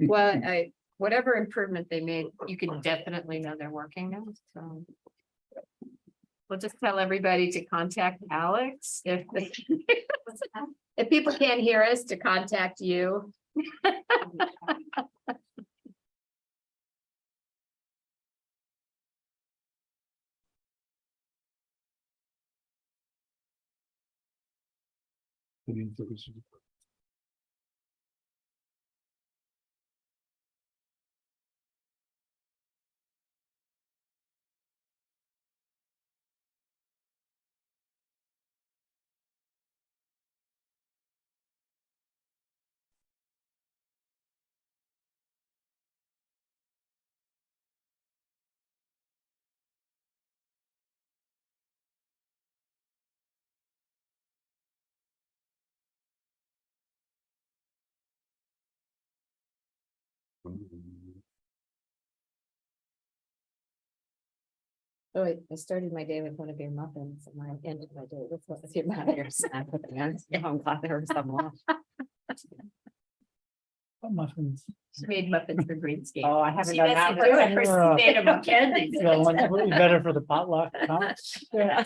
Well, whatever improvement they made, you can definitely know they're working now, so. We'll just tell everybody to contact Alex if if people can't hear us, to contact you. Oh, I started my day with one of your muffins and I ended my day with one of your muffins. I'm glad there was some left. What muffins? She made muffins for Greenscape. Oh, I haven't She done doesn't that. do it for State of Kensington. Yeah, one better for the potluck. Huh? Yeah.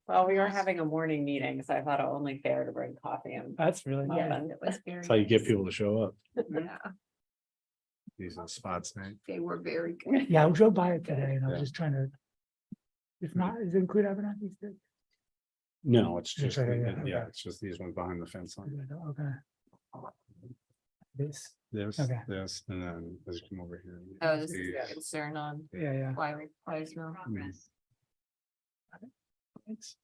Well, we were having a morning meeting, so I thought it only fair to bring coffee and. That's really nice. Yeah, it was very. That's how you get nice. people to show up. Yeah, These are spots, right? they were very good. Yeah, I drove by it today and I was Yeah. just trying to. If not, does it include Abernathy? No, it's Just just, right, yeah, yeah, okay. it's just these ones behind the fence line. Okay. This, There's, Okay. this, and then as you come over here. Oh, this is these. a concern on yeah. Wise Mill. Thanks.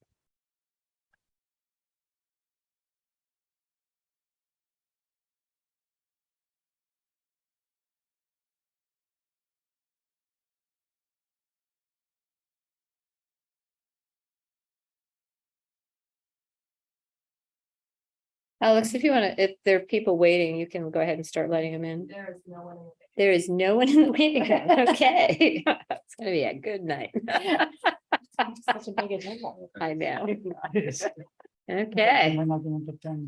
Alex, if you want to, if there are people waiting, you can go ahead and start letting them in. There is no one. There is no one in the waiting room. Okay. It's gonna be a good night. Such a big agenda. I know. Yes. Okay, We're not going to pretend,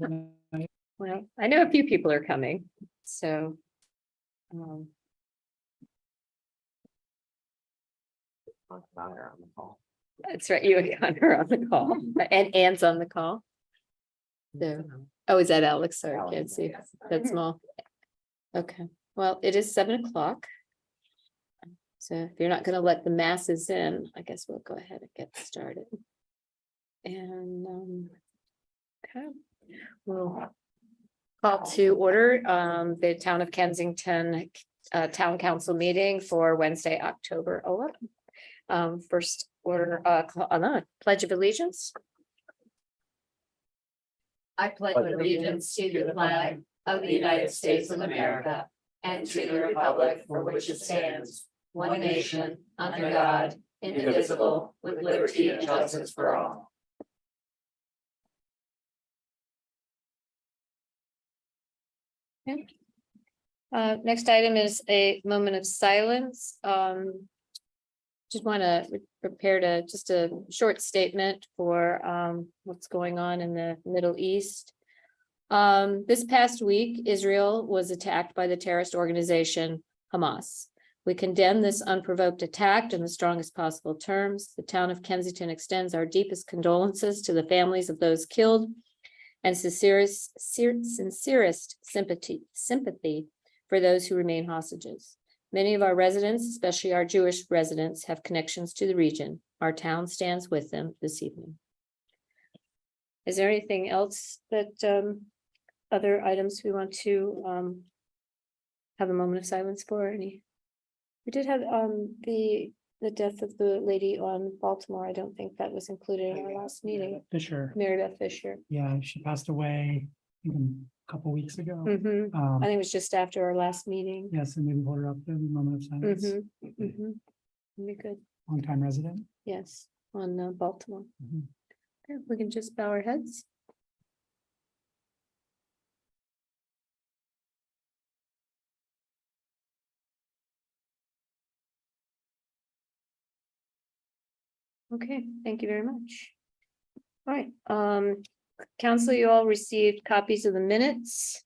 but, well, I know a few people are coming, so. That's right, you and Connor on the call, and Anne's on the call. So, oh, is that Alex? Sorry, I can't see that small. Okay, well, it is 7 o'clock. So if you're not gonna let the masses in, I guess we'll go ahead and get started. And, okay, we'll call to order, the Town of Kensington, Town Council meeting for Wednesday, October 11th. First order, Pledge of Allegiance. I pledge allegiance to the flag of the United States of America and to the republic for which it stands, one nation, under God, indivisible, with liberty and justice for all. Okay. Next item is a moment of silence. Just want to prepare just a short statement for what's going on in the Middle East. This past week, Israel was attacked by the terrorist organization Hamas. We condemn this unprovoked attack in the strongest possible terms. The town of Kensington extends our deepest condolences to the families of those killed and sincerest sympathy for those who remain hostages. Many of our residents, especially our Jewish residents, have connections to the region. Our town stands with them this evening. Is there anything else that other items we want to have a moment of silence for? Any? We did have the death of the lady on Baltimore. I don't think that was included in our last meeting. Fisher, Mary Beth Fisher. yeah, she passed away even a couple weeks ago. Mhm. Um, I think it was just after our last meeting. yes, and maybe hold her up to a moment of silence. Be good. Longtime resident. Yes, on Baltimore. Mhm. Okay, we can just bow our heads. Okay, thank you very much. All right, council, you all received copies of the minutes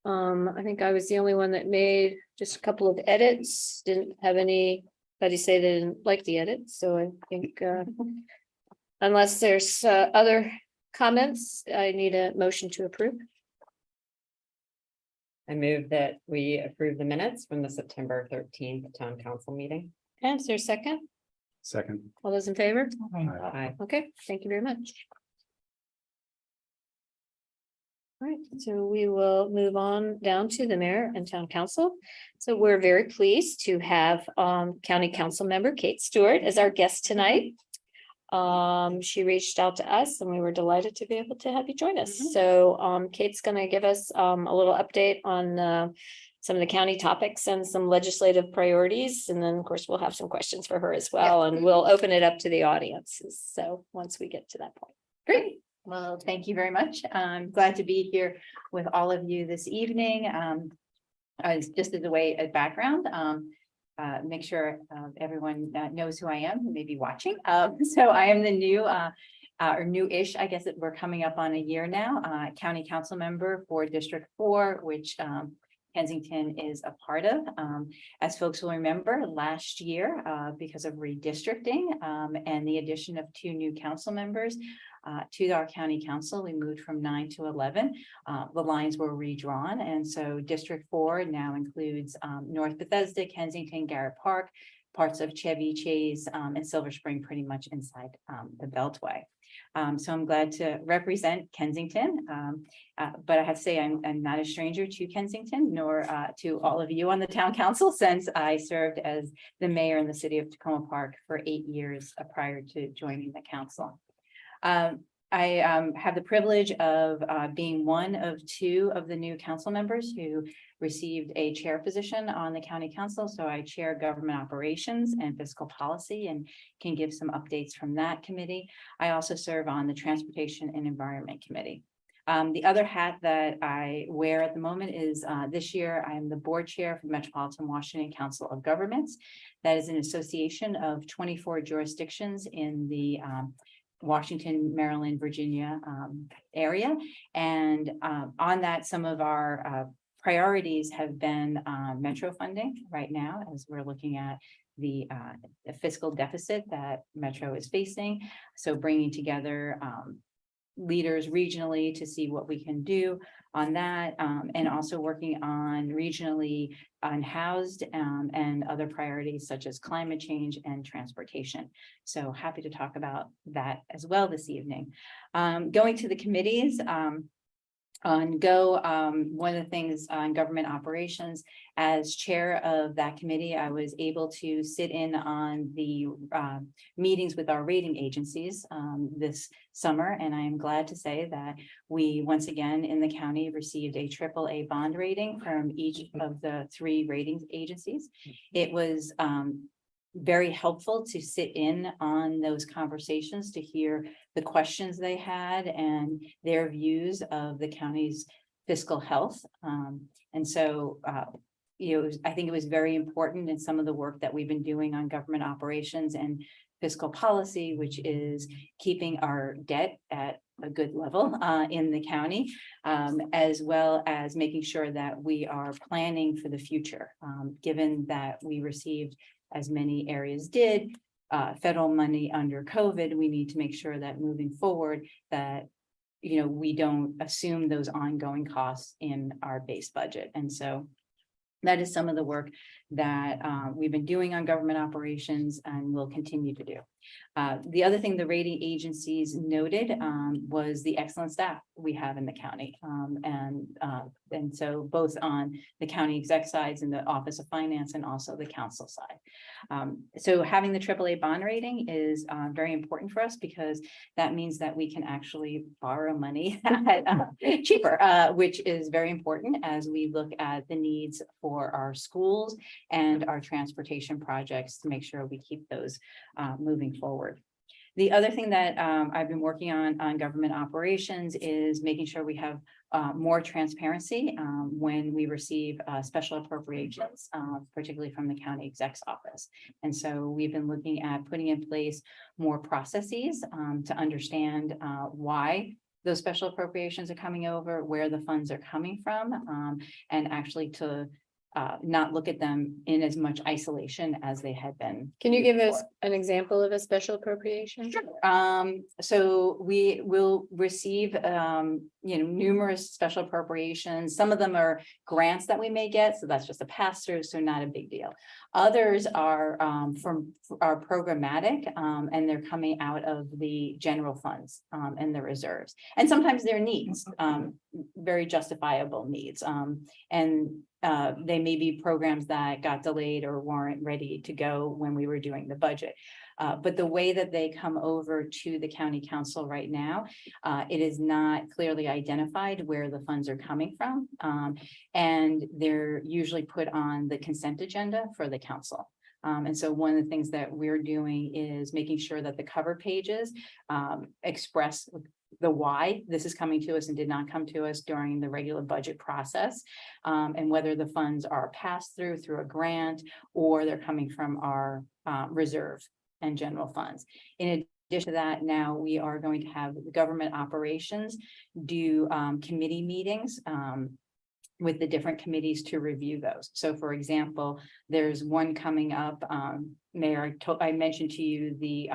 I think I was the only one that made just a couple of edits, didn't have anybody say they didn't like the edits, so I think, unless there's, other comments, I need a motion to approve. I move that we approve the minutes from the September 13th town council meeting. And is there a second? Second. All those in favor? Aye. Aye. Okay, thank you very much. All right, so we will move on down to the mayor and town council. So we're very pleased to have county council member Kate Stewart as our guest tonight. She reached out to us and we were delighted to be able to have you join us. So Kate's gonna give us a little update on some of the county topics and some legislative priorities. And then, of course, we'll have some questions for her as well, and we'll open it up to the audiences. So once we get to that point. Great. Well, thank you very much. I'm glad to be here with all of you this evening. Just as a way of background, make sure everyone knows who I am who may be watching. So I am the new or new-ish, I guess that we're coming up on a year now, county council member for District 4, which Kensington is a part of. As folks will remember, last year, because of redistricting and the addition of 2 new council members to our county council, we moved from 9 to 11. The lines were redrawn, and so District 4 now includes North Bethesda, Kensington, Garrett Park, parts of Chevy Chase, and Silver Spring, pretty much inside the Beltway. So I'm glad to represent Kensington, but I have to say I'm not a stranger to Kensington, nor to all of you on the town council, since I served as the mayor in the city of Tacoma Park for 8 years prior to joining the council. I have the privilege of being one of 2 of the new council members who received a chair position on the county council. So I chair government operations and fiscal policy and can give some updates from that committee. I also serve on the transportation and environment committee. The other hat that I wear at the moment is this year, I am the board chair for the Metropolitan Washington Council of Governments. That is an association of 24 jurisdictions in the Washington, Maryland, Virginia area. And on that, some of our priorities have been metro funding right now, as we're looking at the fiscal deficit that Metro is facing. So bringing together leaders regionally to see what we can do on that, and also working on regionally unhoused and other priorities such as climate change and transportation. So happy to talk about that as well this evening. Going to the committees, on GO, one of the things on government operations, as chair of that committee, I was able to sit in on the meetings with our rating agencies this summer. And I am glad to say that we once again in the county received a AAA bond rating from each of the 3 ratings agencies. It was very helpful to sit in on those conversations to hear the questions they had and their views of the county's fiscal health. And so, I think it was very important in some of the work that we've been doing on government operations and fiscal policy, which is keeping our debt at a good level in the county, as well as making sure that we are planning for the future, given that we received, as many areas did, federal money under COVID. We need to make sure that moving forward that, we don't assume those ongoing costs in our base budget. And so that is some of the work that we've been doing on government operations and will continue to do. The other thing the rating agencies noted was the excellent staff we have in the county. And so both on the county exec sides and the Office of Finance and also the council side. So having the AAA bond rating is very important for us because that means that we can actually borrow money cheaper, which is very important as we look at the needs for our schools and our transportation projects to make sure we keep those moving forward. The other thing that I've been working on government operations is making sure we have more transparency when we receive special appropriations, particularly from the county exec's office. And so we've been looking at putting in place more processes to understand why those special appropriations are coming over, where the funds are coming from, and actually to not look at them in as much isolation as they had been. Can you give us before. an example of a special appropriation? So we will receive, numerous special appropriations. Some of them are grants that we may get, so that's just a pass through, so not a big deal. Others are programmatic, and they're coming out of the general funds, and the reserves. And sometimes they're needs, very justifiable needs. And they may be programs that got delayed or weren't ready to go when we were doing the budget. But the way that they come over to the county council right now, it is not clearly identified where the funds are coming from. And they're usually put on the consent agenda for the council. And so one of the things that we're doing is making sure that the cover pages express the why this is coming to us and did not come to us during the regular budget process, and whether the funds are passed through a grant or they're coming from our reserve and general funds. In addition to that, now we are going to have government operations do committee meetings with the different committees to review those. So for example, there's one coming up, Mayor, I mentioned to you the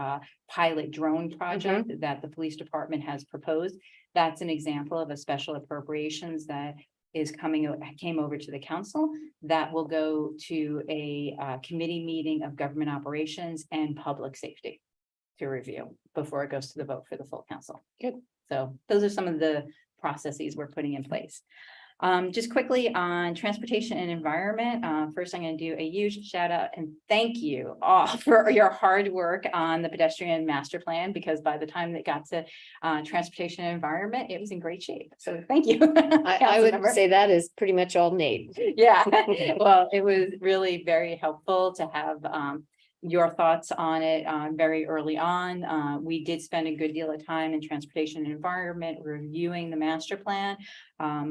pilot drone project that the police department has proposed. That's an example of a special appropriations that came over to the council that will go to a committee meeting of government operations and public safety to review before it goes to the vote for the full council. Good. So those are some of the processes we're putting in place. Just quickly on transportation and environment. First, I'm going to do a huge shout out and thank you all for your hard work on the pedestrian master plan, because by the time it got to transportation and environment, it was in great shape. So thank you. I would say that is pretty much all Nate. Yeah, well, it was really very helpful to have your thoughts on it very early on. We did spend a good deal of time in transportation and environment reviewing the master plan.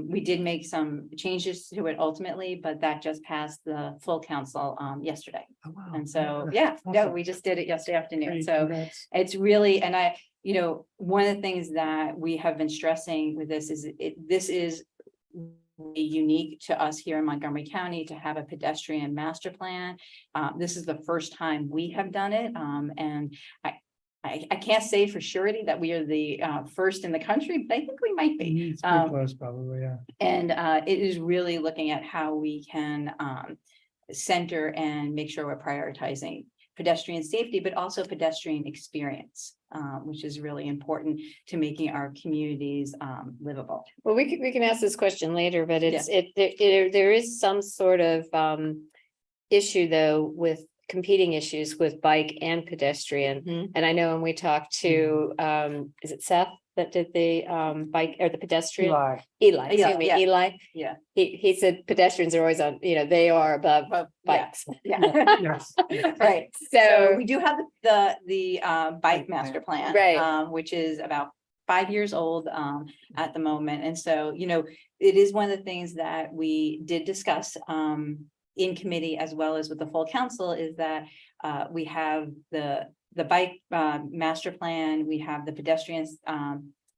We did make some changes to it ultimately, but that just passed the full council yesterday. Oh, wow. And so, Yeah, no, awesome. we just did it yesterday afternoon. Great, So congrats. it's really, and one of the things that we have been stressing with this is this is unique to us here in Montgomery County to have a pedestrian master plan. This is the first time we have done it. And I can't say for surety that we are the first in the country, but I think we might be. It's pretty close, probably, yeah. And it is really looking at how we can center and make sure we're prioritizing pedestrian safety, but also pedestrian experience, which is really important to making our communities livable. Well, we can ask this question later, but there is some sort of issue though with competing issues with bike and pedestrian. And I know when we talked to is it Seth that did the bike or the pedestrian? Eli, excuse me, yeah. Eli. Yeah. He said pedestrians are always on, they are above bikes. Yes. Right. So we do have the bike master plan, Right. Which is about 5 years old at the moment. And so, it is one of the things that we did discuss in committee as well as with the full council is that we have the bike master plan, we have the pedestrians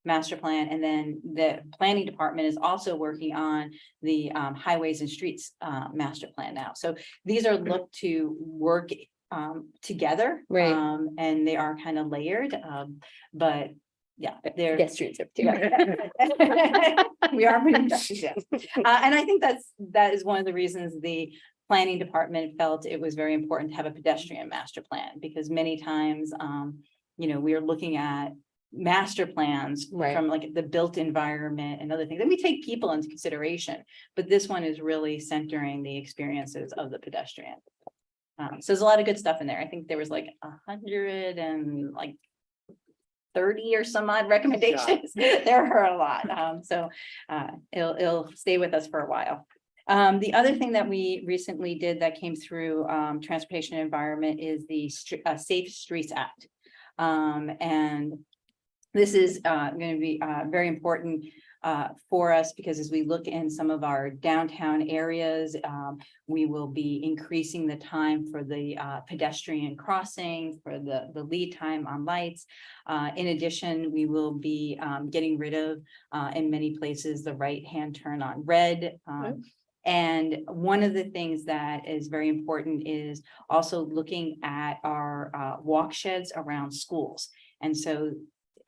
master plan, and then the planning department is also working on the highways and streets master plan now. So these are looked to work together, Right. And they are kind of layered, but yeah, they're Pedestrians are too. we are pretty yes. And I think that is one of the reasons the planning department felt it was very important to have a pedestrian master plan, because many times we are looking at master plans Right. from like the built environment and other things, and we take people into consideration, but this one is really centering the experiences of the pedestrian. So there's a lot of good stuff in there. I think there was like 130 or some odd recommendations. There are a lot. So it'll stay with us for a while. The other thing that we recently did that came through Transportation and Environment is the Safe Streets Act. And this is going to be very important for us, because as we look in some of our downtown areas, we will be increasing the time for the pedestrian crossing, for the lead time on lights. In addition, we will be getting rid of, in many places, the right-hand turn on red. And one of the things that is very important is also looking at our walk sheds around schools. And so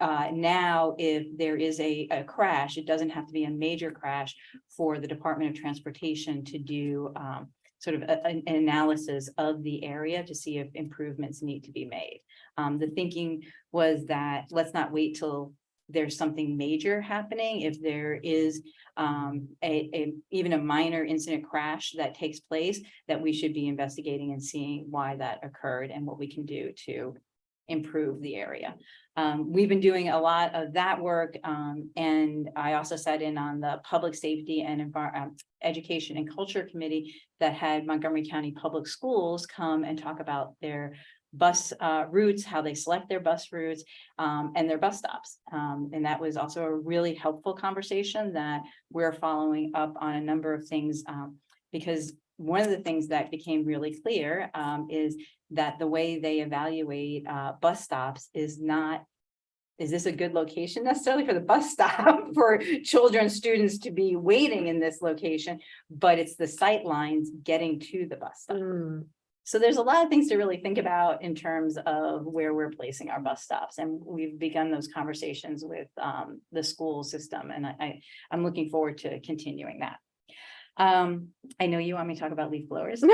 now, if there is a crash, it doesn't have to be a major crash for the Department of Transportation to do sort of an analysis of the area to see if improvements need to be made. The thinking was that let's not wait till there's something major happening. If there is even a minor incident crash that takes place, that we should be investigating and seeing why that occurred and what we can do to improve the area. We've been doing a lot of that work, and I also sat in on the Public Safety and Education and Culture Committee that had Montgomery County Public Schools come and talk about their bus routes, how they select their bus routes, and their bus stops. And that was also a really helpful conversation that we're following up on a number of things, because one of the things that became really clear is that the way they evaluate bus stops is not, is this a good location necessarily for the bus stop for children, students to be waiting in this location, but it's the sight lines getting to the bus stop. So there's a lot of things to really think about in terms of where we're placing our bus stops. And we've begun those conversations with the school system. And I'm looking forward to continuing that. I know you want me to talk about leaf blowers. And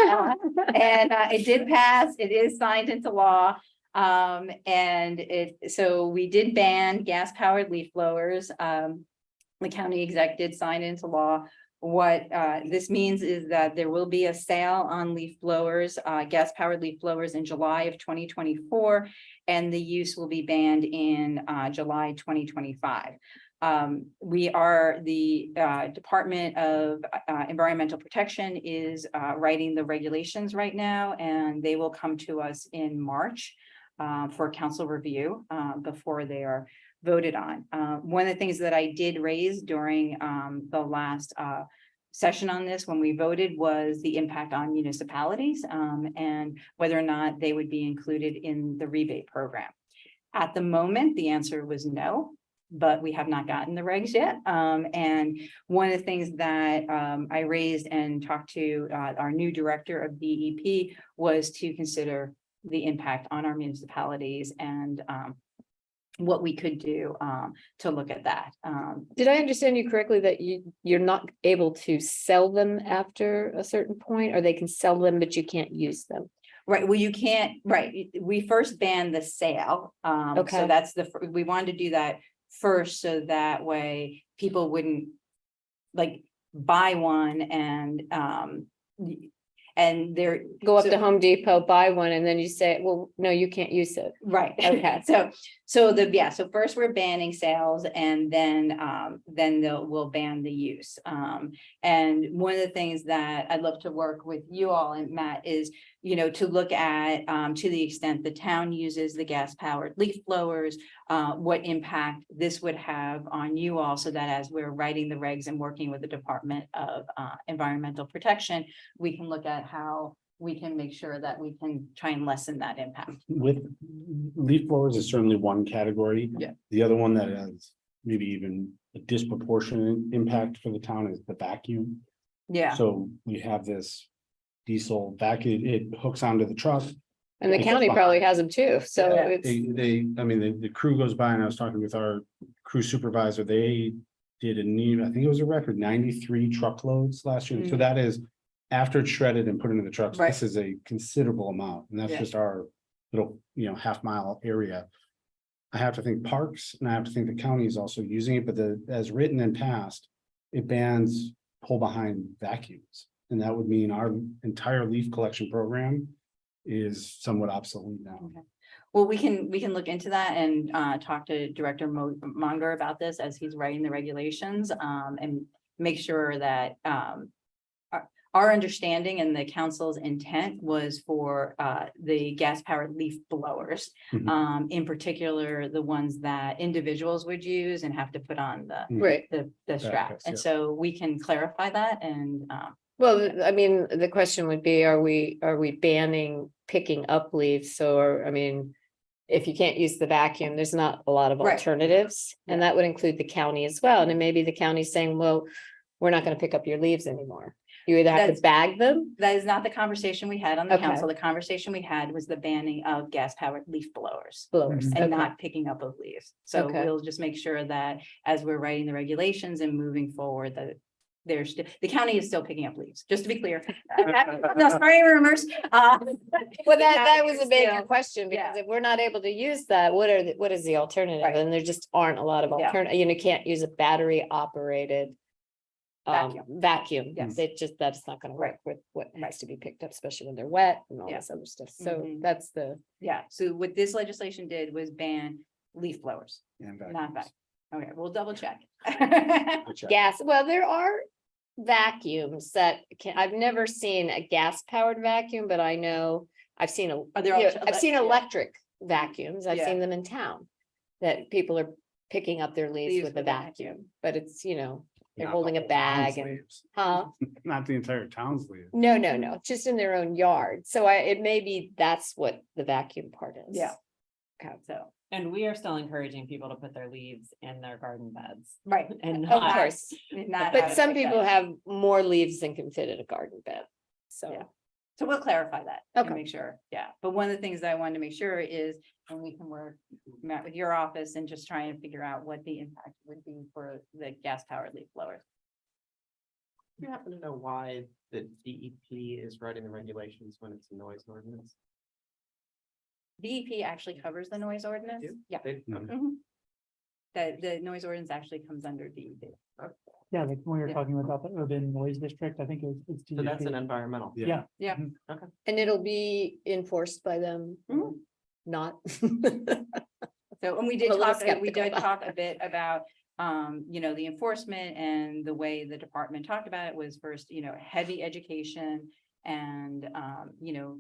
it did pass, it is signed into law. So we did ban gas powered leaf blowers. The county exec did sign into law. What this means is that there will be a sale on leaf blowers, gas powered leaf blowers in July of 2024, and the use will be banned in July 2025. We are the Department of Environmental Protection is writing the regulations right now, and they will come to us in March for council review before they are voted on. One of the things that I did raise during the last session on this when we voted was the impact on municipalities and whether or not they would be included in the rebate program. At the moment, the answer was no, but we have not gotten the regs yet. And one of the things that I raised and talked to our new director of DEP was to consider the impact on our municipalities and what we could do to look at that. Did I understand you correctly that you're not able to sell them after a certain point, or they can sell them, but you can't use them? Right. Well, you can't, right. We first banned the sale. Okay. So that's we wanted to do that first, so that way people wouldn't like buy one and they're Go up to Home Depot, buy one, and then you say, well, no, you can't use it. right. Okay. So first we're banning sales, and then we'll ban the use. And one of the things that I'd love to work with you all and Matt is, to look at to the extent the town uses the gas powered leaf blowers, what impact this would have on you all, so that as we're writing the regs and working with the Department of Environmental Protection, we can look at how we can make sure that we can try and lessen that impact. With leaf blowers is certainly one category. Yeah. The other one that has maybe even a disproportionate impact for the town is the vacuum. Yeah. So we have this diesel vacuum, it hooks onto the truck. And the It county goes probably behind. has them too, so Yeah. it's. I mean, the crew goes by, and I was talking with our crew supervisor, they did I think it was a record 93 truckloads last year. So that is after it's shredded and put into the trucks, Right. this is a considerable amount, and that's Yeah. just our little, half-mile area. I have to think parks, and I have to think the county is also using it, but as written and passed, it bans pull behind vacuums. And that would mean our entire leaf collection program is somewhat obsolete now. Okay. Well, we can look into that and talk to Director Monger about this as he's writing the regulations, and make sure that our understanding and the council's intent was for the gas powered leaf blowers. Mhm. In particular, the ones that individuals would use and have to put on Right. the strap. Backpacks, And yeah. so we can clarify that and Well, I mean, the question would be, are we banning picking up leaves? So, I mean, if you can't use the vacuum, there's not a lot of Right. alternatives. And that would include the county as well. And then maybe the county's saying, well, we're not gonna pick up your leaves anymore. You either have to That's- bag them. that is not the conversation we had on the Okay. council. The conversation we had was the banning of gas powered leaf blowers. Blowers, And okay. not picking up of leaves. So Okay. we'll just make sure that as we're writing the regulations and moving forward, that there's, the county is still picking up leaves, just to be clear. No, sorry, rumors. Well, that was a big Yeah. question, because if we're not able to use that, what is the alternative? Right. And there just aren't a lot of Yeah. alternative, you can't use a battery operated. Vacuum, Yes. that's not gonna work Right. with what has to be picked up, especially when they're wet and all Yeah. this other stuff. So Mhm. that's the, Yeah, so what this legislation did was ban leaf blowers, And not vacuums. back. Okay, we'll double check. Good check. gas, well, there are vacuums that I've never seen a gas powered vacuum, but I know I've seen Are there I've seen yeah. electric vacuums. I've Yeah. seen them in town. That people are picking up their leaves Leaves with a with a vacuum. vacuum, but it's, they're Not holding the a whole town's bag and, leaves. huh? Not the entire town's leaves. No, just in their own yard. So it may be that's what the vacuum part is. Yeah. Okay. So, And we are still encouraging people to put their leaves in their garden beds right. and Of not, course, Not but out of some pick people up. have more leaves than can fit in a garden bed. So. Yeah. So we'll clarify that and Okay. make sure, yeah. But one of the things that I wanted to make sure is when we can work, Matt, with your office and just try and figure out what the impact would be for the gas powered leaf blowers. Do you happen to know why the DEP is writing the regulations when it's a noise ordinance? DEP actually covers the noise ordinance. Do? Yeah. They- Mhm. okay. Mhm. The noise ordinance actually comes under DEP. Yeah, like when we were Yeah. talking about the urban noise district, I think it's. So that's an DEP. environmental. Yeah. Yeah. Mhm. And it'll be enforced by them, Mhm. not. So, and we did I'm a little talk, we skeptical did about talk a bit about, the enforcement and the way the department talked about it was first, heavy education. And,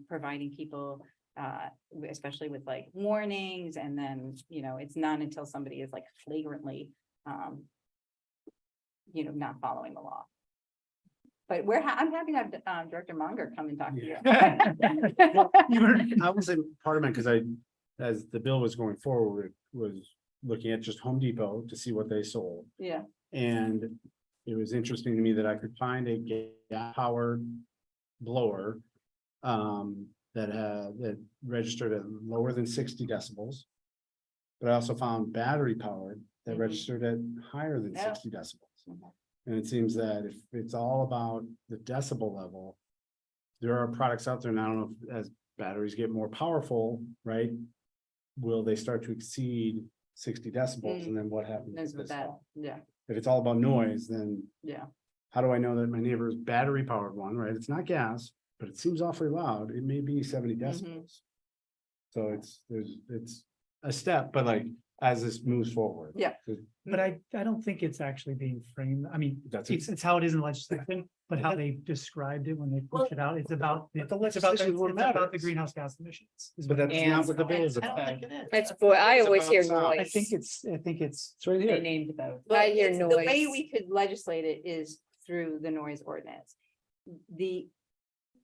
providing people, especially with like warnings, and then, it's not until somebody is like flagrantly, not following the law. But I'm happy to have, Director Munger come and talk to you. Well, I was in part of it because as the bill was going forward, was looking at just Home Depot to see what they sold. Yeah, And it was interesting to me that I could find a gas powered blower. That registered at lower than 60 decibels. But I also found battery powered that Mhm. registered at higher than Yeah. 60 decibels. Mhm. And it seems that if it's all about the decibel level. There are products out there, and I don't know if as batteries get more powerful, right? Will they start to exceed 60 decibels, and then what happens? that's what this that, fall? yeah, If it's all about noise, then yeah. how do I know that my neighbor's battery powered one, right? It's not gas, but it seems awfully loud. It may be 70 decibels. So it's a step, but like, as this moves forward. Yeah. But I don't think it's actually being framed. I mean, That's it's how it is in legislation, but how they described it when they Well, push it out, it's about. But the it's about legislation is what it's about the matters. greenhouse gas emissions. is But what it that's is. not what the bill is I don't about. think it is. It's boy, I It's always about hear sound. noise. I think it's, It's right they here. named both. Well, I hear it's- The way noise. we could legislate it is through the noise ordinance. The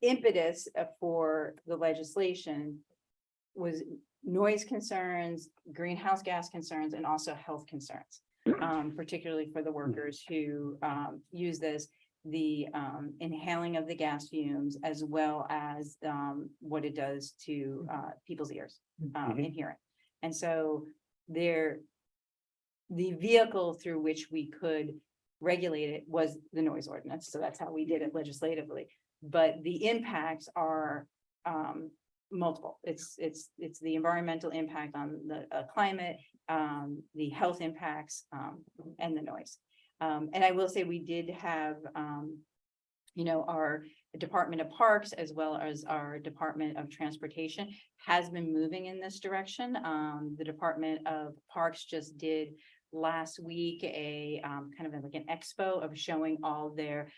impetus for the legislation was noise concerns, greenhouse gas concerns, and also health concerns. Particularly for the workers who use this, the inhaling of the gas fumes, as well as what it does to people's ears and hearing. And so the vehicle through which we could regulate it was the noise ordinance. So that's how we did it legislatively. But the impacts are multiple. It's the environmental impact on the climate, the health impacts, and the noise. And I will say we did have, our Department of Parks as well as our Department of Transportation has been moving in this direction. The Department of Parks just did last week a kind of like an expo of showing all their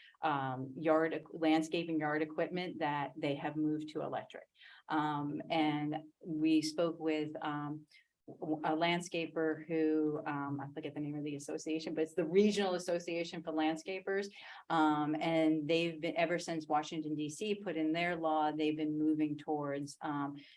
landscaping yard equipment that they have moved to electric. And we spoke with a landscaper who, I forget the name of the association, but it's the Regional Association for Landscapers. And they've been, ever since Washington DC put in their law, they've been moving towards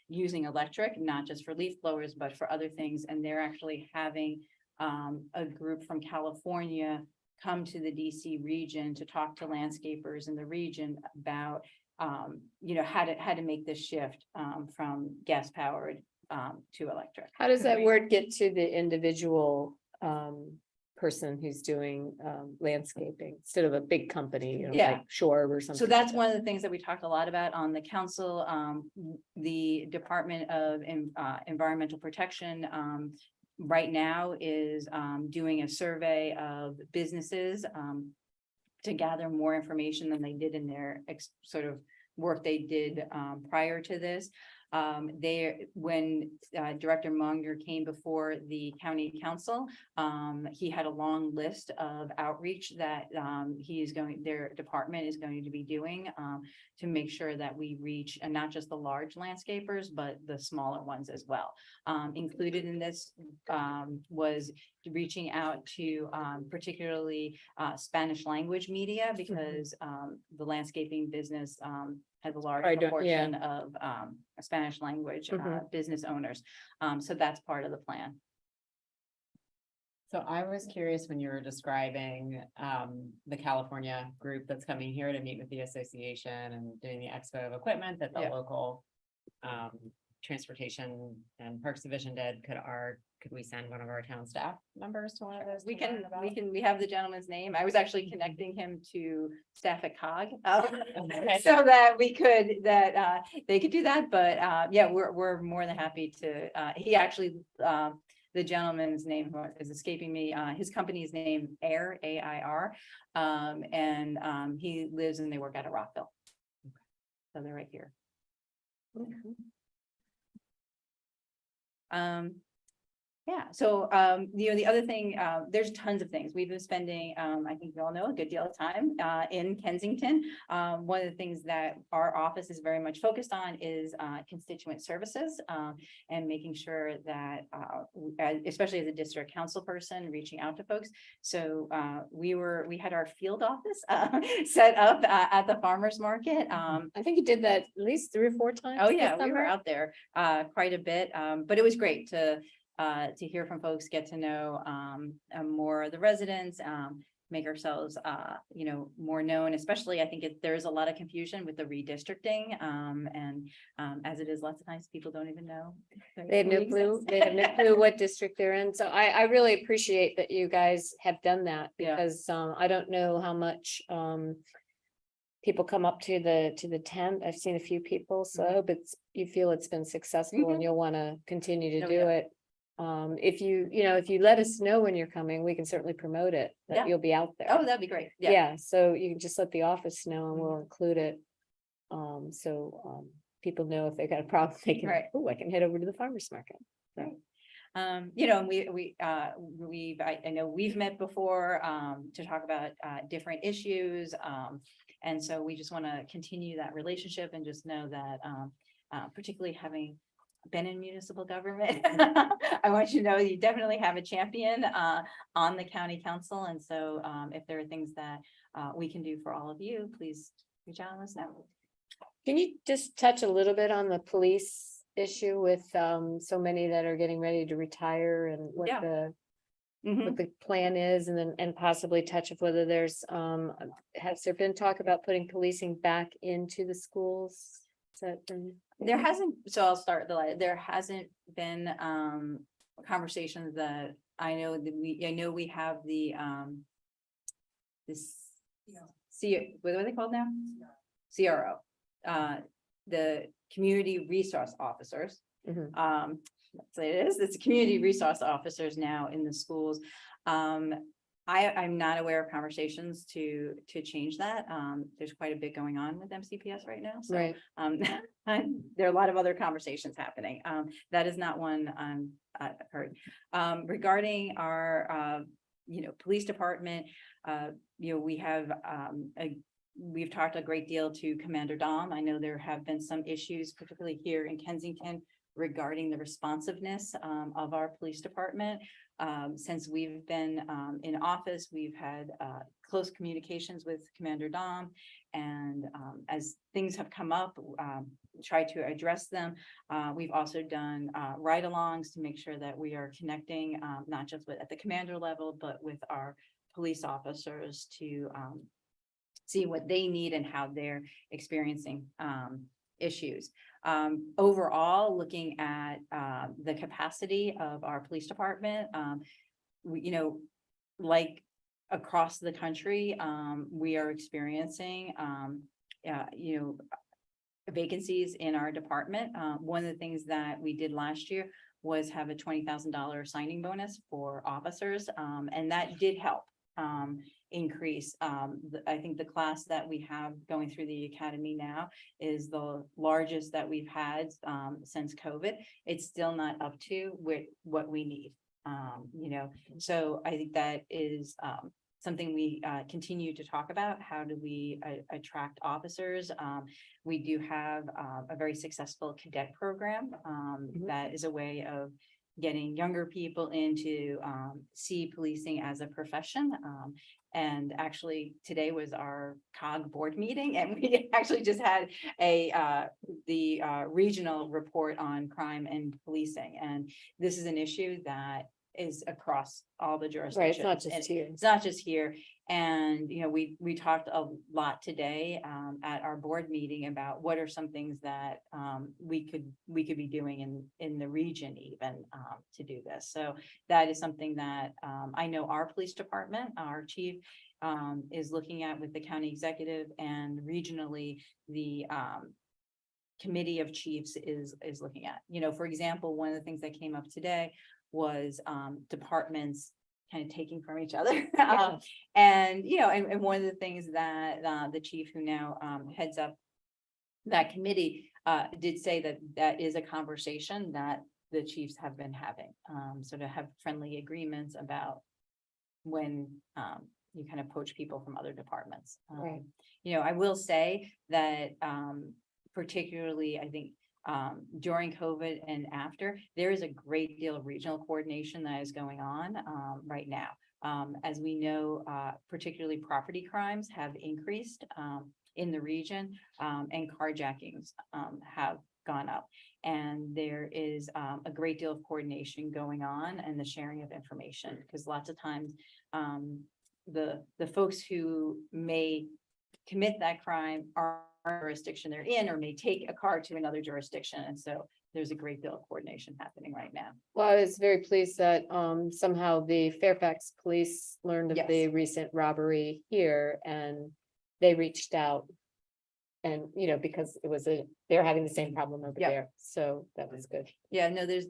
using electric, not just for leaf blowers, but for other things. And they're actually having a group from California come to the DC region to talk to landscapers in the region about how to make this shift from gas powered to electric. How does that word get to the individual person who's doing landscaping instead of a big company, Yeah. like Shore or something? So that's one of the things that we talked a lot about on the council. The Department of Environmental Protection right now is doing a survey of businesses to gather more information than they did in their sort of work they did prior to this. When Director Munger came before the county council, he had a long list of outreach that their department is going to be doing to make sure that we reach, and not just the large landscapers, but the smaller ones as well. Included in this was reaching out to particularly Spanish language media, because the landscaping business has a large proportion of Spanish language business owners. So that's part of the plan. So I was curious when you were describing the California group that's coming here to meet with the association and doing the expo of equipment that the Yeah. local transportation and parks division did. Could we send one of our town staff members to one of those? We have the gentleman's name. I was actually connecting him to staff at COG. So that they could do that, but yeah, we're more than happy to, he actually, the gentleman's name is escaping me, his company's name, AIR, AIR. And he lives and they work out of Rockville. So they're right here. Yeah, so, the other thing, there's tons of things. We've been spending, I think you all know, a good deal of time in Kensington. One of the things that our office is very much focused on is constituent services and making sure that, especially as a district council person, reaching out to folks. So we had our field office set up at the farmer's market. I think you did that at least 3 or 4 times. Oh, this yeah, we were summer. out there quite a bit, but it was great to hear from folks, get to know more of the residents, make ourselves more known, especially I think there's a lot of confusion with the redistricting, and as it is, lots of times people don't even know. They have no clue. They have no clue what district they're in. So I really appreciate that you guys have done that, Yeah. because I don't know how much people come up to the tent. I've seen a few people, so I hope you feel it's been successful and you'll want to continue to Oh, do yeah. it. If you let us know when you're coming, we can certainly promote it, that Yeah. you'll be out there. Oh, that'd be great. Yeah. Yeah, so you can just let the office know and we'll include it. So people know if they got a problem, they can, Right. oh, I can head over to the farmer's market. So, And I know we've met before to talk about different issues. And so we just want to continue that relationship and just know that particularly having been in municipal government, I want you to know you definitely have a champion on the county council. And so if there are things that we can do for all of you, please reach out and let us know. can you just touch a little bit on the police issue with so many that are getting ready to retire, and what Yeah. what the plan is, and then possibly touch of whether there's has there been talk about putting policing back into the schools? Is that There hasn't, so I'll start there hasn't been conversations that I know that we have the this what are they called now? CRO, the community resource officers. Mhm. That's what it is. It's community resource officers now in the schools. I'm not aware of conversations to change that. There's quite a bit going on with MCPS right now, so. Right. There are a lot of other conversations happening. That is not one I've heard. Regarding our, police department, we have, we've talked a great deal to Commander Dom. I know there have been some issues, particularly here in Kensington, regarding the responsiveness, of our police department. Since we've been, in office, we've had, close communications with Commander Dom. And, as things have come up, try to address them. We've also done, ride-alongs to make sure that we are connecting, not just at the commander level, but with our police officers to, see what they need and how they're experiencing, issues. Overall, looking at, the capacity of our police department, we, like across the country, we are experiencing, vacancies in our department. One of the things that we did last year was have a $20,000 signing bonus for officers, and that did help, increase. I think the class that we have going through the academy now is the largest that we've had, since COVID. It's still not up to what we need. So I think that is, something we, continue to talk about. How do we attract officers? We do have, a very successful cadet program, that is a way of getting younger people into, see policing as a profession. And actually, today was our COG board meeting, and we actually just had the regional report on crime and policing. And this is an issue that is across all the jurisdictions. Right, it's not just here. It's not just here. And, we talked a lot today, at our board meeting about what are some things that, we could be doing in the region even, to do this. So that is something that, I know our police department, our chief, is looking at with the county executive, and regionally, the, committee of chiefs is looking at. For example, one of the things that came up today was, departments kind of taking from each other. And one of the things that, the chief who now, heads up that committee, did say that is a conversation that the chiefs have been having, so to have friendly agreements about when, you kind of poach people from other departments. Right. I will say that, particularly, I think, during COVID and after, there is a great deal of regional coordination that is going on, right now. As we know, particularly property crimes have increased, in the region, and carjackings, have gone up. And there is, a great deal of coordination going on, and the sharing of information, because lots of times, the folks who may commit that crime are jurisdiction they're in, or may take a car to another jurisdiction. And so there's a great deal of coordination happening right now. Well, I was very pleased that somehow the Fairfax police learned of the Yes. recent robbery here, and they reached out. And, because they're having the same problem over Yep. there, so that was good. Yeah, no, there's,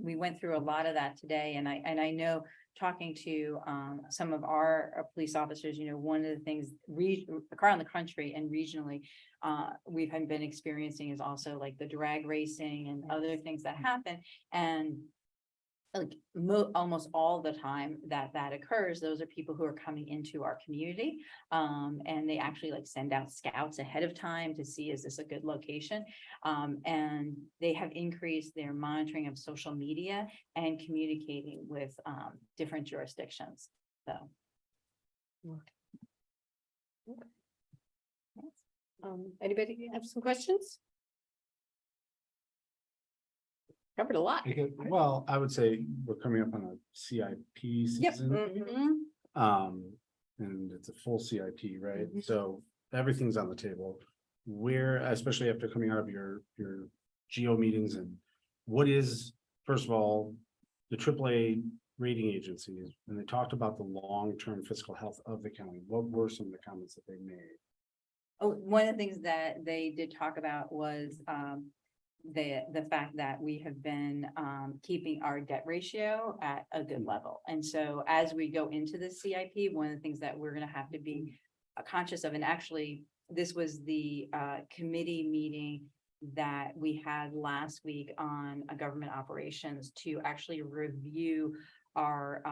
we went through a lot of that today, and I know, talking to, some of our police officers, one of the things around the country and regionally, we've been experiencing is also like the drag racing and other things that happen. And like almost all the time that occurs, those are people who are coming into our community. And they actually send out scouts ahead of time to see, is this a good location? And they have increased their monitoring of social media and communicating with, different jurisdictions, so. Anybody have some questions? Covered a lot. Well, I would say we're coming up on a CIP season. Mhm. And it's a full CIP, right? Mhm. So everything's on the table. Where, especially after coming out of your geo meetings, and what is, first of all, the AAA rating agencies, and they talked about the long-term fiscal health of the county. What were some of the comments that they made? Oh, one of the things that they did talk about was, the fact that we have been keeping our debt ratio at a good level. And so as we go into the CIP, one of the things that we're gonna have to be conscious of, and actually, this was the committee meeting that we had last week on government operations to actually review our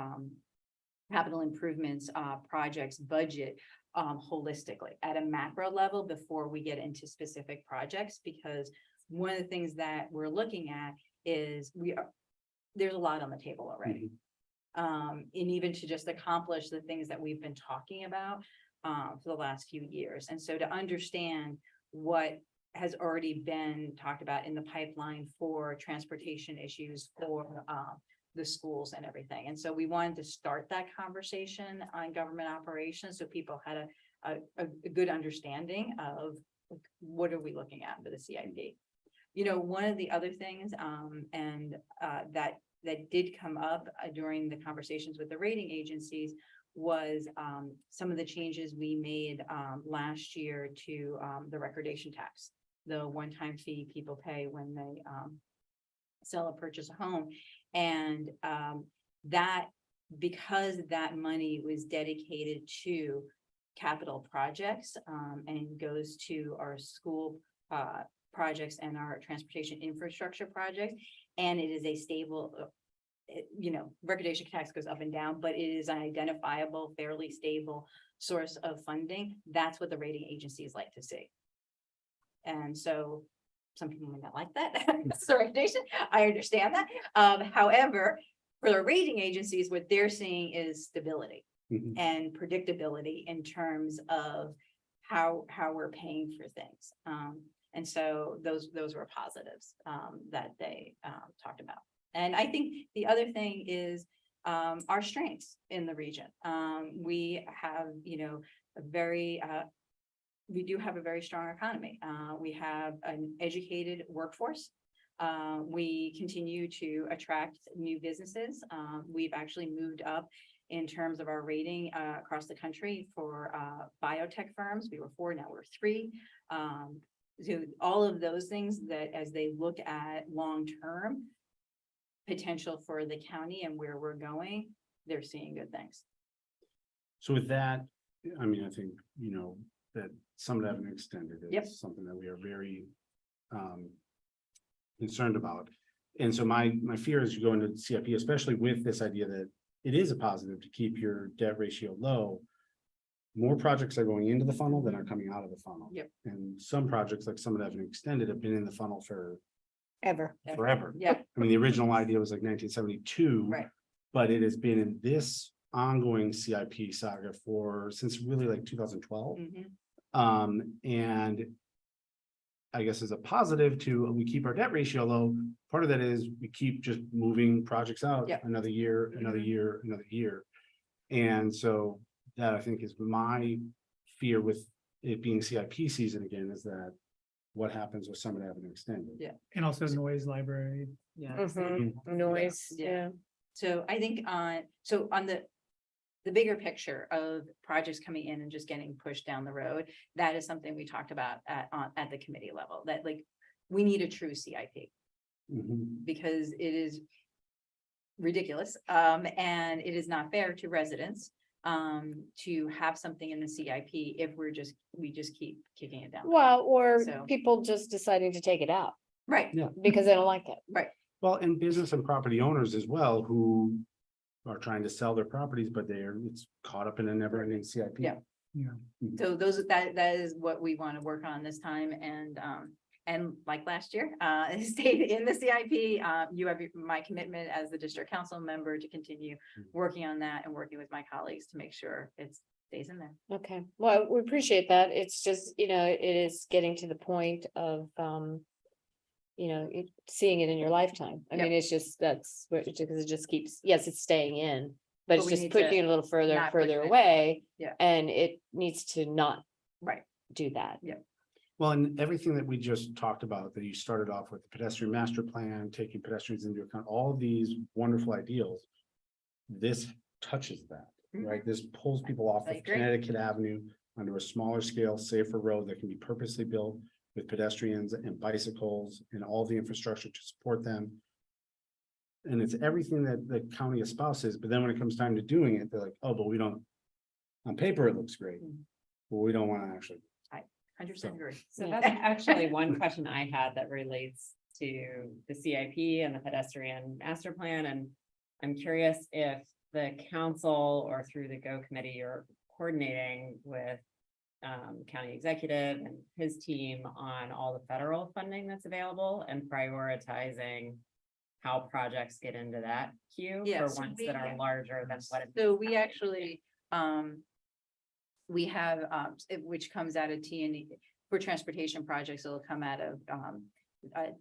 capital improvements projects budget holistically at a macro level before we get into specific projects, because one of the things that we're looking at is there's a lot on the table already. And even to just accomplish the things that we've been talking about for the last few years. And so to understand what has already been talked about in the pipeline for transportation issues for the schools and everything. And so we wanted to start that conversation on government operations so people had a good understanding of what are we looking at for the CIP. You know, one of the other things that did come up during the conversations with the rating agencies was some of the changes we made last year to the recordation tax, the one-time fee people pay when they sell or purchase a home. And that, because that money was dedicated to capital projects and goes to our school projects and our transportation infrastructure projects, and it is a stable, recordation tax goes up and down, but it is an identifiable, fairly stable source of funding. That's what the rating agencies like to see. And so some people may not like that. That's the recommendation. I understand that. However, for the rating agencies, what they're seeing is stability and predictability in terms of how we're paying for things. And so those were positives that they talked about. And I think the other thing is our strengths in the region. We have, we do have a very strong economy. We have an educated workforce. We continue to attract new businesses. We've actually moved up in terms of our rating across the country for biotech firms. We were 4, now we're 3. So all of those things that as they look at long-term potential for the county and where we're going, they're seeing good things. So with that, I mean, I think, that some of that have extended Yep. is something that we are very concerned about. And so my fear is you go into CIP, especially with this idea that it is a positive to keep your debt ratio low. More projects are going into the funnel than are coming out of the funnel. Yep. And some projects, like some that have been extended, have been in the funnel for forever. Yeah, I mean, the original idea was like 1972. right. But it has been in this ongoing CIP saga since really like 2012. And I guess as a positive we keep our debt ratio low. Part of that is we keep just moving projects out another year, another year, another year. And so that I think is my fear with it being CIP season again, is that what happens with some of that having extended. Yeah. And also noise library. Yeah. Noise, Yeah. yeah. So I think on the bigger picture of projects coming in and just getting pushed down the road, that is something we talked about at the committee level, that like we need a true CIP because it is ridiculous and it is not fair to residents to have something in the CIP if we just keep kicking it down. Well, or So- people just deciding to take it out Right, Yeah. because they don't like it. right. Well, and business and property owners as well, who are trying to sell their properties, but it's caught up in a never ending CIP. Yeah. Yeah. So that is what we want to work on this time and like last year, stayed in the CIP. You have my commitment as the district council member to continue working on that and working with my colleagues to make sure it stays in there. Okay, well, we appreciate that. It's just, it is getting to the point of, seeing it in your lifetime. I mean, it's just, because it just keeps, yes, it's staying in, but it's we just need pushing to it a little further, not push further it. away. Yeah. And it needs to not Right. do that. Yeah. Well, and everything that we just talked about, that you started off with the pedestrian master plan, taking pedestrians into account, all of these wonderful ideals. This touches that, right? This pulls people off I of agree. Connecticut Avenue onto a smaller scale, safer road that can be purposely built with pedestrians and bicycles and all the infrastructure to support them. And it's everything that the county espouses, but then when it comes time to doing it, they're like, oh, but we don't, on paper, it looks great. But we don't want to actually. 100% agree. So that's actually one question I had that relates to the CIP and the pedestrian master plan, and I'm curious if the council or through the GO committee are coordinating with county executive and his team on all the federal funding that's available and prioritizing how projects get into that queue Yeah, for so ones we- that are larger than what. it- So we actually, we have, which comes out of T&E for transportation projects, it'll come out of,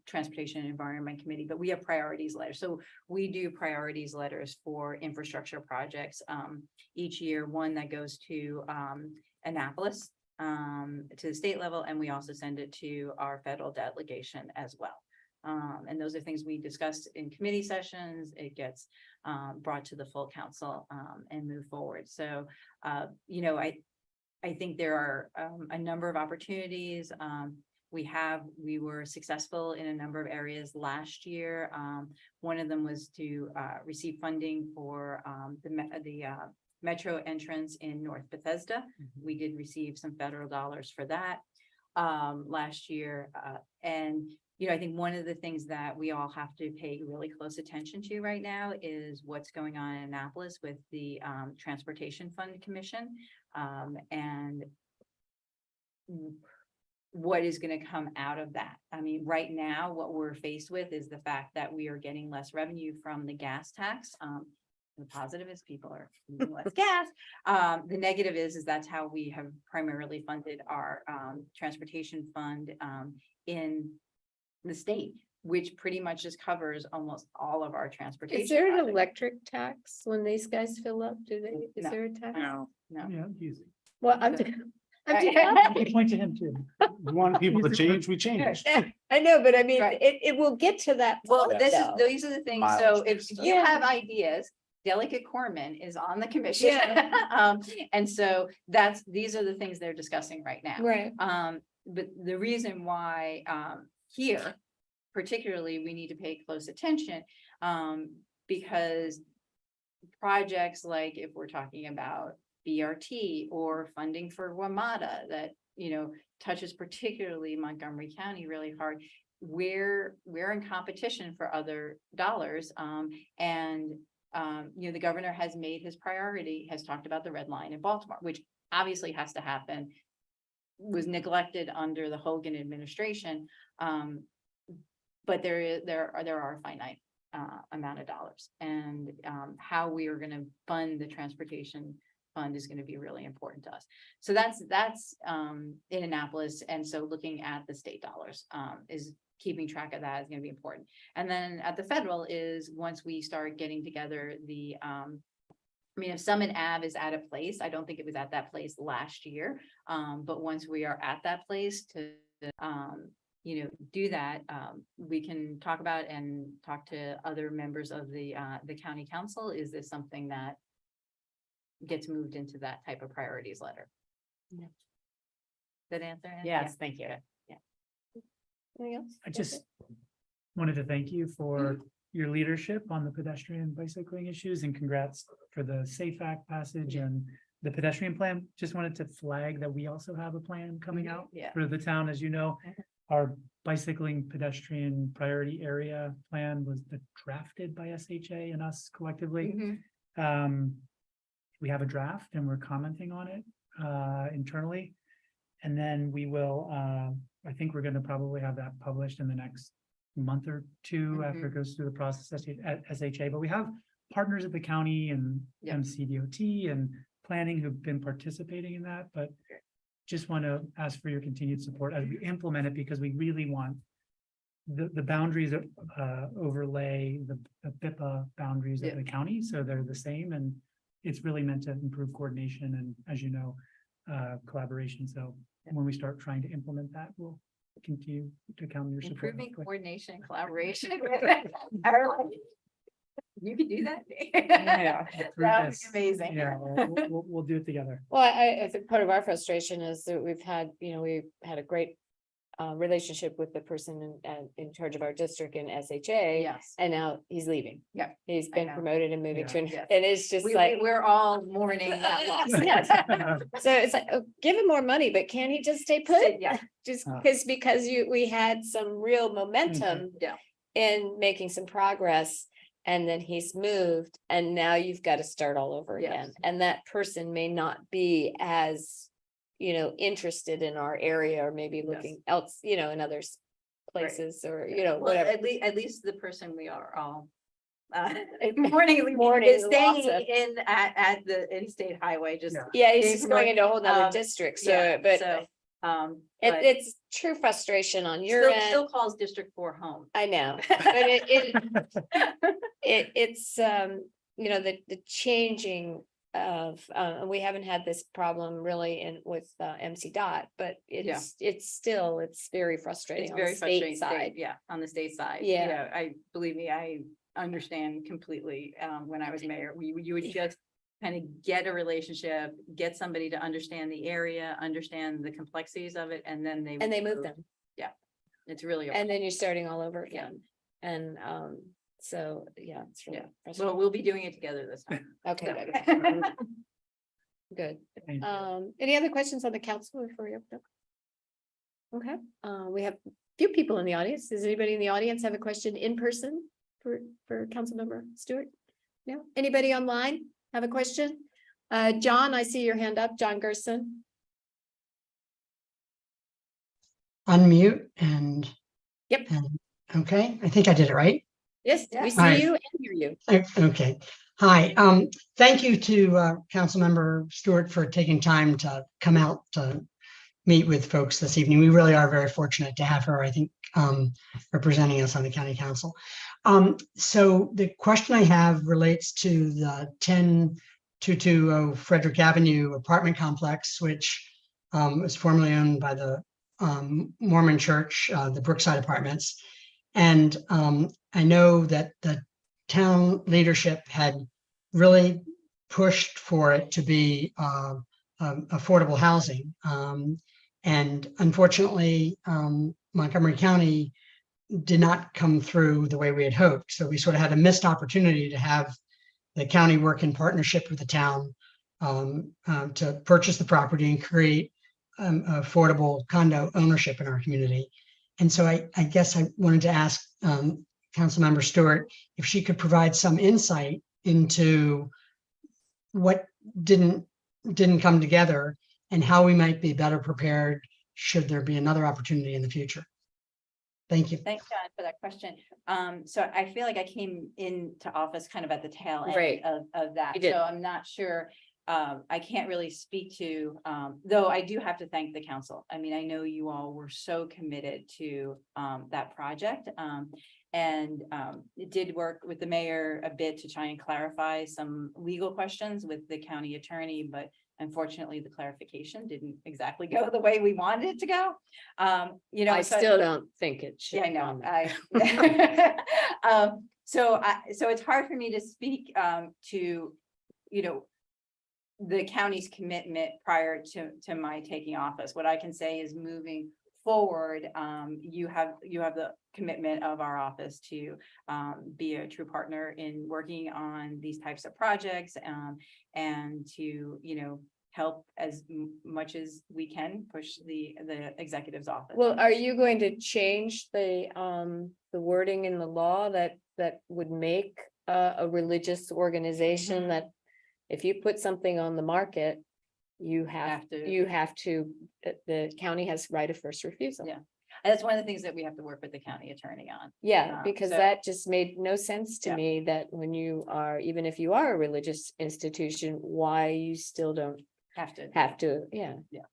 Transportation and Environment Committee, but we have priorities letters. So we do priorities letters for infrastructure projects, each year, one that goes to, Annapolis, to the state level, and we also send it to our federal delegation as well. And those are things we discussed in committee sessions. It gets brought to the full council and move forward. So, you know, I think there are a number of opportunities. We were successful in a number of areas last year. One of them was to receive funding for the metro entrance in North Bethesda. We did receive some federal dollars for that last year. And, you know, I think one of the things that we all have to pay really close attention to right now is what's going on in Annapolis with the Transportation Fund Commission. And what is going to come out of that? I mean, right now, what we're faced with is the fact that we are getting less revenue from the gas tax. The positive is people are using less gas. The negative is that's how we have primarily funded our transportation fund in the state, which pretty much just covers almost all of our transportation. Is there an projects. electric tax when these guys fill up? Do they, is No. there a tax? No. Yeah, easy. Well, I'm So- just You point to him too. We want people to change, we change. I know, but I mean, Right. it will get to that. Well, point, this is, though. these are the things, Miles so if based. you Yeah. have ideas, Delegate Corman is on the commission. Yeah. And so these are the things they're discussing right now. Right. But the reason why, here, particularly, we need to pay close attention, because projects like if we're talking about BRT or funding for WMATA that, you know, touches particularly Montgomery County really hard. We're in competition for other dollars. You know, the governor has made his priority, has talked about the red line in Baltimore, which obviously has to happen. Was neglected under the Hogan administration. But there are a finite amount of dollars, and how we are going to fund the transportation fund is going to be really important to us. So that's in Annapolis, and so looking at the state dollars is keeping track of that is going to be important. And then at the federal is once we start getting together the I mean, if Summit Ave is at a place, I don't think it was at that place last year. But once we are at that place to you know, do that, we can talk about and talk to other members of the county council. Is this something that gets moved into that type of priorities letter? Yeah. That answer? Ann? Yes, thank you. Anything else? I just wanted to thank you for your leadership on the pedestrian bicycling issues, and congrats for the Safe Act passage and the pedestrian plan. Just wanted to flag that we also have a plan coming out Yeah. for the town. As you know, our bicycling pedestrian priority area plan was drafted by SHA and us collectively. Mhm. We have a draft and we're commenting on it internally. And then we will, I think we're gonna probably have that published in the next month or two after it goes through the process at SHA. But we have partners at the county and Yep. MCDOT and planning who've been participating in that, but just want to ask for your continued support as we implement it, because we really want the boundaries overlay the BIPA boundaries of Yeah. the county, so they're the same, and it's really meant to improve coordination and, as you know, collaboration. So when we start trying to implement that, we'll continue to count on your support. Improving coordination and collaboration. You could do that? Yeah. That would be amazing. Yeah, we'll do it together. Well, I think part of our frustration is that we've had a great relationship with the person in charge of our district in SHA. Yes. And now he's leaving. Yeah, He's I been know. promoted and moving to, Yes. and it's just We, like, we're all mourning that loss. Yes. so it's like, oh, give him more money, but can he just stay put? Yeah. Just Ah. because we had some real momentum. Yeah. In making some progress. And then he's moved and now you've got to start all over Yes. again. And that person may not be as, interested in our area or maybe looking else, in other places or, Well, whatever. at least the person we are all. Mourning Mourning is the staying loss of- in at the in-state highway, just. Yeah. Yeah, he's being just going promoted. into a whole nother Um, district. yeah, So, but so, it, it's true frustration on your still, end. still calls District 4 home. I know, but it's, the changing of, and we haven't had this problem really with MC dot, but it's very frustrating It's on the very state frustrating, side. yeah, on the state side. Yeah. Believe me, I understand completely. When I was mayor, you would just kind of get a relationship, get somebody to understand the area, understand the complexities of it, and then they. And they move them, It's really. and then you're starting all over again. And, so, yeah, it's really Well, frustrating. we'll be doing it together this time. Okay, good. Thank you. Any other questions on the council before we open up? Okay, we have a few people in the audience. Does anybody in the audience have a question in person for Councilmember Stewart? No? Anybody online have a question? John, I see your hand up, John Gerson. Unmute and. Yep. Okay, I think I did it right. Yes, Yeah. we see Hi. you and hear you. Okay, hi, thank you to Councilmember Stewart for taking time to come out to meet with folks this evening. We really are very fortunate to have her, I think, representing us on the county council. So the question I have relates to the 10220 Frederick Avenue apartment complex, which was formerly owned by the Mormon Church, the Brookside Apartments. And I know that the town leadership had really pushed for it to be affordable housing. And unfortunately, Montgomery County did not come through the way we had hoped. So we sort of had a missed opportunity to have the county work in partnership with the town to purchase the property and create affordable condo ownership in our community. And so I guess I wanted to ask Councilmember Stewart if she could provide some insight into what didn't come together and how we might be better prepared should there be another opportunity in the future. Thank you. Thanks, John, for that question. So I feel like I came into office kind of at the tail end Right. of that. You did. So I'm not sure. I can't really speak to, though I do have to thank the council. I mean, I know you all were so committed to that project. And it did work with the mayor a bit to try and clarify some legal questions with the county attorney, but unfortunately, the clarification didn't exactly go the way we wanted it to go. I still don't think it should. Yeah, I know. Um, So it's hard for me to speak to, the county's commitment prior to my taking office. What I can say is moving forward, you have the commitment of our office to be a true partner in working on these types of projects and to, help as much as we can push the executive's office. Well, are you going to change the wording in the law that would make a religious organization that if you put something on the market, you have to, the county has right of first refusal? Yeah. And that's one of the things that we have to work with the county attorney on. Yeah, because so- that just made no sense to Yeah. me that when you are, even if you are a religious institution, why you still don't have to, yeah. Yeah.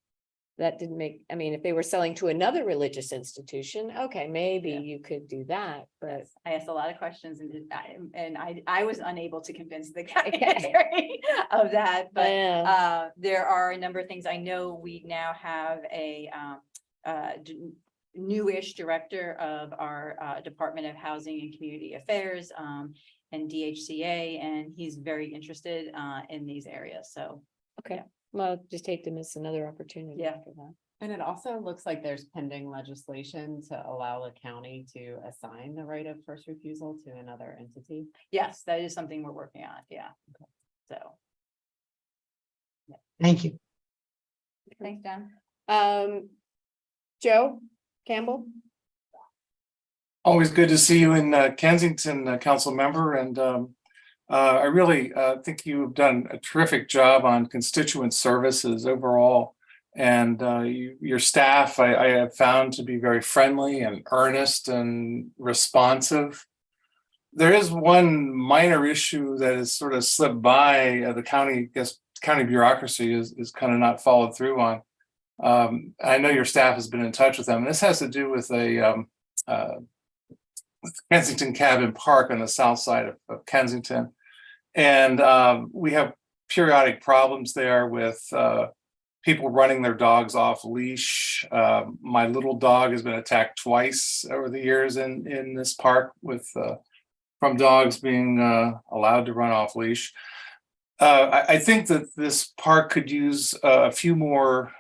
That didn't make, I mean, if they were selling to another religious institution, okay, maybe Yeah. you could do that, but. I asked a lot of questions and I was unable to convince the county Okay. attorney of that, but Yeah. there are a number of things. I know we now have a newish director of our Department of Housing and Community Affairs and DHCA, and he's very interested in these areas. So Okay, well, just hate to miss another opportunity Yeah. for that. And it also looks like there's pending legislation to allow the county to assign the right of first refusal to another entity. Yes, that is something we're working on, yeah. So, Thank you. thanks, John. Joe Campbell? Always good to see you in Kensington, council member, and I really think you've done a terrific job on constituent services overall. And your staff, I have found to be very friendly and earnest and responsive. There is one minor issue that has sort of slipped by the county, county bureaucracy is kind of not followed through on. I know your staff has been in touch with them. This has to do with with Kensington Cabin Park on the south side of Kensington. And we have periodic problems there with people running their dogs off leash. My little dog has been attacked twice over the years in this park with from dogs being allowed to run off leash. I think that this park could use a few more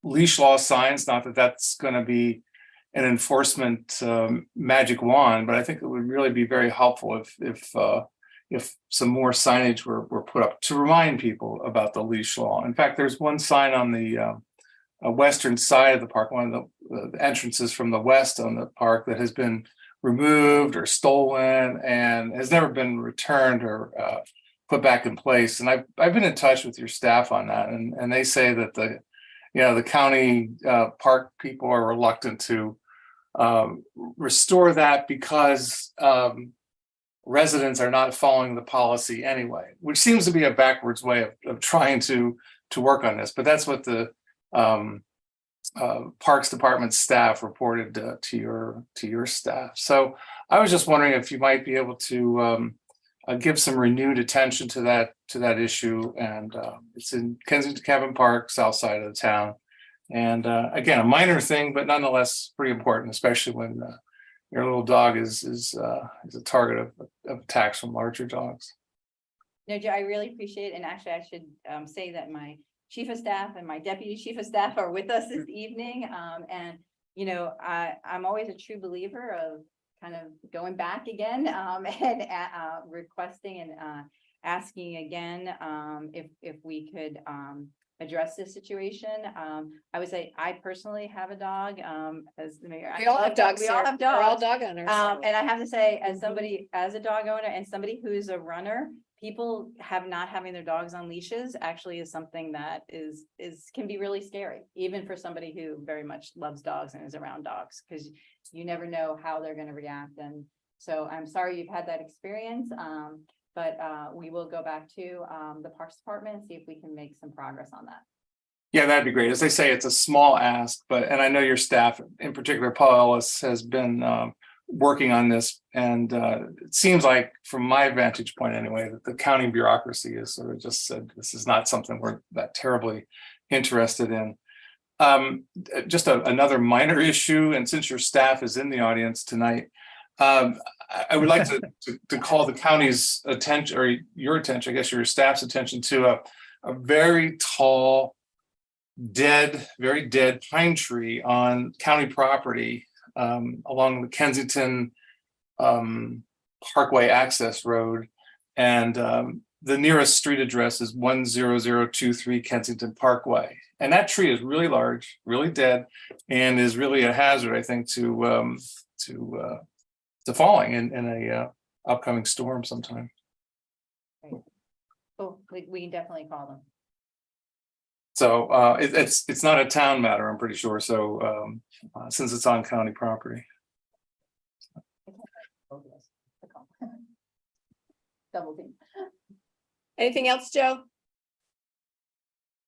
leash law signs, not that that's going to be an enforcement magic wand, but I think it would really be very helpful if some more signage were put up to remind people about the leash law. In fact, there's one sign on the western side of the park, one of the entrances from the west on the park, that has been removed or stolen and has never been returned or put back in place. And I've been in touch with your staff on that, and they say that the county park people are reluctant to restore that because residents are not following the policy anyway, which seems to be a backwards way of trying to work on this. But that's what the Parks Department staff reported to your staff. So I was just wondering if you might be able to give some renewed attention to that issue. And it's in Kensington Cabin Park, south side of the town. And again, a minor thing, but nonetheless pretty important, especially when your little dog is a target of attacks from larger dogs. No, Joe, I really appreciate it. And actually, I should say that my chief of staff and my deputy chief of staff are with us this evening. And, you know, I'm always a true believer of kind of going back again and requesting and asking again if we could address this situation. I would say I personally have a dog as the mayor. We all have dogs. We all sir. have We're all dogs. dog owners. And I have to say, as somebody, as a dog owner and somebody who's a runner, people not having their dogs on leashes actually is something that can be really scary, even for somebody who very much loves dogs and is around dogs, because you never know how they're going to react. And so I'm sorry you've had that experience. But we will go back to the Parks Department and see if we can make some progress on that. Yeah, that'd be great. As they say, it's a small ask, and I know your staff, in particular, Paul Ellis, has been working on this. And it seems like, from my vantage point anyway, that the county bureaucracy has sort of just said, this is not something we're that terribly interested in. Just another minor issue, and since your staff is in the audience tonight, I would like to call the county's attention, or your attention, I guess your staff's attention, to a very tall, very dead pine tree on county property along the Kensington Parkway access road. And the nearest street address is 10023 Kensington Parkway. And that tree is really large, really dead, and is really a hazard, I think, to falling in a upcoming storm sometime. Oh, we can definitely call them. So it's not a town matter, I'm pretty sure. So since it's on county property. Double team. Anything else, Joe?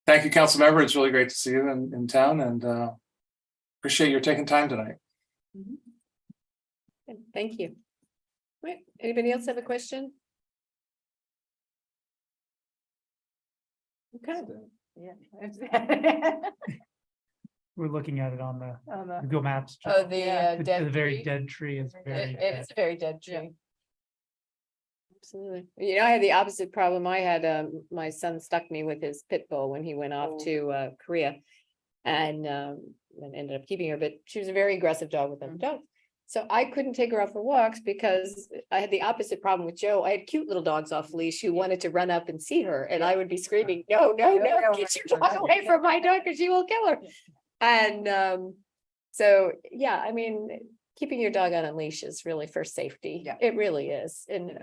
Thank you, council member. It's really great to see you in town, and appreciate your taking time tonight. Good, thank you. Right, anybody else have a question? Okay. Yeah. We're looking at it on the Oh, Google Maps. Oh, the The dead very tree? dead tree is very. It's a very dead tree. Absolutely. You know, I had the opposite problem. I had my son stuck me with his pit bull when he went off to Korea. and ended up keeping her, but she was a very aggressive dog with other dogs. So I couldn't take her out for walks because I had the opposite problem with Joe. I had cute little dogs off leash who wanted to run up and see her, and I would be screaming, no, get your dog away from my dog because she will kill her. And so, yeah, I mean, keeping your dog on a leash is really for safety. Yeah. It really is. And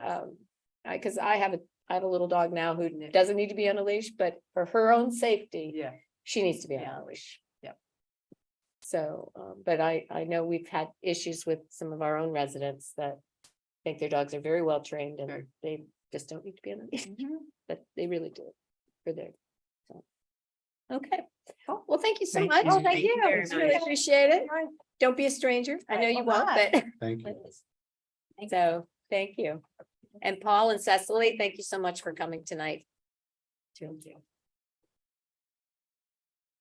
because I have a little dog now who doesn't need to be on a leash, but for her own safety, Yeah. she needs to be on a leash. Yeah. So, but I know we've had issues with some of our own residents that think their dogs are very well trained and Right. they just don't need to be on a leash, but they really do for their. So. Okay, well, thank you so Thank much. you. Thank you. very Really much. appreciate it. Don't be a stranger. I know I you will won't, not. but. Thank you. So, thank you. And Paul and Cecily, thank you so much for coming tonight. Thank you.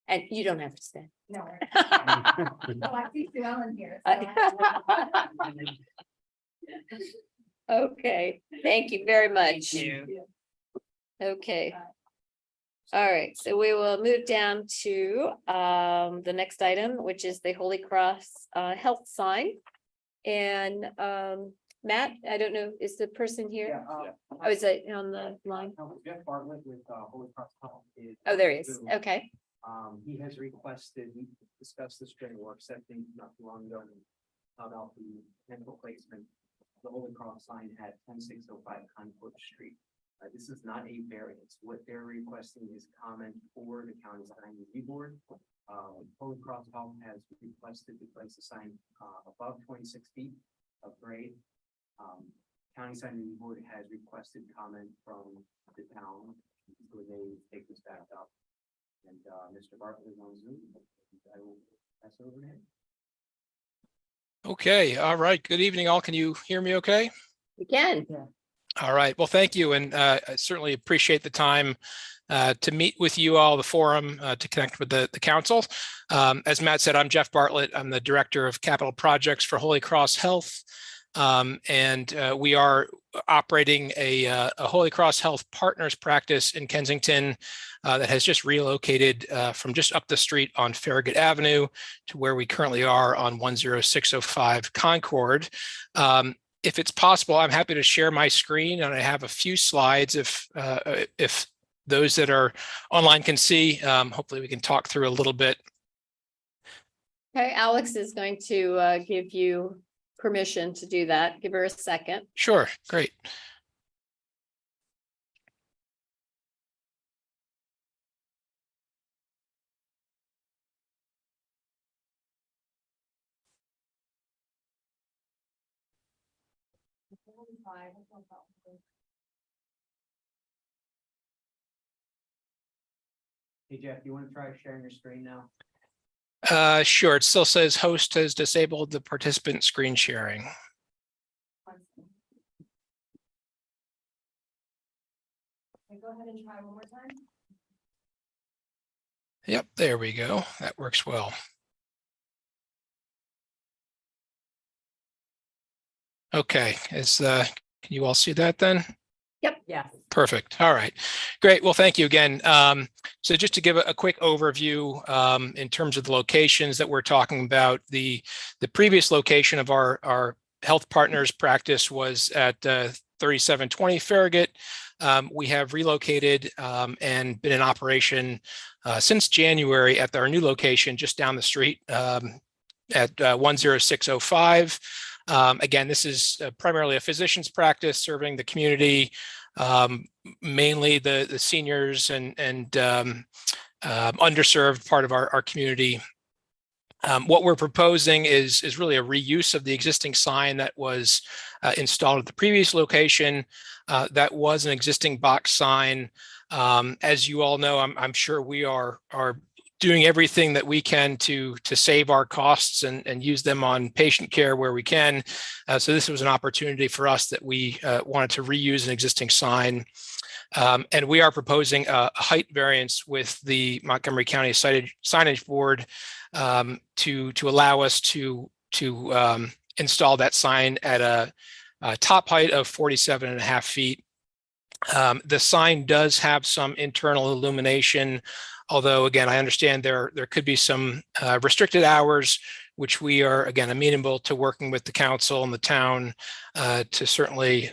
And you don't have to stay. No. I see Sue Ellen here. Okay, thank you very much. Thank you. Okay. All right, so we will move down to the next item, which is the Holy Cross health sign. And Matt, I don't know, is the person here? Oh, is it on the line? Jeff Bartlett with Holy Cross Health is. Oh, there he is. Zoom. Okay. He has requested, we discussed this during work session not too long ago about the potential placement. The Holy Cross sign at 10605 Concord Street. This is not a variance. What they're requesting is comment for the county sign review board. Holy Cross Health has requested to place a sign above 26 feet of grade. County sign review board has requested comment from the town, so they take this back up. And Mr. Bartlett is on Zoom. I will pass it over to him. Okay, all right. Good evening, all. Can you hear me okay? We can. All right. Well, thank you. And I certainly appreciate the time to meet with you all, the forum, to connect with the council. As Matt said, I'm Jeff Bartlett. I'm the Director of Capital Projects for Holy Cross Health. And we are operating a Holy Cross Health Partners practice in Kensington that has just relocated from just up the street on Farragut Avenue to where we currently are on 10605 Concord. If it's possible, I'm happy to share my screen, and I have a few slides if those that are online can see. Hopefully we can talk through a little bit. Okay, Alex is going to give you permission to do that. Give her a second. Sure, great. Hey Jeff, you want to try sharing your screen now? Sure, it still says host has disabled the participant screen sharing. Go ahead and try one more time. Yep, there we go. That works well. Okay, can you all see that then? Yes. Perfect. All right, great. Well, thank you again. So just to give a quick overview in terms of the locations that we're talking about, the previous location of our health partners practice was at 3720 Farragut. We have relocated and been in operation since January at our new location just down the street at 10605. Again, this is primarily a physician's practice serving the community, mainly the seniors and underserved part of our community. What we're proposing is really a reuse of the existing sign that was installed at the previous location. That was an existing box sign. As you all know, I'm sure we are doing everything that we can to save our costs and use them on patient care where we can. So this was an opportunity for us that we wanted to reuse an existing sign. And we are proposing a height variance with the Montgomery County Signage Board to allow us to install that sign at a top height of 47.5 feet. The sign does have some internal illumination Although, again, I understand there could be some restricted hours, which we are, again, amenable to working with the council and the town to certainly,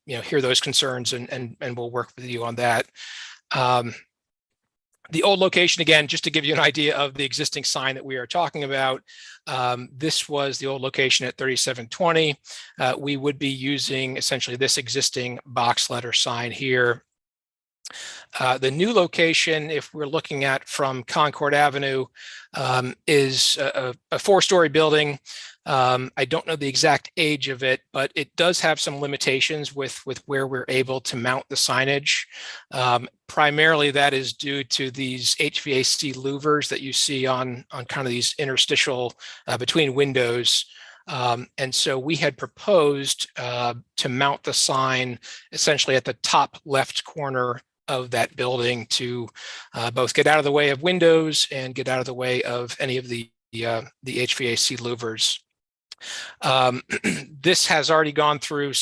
hear those concerns, and we'll work with you on that. The old location, again, just to give you an idea of the existing sign that we are talking about, this was the old location at 3720. We would be using essentially this existing box letter sign here. The new location, if we're looking at from Concord Avenue, is a 4-story building. I don't know the exact age of it, but it does have some limitations with where we're able to mount the signage. Primarily, that is due to these HVAC louvers that you see on kind of these interstitial between windows. And so we had proposed to mount the sign essentially at the top left corner of that building to both get out of the way of windows and get out of the way of any of the HVAC louvers. This has already gone through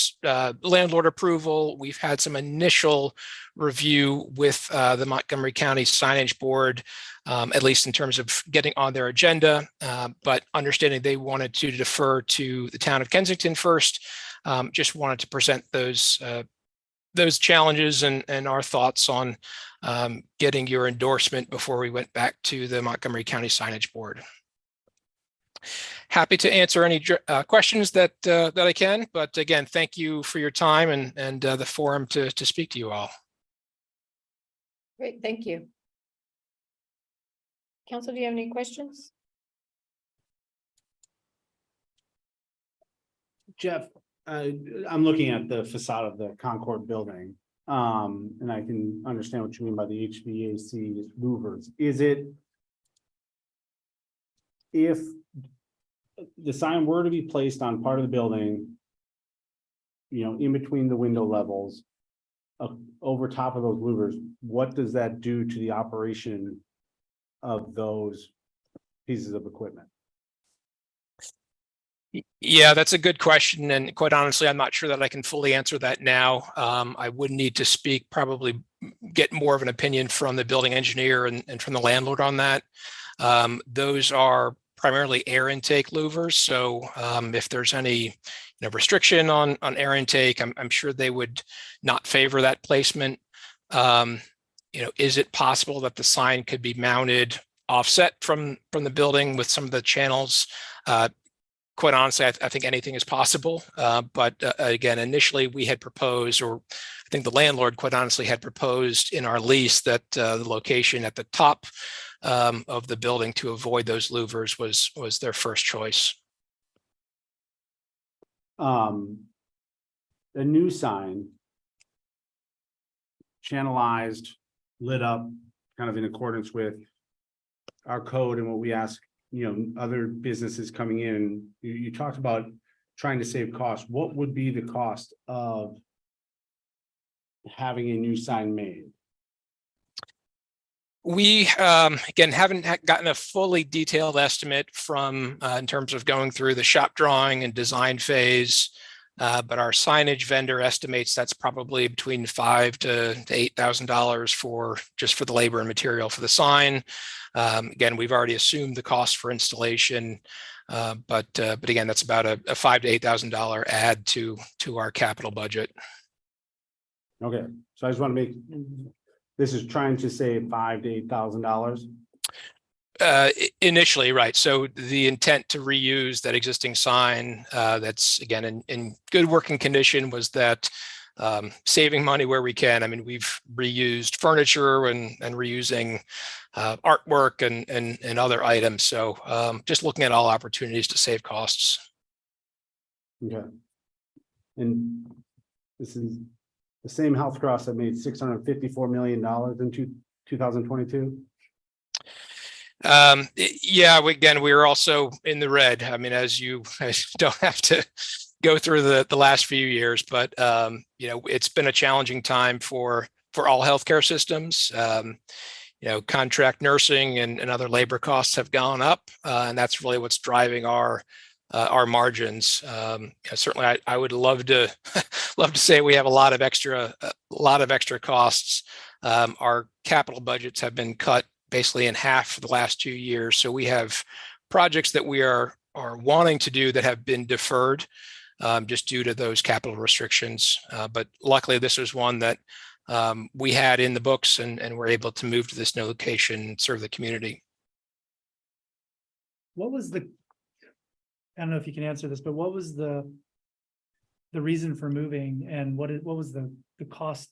landlord approval. We've had some initial review with the Montgomery County Signage Board, at least in terms of getting on their agenda, but understanding they wanted to defer to the town of Kensington first. Just wanted to present those challenges and our thoughts on getting your endorsement before we went back to the Montgomery County Signage Board. Happy to answer any questions that I can, but again, thank you for your time and the forum to speak to you all. Great, thank you. Council, do you have any questions? Jeff, I'm looking at the facade of the Concord building, and I can understand what you mean by the HVAC louvers. Is it, if the sign were to be placed on part of the building, in between the window levels, over top of those louvers, what does that do to the operation of those pieces of equipment? Yeah, that's a good question. And quite honestly, I'm not sure that I can fully answer that now. I would need to speak, probably get more of an opinion from the building engineer and from the landlord on that. Those are primarily air intake louvers. So if there's any restriction on air intake, I'm sure they would not favor that placement. Is it possible that the sign could be mounted offset from the building with some of the channels? Quite honestly, I think anything is possible. But again, initially we had proposed, or I think the landlord quite honestly had proposed in our lease that the location at the top of the building to avoid those louvers was their first choice. A new sign, channelized, lit up, kind of in accordance with our code and what we ask, other businesses coming in. You talked about trying to save costs. What would be the cost of having a new sign made? We, again, haven't gotten a fully detailed estimate from, in terms of going through the shop drawing and design phase, but our signage vendor estimates that's probably between $5,000 to $8,000 for the labor and material for the sign. Again, we've already assumed the cost for installation, but again, that's about a $5,000 to $8,000 add to our capital budget. Okay, so I just want to make, this is trying to save $5,000 to $8,000. Initially, right. So the intent to reuse that existing sign that's again in good working condition was that saving money where we can. I mean, we've reused furniture and reusing artwork and other items. So just looking at all opportunities to save costs. Okay. And this is the same health cross that made $654 million in 2022. Yeah, again, we were also in the red. I mean, as you don't have to go through the last few years, but it's been a challenging time for all healthcare systems. Contract nursing and other labor costs have gone up, and that's really what's driving our margins. Certainly, I would love to say we have a lot of extra costs. Our capital budgets have been cut basically in half for the last 2 years. So we have projects that we are wanting to do that have been deferred just due to those capital restrictions. But luckily, this was one that we had in the books and were able to move to this new location and serve the community. What was the, I don't know if you can answer this, but what was the reason for moving, and what was the cost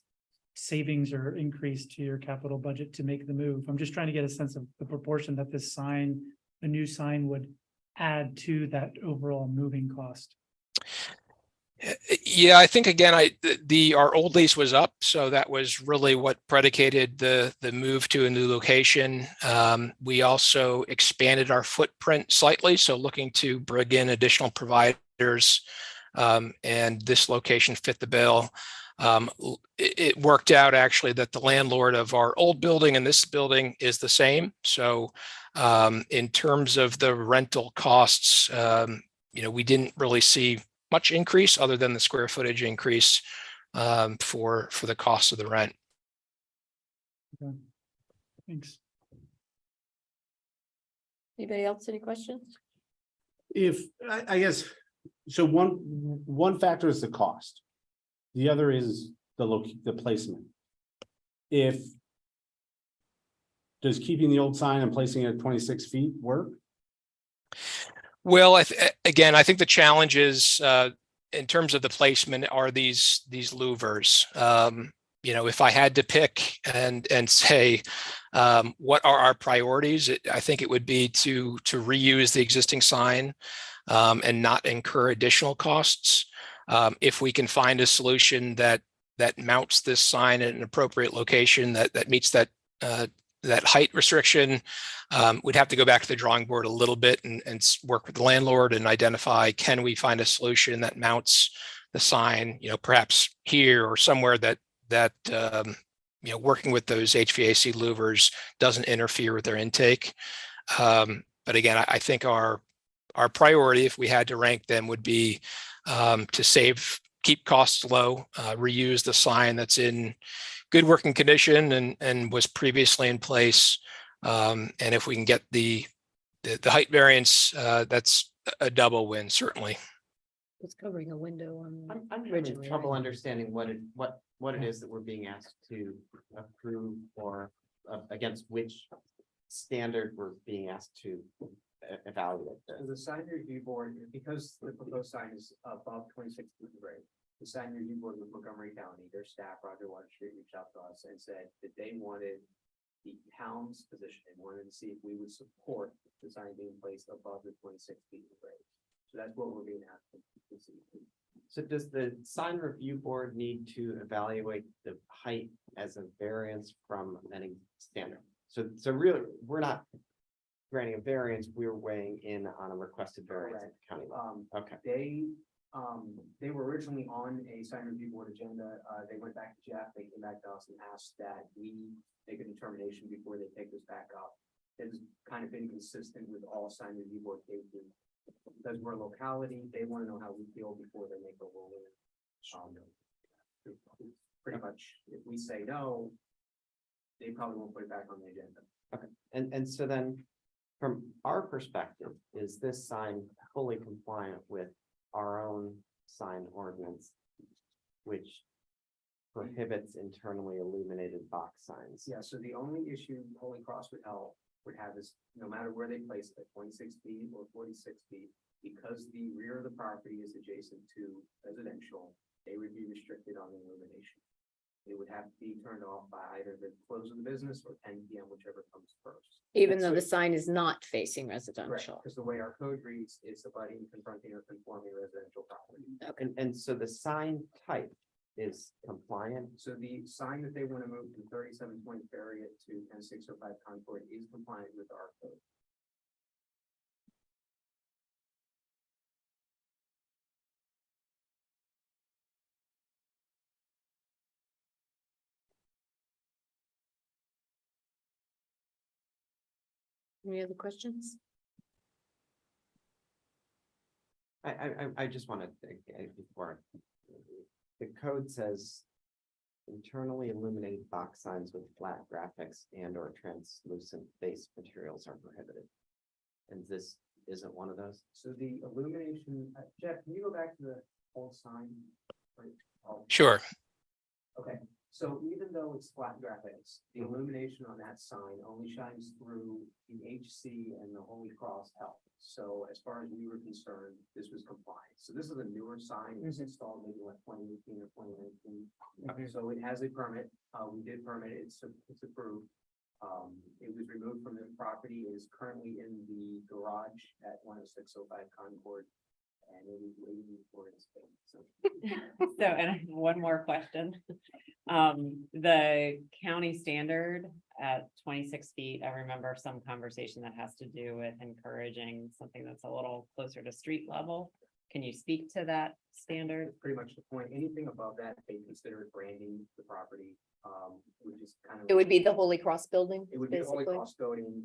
savings or increase to your capital budget to make the move? I'm just trying to get a sense of the proportion that this sign, a new sign, would add to that overall moving cost. Yeah, I think again, our old lease was up, so that was really what predicated the move to a new location. We also expanded our footprint slightly, so looking to bring in additional providers, and this location fit the bill. It worked out actually that the landlord of our old building and this building is the same. So in terms of the rental costs, we didn't really see much increase other than the square footage increase for the cost of the rent. Okay. Thanks. Anybody else, any questions? If, I guess, so one factor is the cost. The other is the placement. Does keeping the old sign and placing it at 26 feet work? Well, again, I think the challenge is in terms of the placement are these louvers. If I had to pick and say what are our priorities, I think it would be to reuse the existing sign and not incur additional costs. If we can find a solution that mounts this sign at an appropriate location that meets that height restriction, we'd have to go back to the drawing board a little bit and work with the landlord and identify, can we find a solution that mounts the sign, perhaps here or somewhere that working with those HVAC louvers doesn't interfere with their intake. But again, I think our priority, if we had to rank them, would be to keep costs low, reuse the sign that's in good working condition and was previously in place. And if we can get the height variance, that's a double win, certainly. It's covering a window on. I'm having originally, trouble right? understanding what it is that we're being asked to approve, or against which standard we're being asked to evaluate So this. the sign review board, because the proposed sign is above 26 feet grade, the sign review board with Montgomery County, their staff, Roger Water Street, reached out to us and said that they wanted the town's position. They wanted to see if we would support the sign being placed above the 26 feet grade. So that's what we're being asked to see. So does the sign review board need to evaluate the height as a variance from any standard? So really, we're not granting a variance, we're weighing in on a requested variance at the county level. Okay. They were originally on a sign review board agenda. They went back to Jeff, they came back to us and asked that we make a determination before they take this back up. It has kind of been consistent with all sign review board cases. Because we're a locality, they want to know how we feel before they make a ruling. Pretty much, if we say no, they probably won't put it back on the agenda. Okay, and so then, from our perspective, is this sign fully compliant with our own sign ordinance, which prohibits internally illuminated box signs? Yeah, so the only issue Holy Cross would have is, no matter where they place it, at 26 feet or 46 feet, because the rear of the property is adjacent to residential, they would be restricted on the illumination. It would have to be turned off by either the close of the business or 10 PM, whichever comes first. Even though the sign is not facing residential. Because the way our code reads, it's abutting, confronting, or conforming residential property. And so the sign type is compliant. So the sign that they want to move from 3720 Farragut to 10605 Concord is compliant with our code. Any other questions? I just want to think before. The code says Internally illuminated box signs with flat graphics and or translucent base materials are prohibited. And this isn't one of those? So the illumination, Jeff, can you go back to the old sign? Right. Oh, Sure. okay, so even though it's flat graphics, the illumination on that sign only shines through the HC and the Holy Cross Health. So as far as we were concerned, this was compliant. So this is a newer sign. It was installed maybe like 2018 or 2019. So it has a permit. We did permit it. It's approved. It was removed from the property. It is currently in the garage at 10605 Concord. And it is waiting for its fate. So So, and I have one more question. The county standard at 26 feet, I remember some conversation that has to do with encouraging something that's a little closer to street level. Can you speak to that standard? that's pretty much the point. Anything above that, they consider it branding the property. Which is kind of. It would be the Holy Cross building, It would be the Holy basically. Cross building.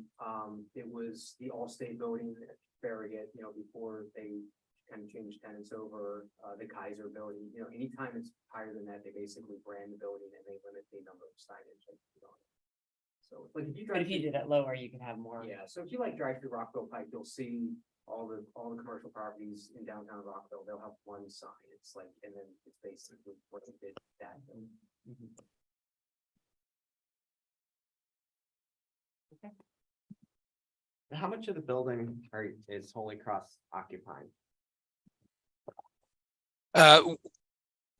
It was the Allstate building at Farragut, before they kind of changed tenants over, the Kaiser building, anytime it's higher than that, they basically brand the building and they limit the number of signage. That can be on it. So like if you But drive, if you did it lower, you could have more. yeah, so if you like drive through Rockville Pike, you'll see all the commercial properties in downtown Rockville, they'll have one sign. It's like, and then it's basically what they did that. How much of the building is Holy Cross occupying?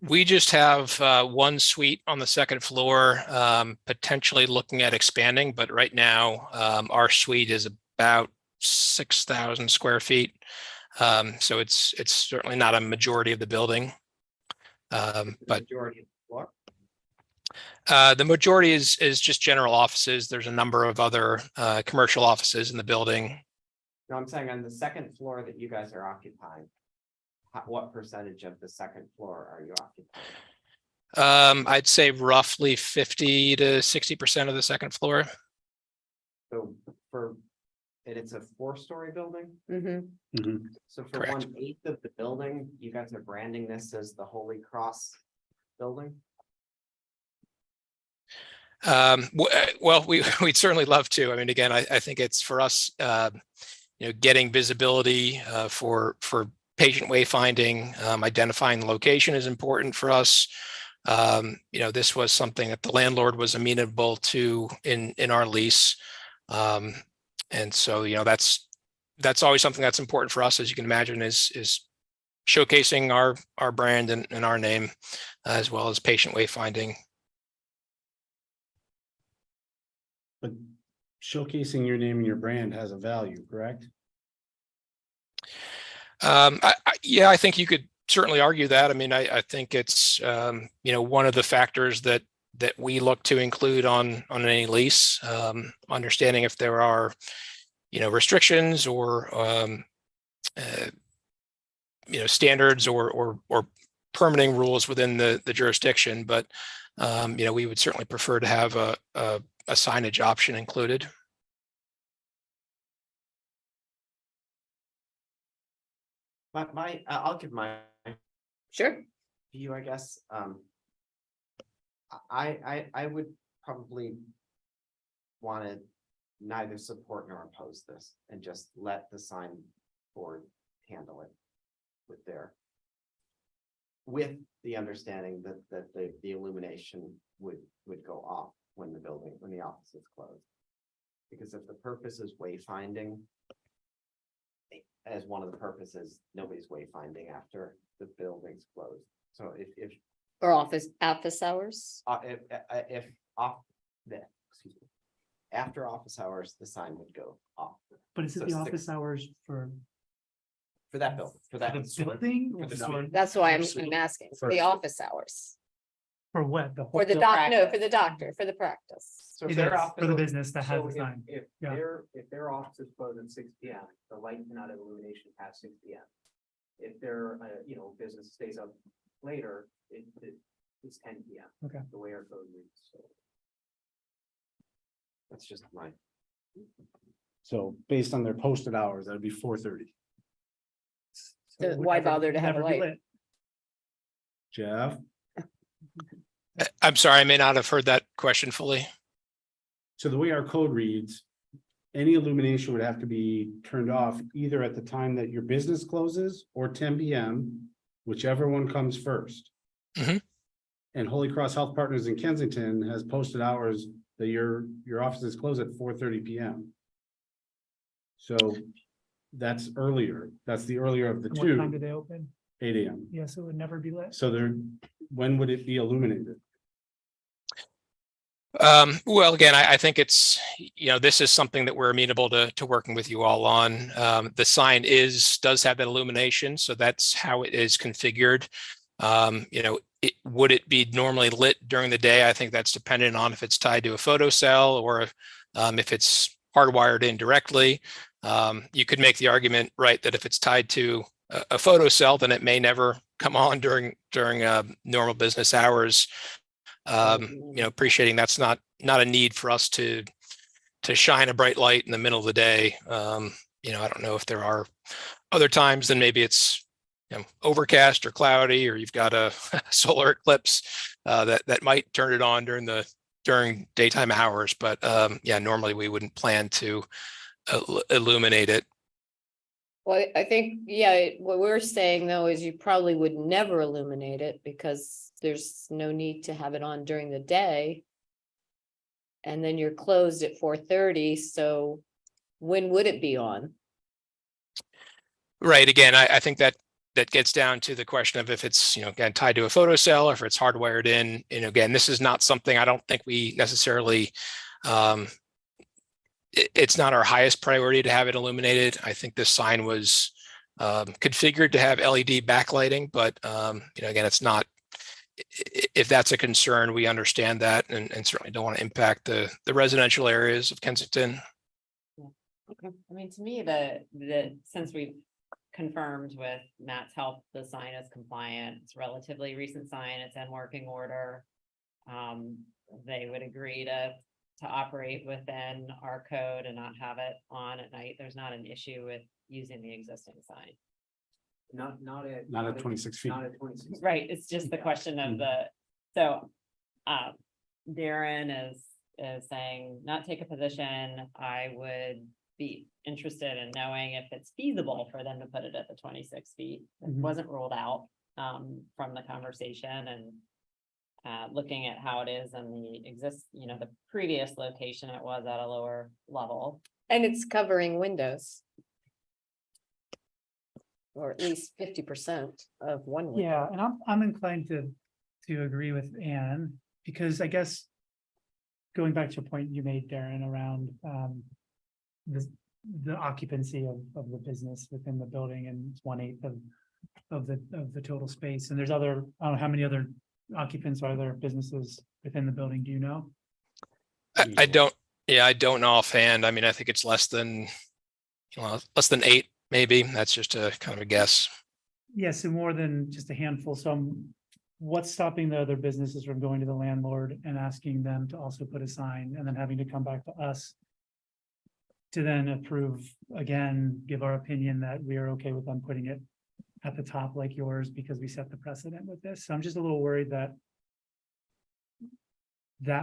We just have one suite on the second floor, potentially looking at expanding, but right now our suite is about 6,000 square feet. So it's certainly not a majority of the building. The But majority of the floor? the majority is just general offices. There's a number of other commercial offices in the building. No, I'm saying on the second floor that you guys are occupying. What percentage of the second floor are you occupying? I'd say roughly 50 to 60% of the second floor. So and it's a 4-story building? Mhm. So for Correct. 1/8 of the building, you guys are branding this as the Holy Cross building? Well, we'd certainly love to. I mean, again, I think it's for us, getting visibility for patient wayfinding, identifying the location is important for us. This was something that the landlord was amenable to in our lease. And so, that's always something that's important for us, as you can imagine, is showcasing our brand and our name, as well as patient wayfinding. But showcasing your name and your brand has a value, correct? Yeah, I think you could certainly argue that. I mean, I think it's one of the factors that we look to include on any lease, understanding if there are restrictions or standards or permitting rules within the jurisdiction, but we would certainly prefer to have a signage option included. I'll give my Sure. view, I guess. I would probably want to neither support nor oppose this and just let the sign board handle it with the understanding that the illumination would go off when the office is closed. Because if the purpose is wayfinding, as one of the purposes, nobody's wayfinding after the building's closed. So if Or office hours. after office hours, the sign would go off But is it So the 6 office hours for for that building, for that. the building or For the for, suite. That's why I'm asking, for the office hours. for what? The whole, For the The for the doctor, for the practice. So if it their is office, for the business that has So the sign. if Yeah. their office is closed at 6 p.m., the light cannot have illumination past 6 p.m. If their, business stays up later, it's 10 p.m. Okay. The way our code reads, so. that's just my, So based on their posted hours, that'd be 4:30. So it would Why never- bother to have a never be light? lit. Jeff, I'm sorry, I may not have heard that question fully. So the way our code reads, any illumination would have to be turned off either at the time that your business closes or 10 p.m., whichever one comes first. Mhm. And Holy Cross Health Partners in Kensington has posted hours that your offices close at 4:30 p.m. So that's earlier. That's the earlier of the And what time do two, they open? 8 a.m. Yes, it would never be lit. So there, when would it be illuminated? Well, again, I think it's, this is something that we're amenable to working with you all on. The sign does have that illumination, so that's how it is configured. Would it be normally lit during the day? I think that's dependent on if it's tied to a photo cell or if it's hardwired in directly. You could make the argument, right, that if it's tied to a photo cell, then it may never come on during normal business hours. Appreciating that's not a need for us to shine a bright light in the middle of the day. I don't know if there are other times, then maybe it's overcast or cloudy, or you've got a solar eclipse that might turn it on during daytime hours. But normally we wouldn't plan to illuminate it. Well, I think, yeah, what we're saying though is you probably would never illuminate it because there's no need to have it on during the day. And then you're closed at 4:30, so when would it be on? Right. Again, I think that gets down to the question of if it's, again, tied to a photo cell or if it's hardwired in. And again, this is not something I don't think we necessarily, it's not our highest priority to have it illuminated. I think this sign was configured to have LED backlighting, but again, it's not, if that's a concern, we understand that and certainly don't want to impact the residential areas of Kensington. Okay, I mean, to me, since we've confirmed with Matt's help, the sign is compliant, it's a relatively recent sign, it's in working order. They would agree to operate within our code and not have it on at night. There's not an issue with using the existing sign. Not Not at 26 feet. Not at 26. Right, it's just the question of so Darren is saying not take a position. I would be interested in knowing if it's feasible for them to put it at the 26 feet. It Mhm. wasn't ruled out from the conversation, and looking at how it is in the previous location, it was at a lower level. And it's covering windows. Or at least 50% of one window. Yeah, and I'm inclined to agree with Anne, because I guess going back to a point you made, Darren, around the occupancy of the business within the building, and it's 1/8 of the total space. And there's I don't know how many other occupants or other businesses within the building. Do you know? I don't know offhand. I mean, I think it's less than 8, maybe. That's just a kind of a guess. Yes, and more than just a handful. So what's stopping the other businesses from going to the landlord and asking them to also put a sign, and then having to come back to us to then approve again, give our opinion that we are okay with them putting it at the top like yours, because we set the precedent with this. So I'm just a little worried that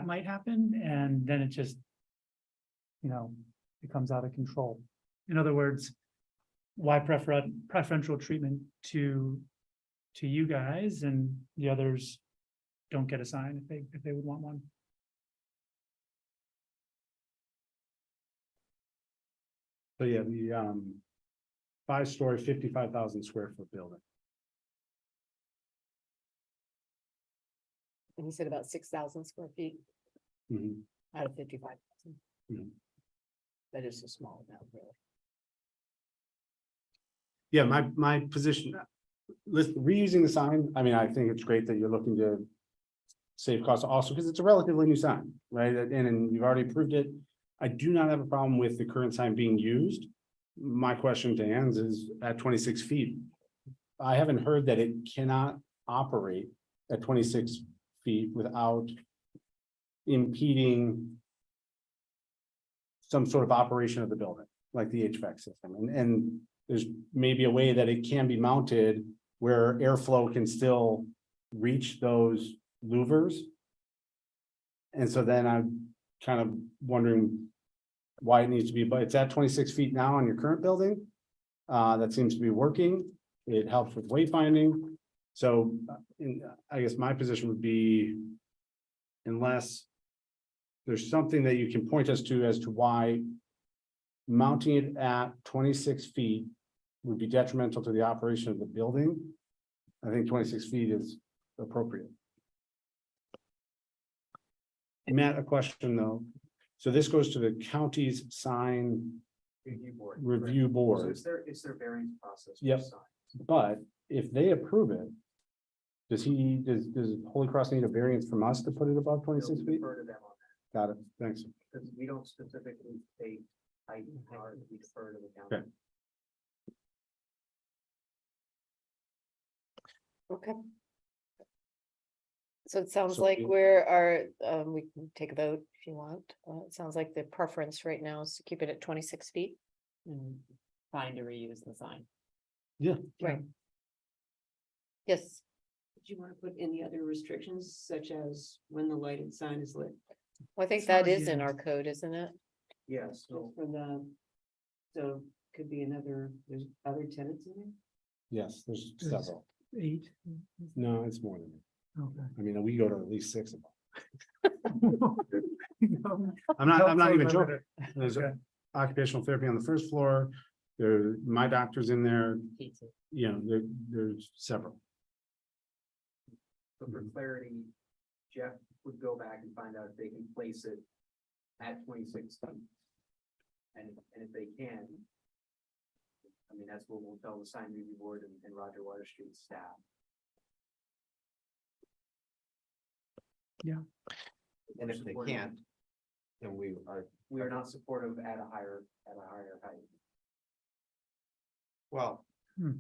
might happen, and then it just, becomes out of control. In other words, why preferential treatment to you guys, and the others don't get a sign if they would want one? So yeah, the 5-story, 55,000 square foot building. And he said about 6,000 square feet Mhm. out of 55,000. Mhm. That is a small amount, really. Yeah, my position, reusing the sign, I mean, I think it's great that you're looking to save costs also, because it's a relatively new sign, right? And you've already approved it. I do not have a problem with the current sign being used. My question to Ann's is at 26 feet. I haven't heard that it cannot operate at 26 feet without impeding some sort of operation of the building, like the HVAC system. And there's maybe a way that it can be mounted where airflow can still reach those louvers And so then I'm kind of wondering why it needs to be, but it's at 26 feet now on your current building. That seems to be working. It helps with wayfinding. So I guess my position would be, unless there's something that you can point us to as to why mounting it at 26 feet would be detrimental to the operation of the building, I think 26 feet is appropriate. Matt, a question though. So this goes to the county's sign review So board, it's their variance process. for Yep. signs. but if they approve it, does Holy Cross need a variance from us to put it above 26 We'll feet? defer to them on Got it, thanks. that, because we don't specifically state height, we defer to the county. Okay. Okay. So it sounds So like you- we can take a vote if you want. It sounds like the preference right now is to keep it at 26 feet. Fine to reuse the sign. Right. Yes, Do you want to put any other restrictions such as when the lighted sign is lit? well, I think As that long as is you- in our code, isn't it? Yes, so Just for the, so could be another, there's other tenants in there? Yes, there's There's- several. 8. No, it's more than that. Okay. I mean, we go to at least 6 of them. I'm I'm not even joking. There's Okay. occupational therapy on the first floor. There, my doctor's in there, Pizza. you know, there's several. for clarity, Jeff would go back and find out if they can place it at 26 feet. And if they can, I mean, that's what we'll tell the sign review board and Roger Water Street staff. And if they can't, then we are, We are not supportive at a higher height. well,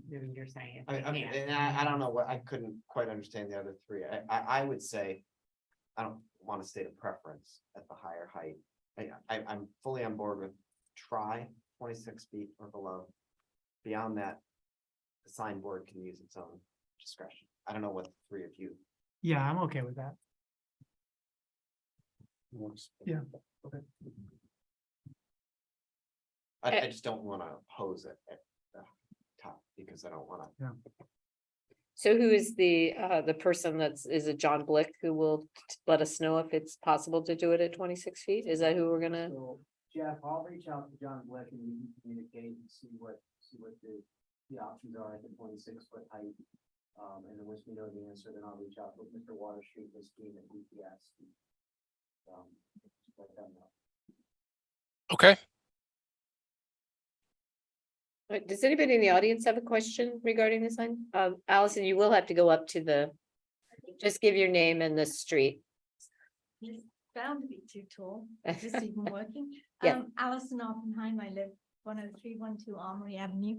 You're saying. if I, they I mean, can't. and I don't know what, I couldn't quite understand the other three. I would say, I don't want to state a preference at the higher height. I'm fully on board with try 26 feet or below. Beyond that, the sign board can use its own discretion. I don't know what the three of you. Yeah, I'm okay with that. Works. Yeah. I just don't want to oppose it at the top because I don't want to. So who is the person is it John Blick who will let us know if it's possible to do it at 26 feet? Is that who we're gonna? So Jeff, I'll reach out to John Black and we can communicate and see what the options are at the 26-foot height. And then once we know the answer, then I'll reach out with Mr. Water Street, this team at DPS. Let them know. Okay, Does anybody in the audience have a question regarding this sign? Allison, you will have to go up to just give your name and the street. It's bound to be too tall. Is this even working? Yeah. Alison Oppenheim, I live 10312 Armory Avenue.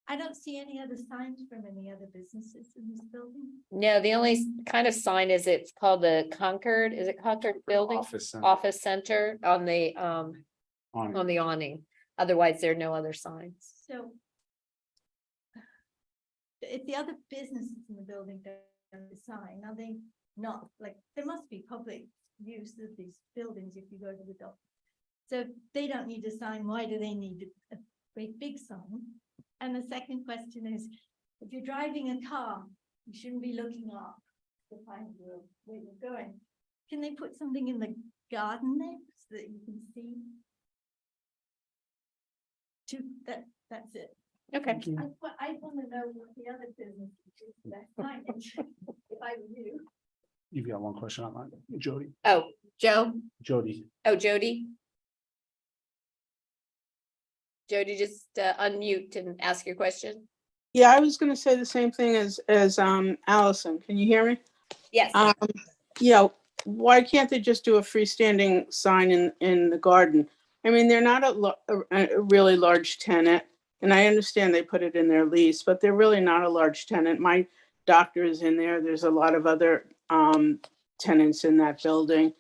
I don't see any other signs from any other businesses in this building. No, the only kind of sign is it's called the Concord, is it Concord Building? Office Center on the awning. Otherwise, there are no other signs. So if the other businesses in the building don't have the sign, are they not, like, there must be public use of these buildings if you go to the doctor. So if they don't need a sign, why do they need a great big sign? And the second question is, if you're driving a car, you shouldn't be looking up to find where you're going. Can they put something in the garden there so that you can see? That's it. Okay. I want to know what the other business is, that signage, if I were you. You've got one question online, Jody. Oh, Joe? Jody. Oh, Jody? Jody, just unmute and ask your question. Yeah, I was gonna say the same thing as Allison. Can you hear me? Yes. Yeah, why can't they just do a freestanding sign in the garden? I mean, they're not a really large tenant, and I understand they put it in their lease, but they're really not a large tenant. My doctor is in there. There's a lot of other tenants in that building,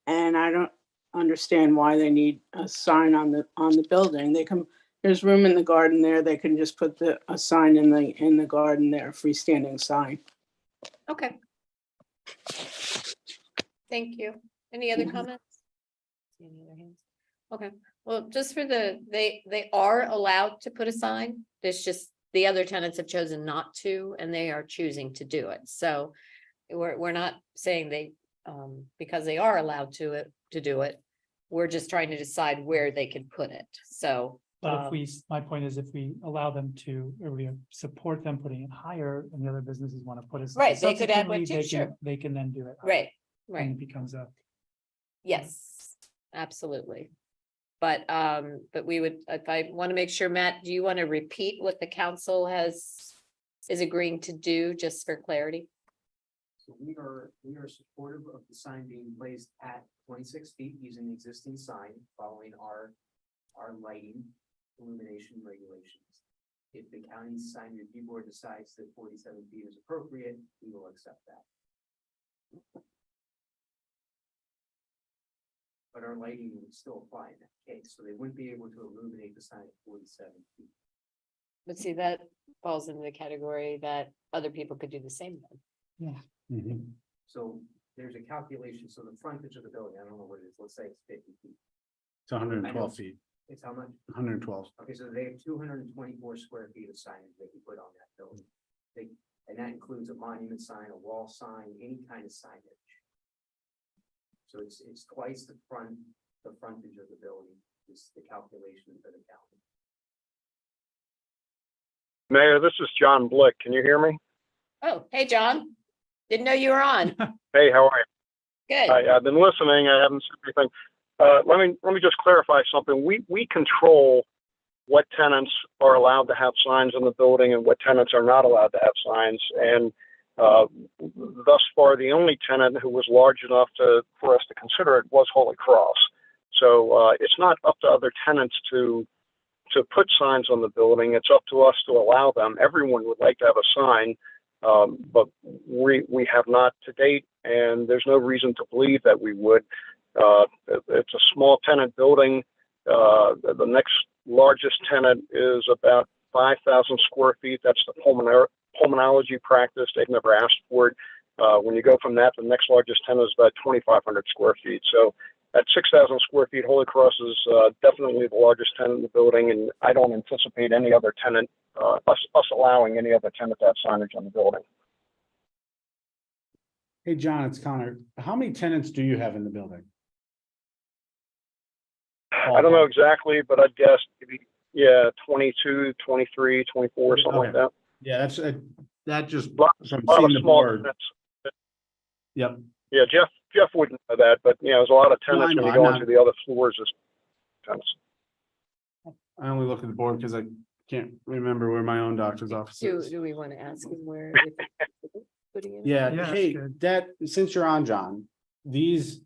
and I don't understand why they need a sign on the building. There's room in the garden there. They can just put a sign in the garden there, a freestanding sign. Okay. Thank you. Any other comments? See any other hands? Okay, well, just for they are allowed to put a sign. There's just the other tenants have chosen not to, and they are choosing to do it. So we're not saying they, because they are allowed to do it. We're just trying to decide where they can put it. So, But if we, my point is if we allow them to, or we support them putting it higher and the other businesses want to put it. Right, they could add one subsequently, too, sure. They can then do it. right, And right. it becomes a, Yes, absolutely. But we would, if I want to make sure, Matt, do you want to repeat what the council is agreeing to do, just for clarity? So we are supportive of the sign being placed at 26 feet using the existing sign, following our lighting illumination regulations. If the county's sign review board decides that 47 feet is appropriate, we will accept that. But our lighting would still apply in that case, so they wouldn't be able to illuminate the sign at 47 feet. But see, that falls into the category that other people could do the same then. Mhm. So there's a calculation, so the frontage of the building, I don't know what it is, let's say it's 50 feet. It's 112 feet, It's how much? 112. Okay, so they have 224 square feet of signage they can put on that building. And that includes a monument sign, a wall sign, any kind of signage. So it's twice the frontage of the building is the calculation for the county. Mayor, this is John Blick. Can you hear me? Oh, hey, John. Didn't know you were on. Hey, how are you? Good. I've been listening. I haven't said anything. Let me just clarify something. We control what tenants are allowed to have signs in the building and what tenants are not allowed to have signs. And thus far, the only tenant who was large enough for us to consider it was Holy Cross. So it's not up to other tenants to put signs on the building. It's up to us to allow them. Everyone would like to have a sign, but we have not to date, and there's no reason to believe that we would. It's a small tenant building. The next largest tenant is about 5,000 square feet. That's the pulmonology practice. They've never asked for it. When you go from that, the next largest tenant is about 2,500 square feet. So at 6,000 square feet, Holy Cross is definitely the largest tenant in the building, and I don't anticipate any other tenant, us allowing any other tenant to have signage on the building. Hey, John, it's Connor. How many tenants do you have in the building? I don't know exactly, but I'd guess maybe, 22, 23, 24, something like Okay. that. Yeah, that just Lot from of seeing the small board. tenants. Yep. Yeah, Jeff wouldn't know that, but there's a lot of No, I tenants know, when you I'm go not- into the other floors. As tenants. I only look at the board because I can't remember where my own doctor's office is. Do we want to ask him where? Putting it? Yeah, Yeah, hey, that's good. since you're on, John, these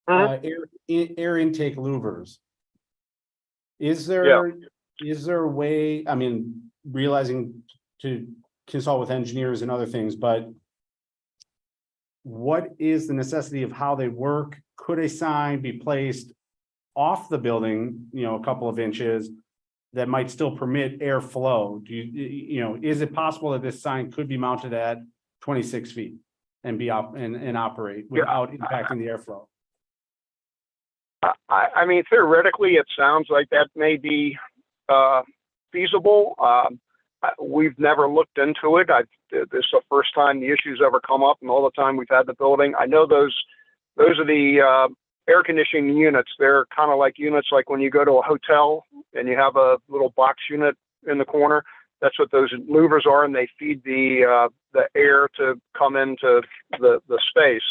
Mhm. air intake louvers. Is there a way, I mean, realizing to consult with engineers and other things, but what is the necessity of how they work? Could a sign be placed off the building, a couple of inches that might still permit airflow? Is it possible that this sign could be mounted at 26 feet and be and operate without impacting the airflow? I mean, theoretically, it sounds like that may be feasible. We've never looked into it. This is the first time the issue's ever come up, and all the time we've had the building. I know those are the air conditioning units. They're kind of like units like when you go to a hotel and you have a little box unit in the corner. That's what those louvers are, and they feed the air to come into the space.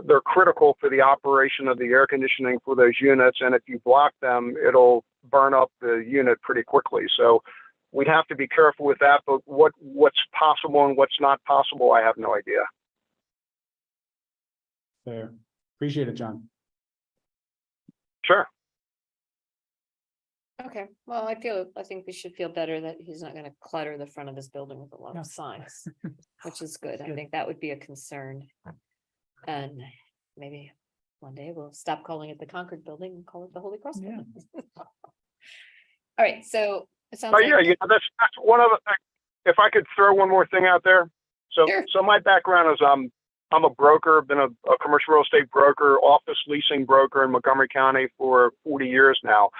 They're critical for the operation of the air conditioning for those units, and if you block them, it'll burn up the unit pretty quickly. So we'd have to be careful with that, but what's possible and what's not possible, I have no idea. Fair. Appreciate it, John. Sure. Okay, well, I think we should feel better that he's not gonna clutter the front of this building with a lot of signs, which is good. I think that would be a concern. And maybe one day we'll stop calling it the Concord Building and call it the Holy Cross. Yeah. Building. All right, so it sounds Oh like. yeah, that's one other thing. If I could throw one more thing out there. Sure. So my background is I'm I'm a broker, been a commercial real estate broker, office leasing broker in Montgomery County for 40 years now.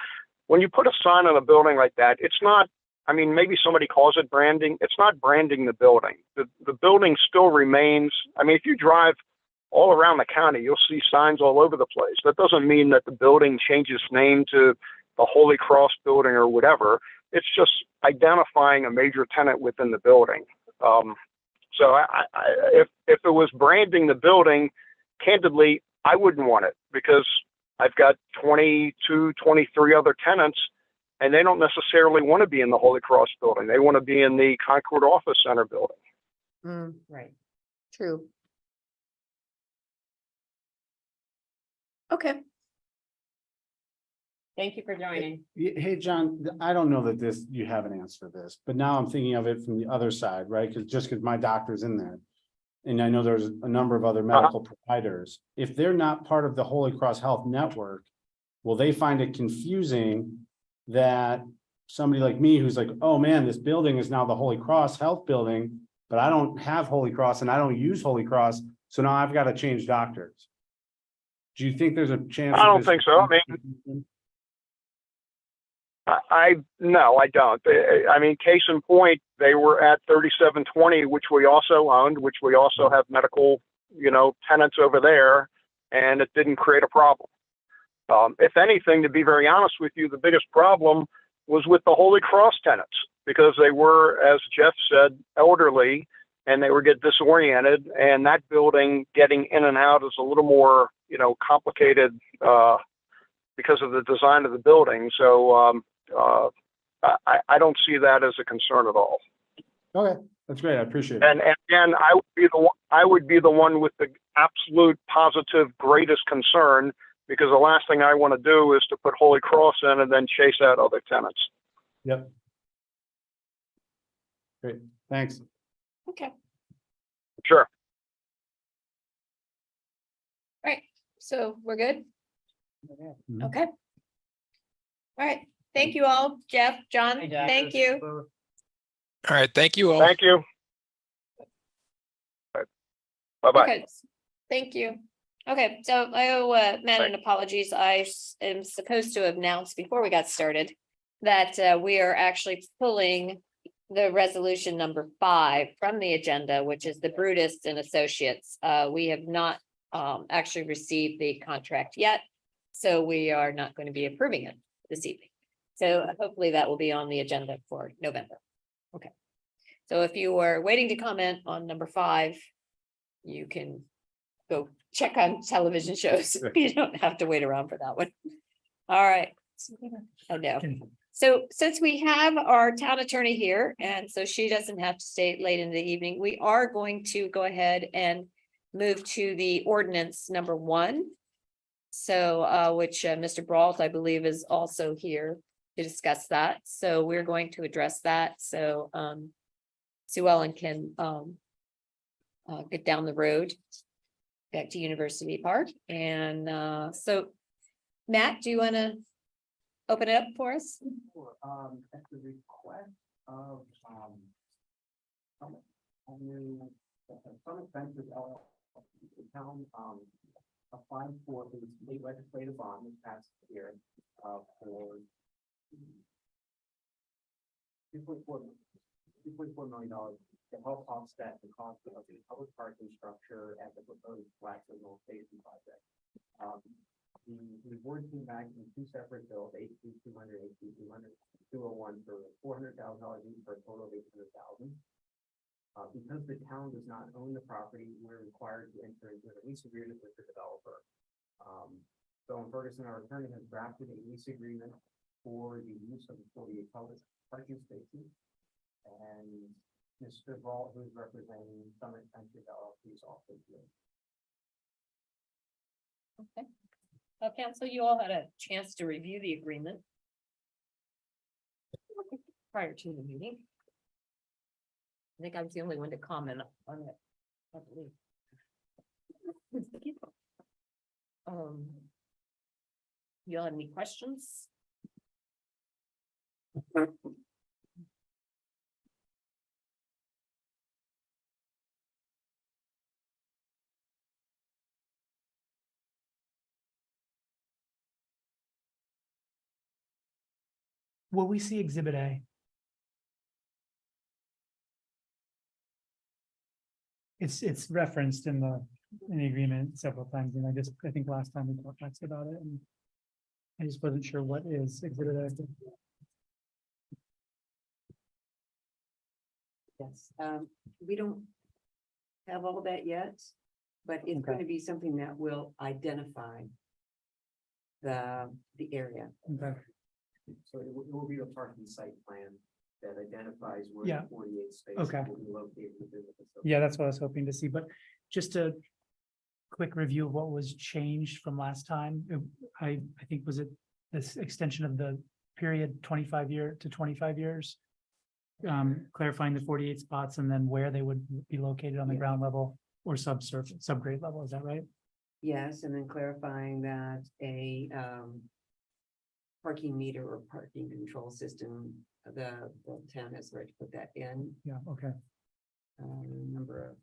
When you put a sign on a building like that, it's not, I mean, maybe somebody calls it branding. It's not branding the building. The building still remains. I mean, if you drive all around the county, you'll see signs all over the place. That doesn't mean that the building changes name to the Holy Cross building or whatever. It's just identifying a major tenant within the building. So if it was branding the building, candidly, I wouldn't want it because I've got 22, 23 other tenants, and they don't necessarily want to be in the Holy Cross building. They want to be in the Concord Office Center building. Right. True. Okay. Thank you for joining. Hey, John, I don't know that you have an answer to this, but now I'm thinking of it from the other side, right? Because my doctor's in there. And I know there's a number of other medical providers. If they're not part of the Holy Cross Health Network, will they find it confusing that somebody like me who's like, oh man, this building is now the Holy Cross Health building, but I don't have Holy Cross and I don't use Holy Cross, so now I've got to change doctors. Do you think there's a chance? I don't think so. I mean, no, I don't. I mean, case in point, they were at 3720, which we also owned, which we also have medical, tenants over there, and it didn't create a problem. If anything, to be very honest with you, the biggest problem was with the Holy Cross tenants because they were, as Jeff said, elderly and they would get disoriented, and that building getting in and out is a little more, complicated because of the design of the building. So I don't see that as a concern at all. Okay, that's great. I appreciate it. And again, I would be the one with the absolute positive greatest concern, because the last thing I want to do is to put Holy Cross in and then chase out other tenants. Yep. Great, thanks. Okay. Sure. Right. So we're good. Mhm. Okay. All right. Thank you all, Jeff, John. Hey, Jeff. Thank you. All right, thank you all. Thank you. Bye-bye. Okay. Thank you. Okay, so I owe Matt an apologies. I am supposed to have announced before we got started that we are actually pulling the resolution number 5 from the agenda, which is the Brutus and Associates. We have not actually received the contract yet, so we are not going to be approving it this evening. So hopefully that will be on the agenda for November. Okay. So if you were waiting to comment on number 5, you can go check on television shows. You don't have to wait around for that one. All right. Oh, no. So since we have our town attorney here, and so she doesn't have to stay late in the evening, we are going to go ahead and move to the ordinance number 1. So which Mr. Brault, I believe, is also here to discuss that. So we're going to address that. So Sue Ellen can get down the road back to University Park. And so Matt, do you want to open it up for us? Sure. At the request of Summit Ventures LLC, the town applied for the state legislative bond this past year for $2.4 million to help offset the cost of the public parking structure at the proposed flat signal station project. The board came back in 2 separate bills, HB 200, HB 200, 201 for $400,000 each for a total of $800,000. Because the town does not own the property, we're required to enter into a lease agreement with the developer. So in Ferguson, our attorney has drafted a lease agreement for the use of the 48 public parking spaces. And Mr. Brault, who's representing Summit Ventures LLC, is also here. Okay. Council, you all had a chance to review the agreement prior to the meeting. I think I was the only one to comment on it, I believe. You all have any questions? Will we see Exhibit A? It's referenced in the agreement several times, and I think last time we talked about it, and I just wasn't sure what is Exhibit A. Yes, we don't have all that yet, but it's Okay. going to be something that will identify the area. Okay. So it will be a parking site plan that identifies where Yeah. the 48 spaces Okay. will be located within the facility. Yeah, that's what I was hoping to see, but just a quick review of what was changed from last time. I think, was it this extension of the period 25 to 25 years? Clarifying the 48 spots and then where they would be located on the Yeah. ground level or subsurface, subgrade level, is that right? Yes, and then clarifying that a parking meter or parking control system, the town has the right to put that in. Yeah, okay, Number of,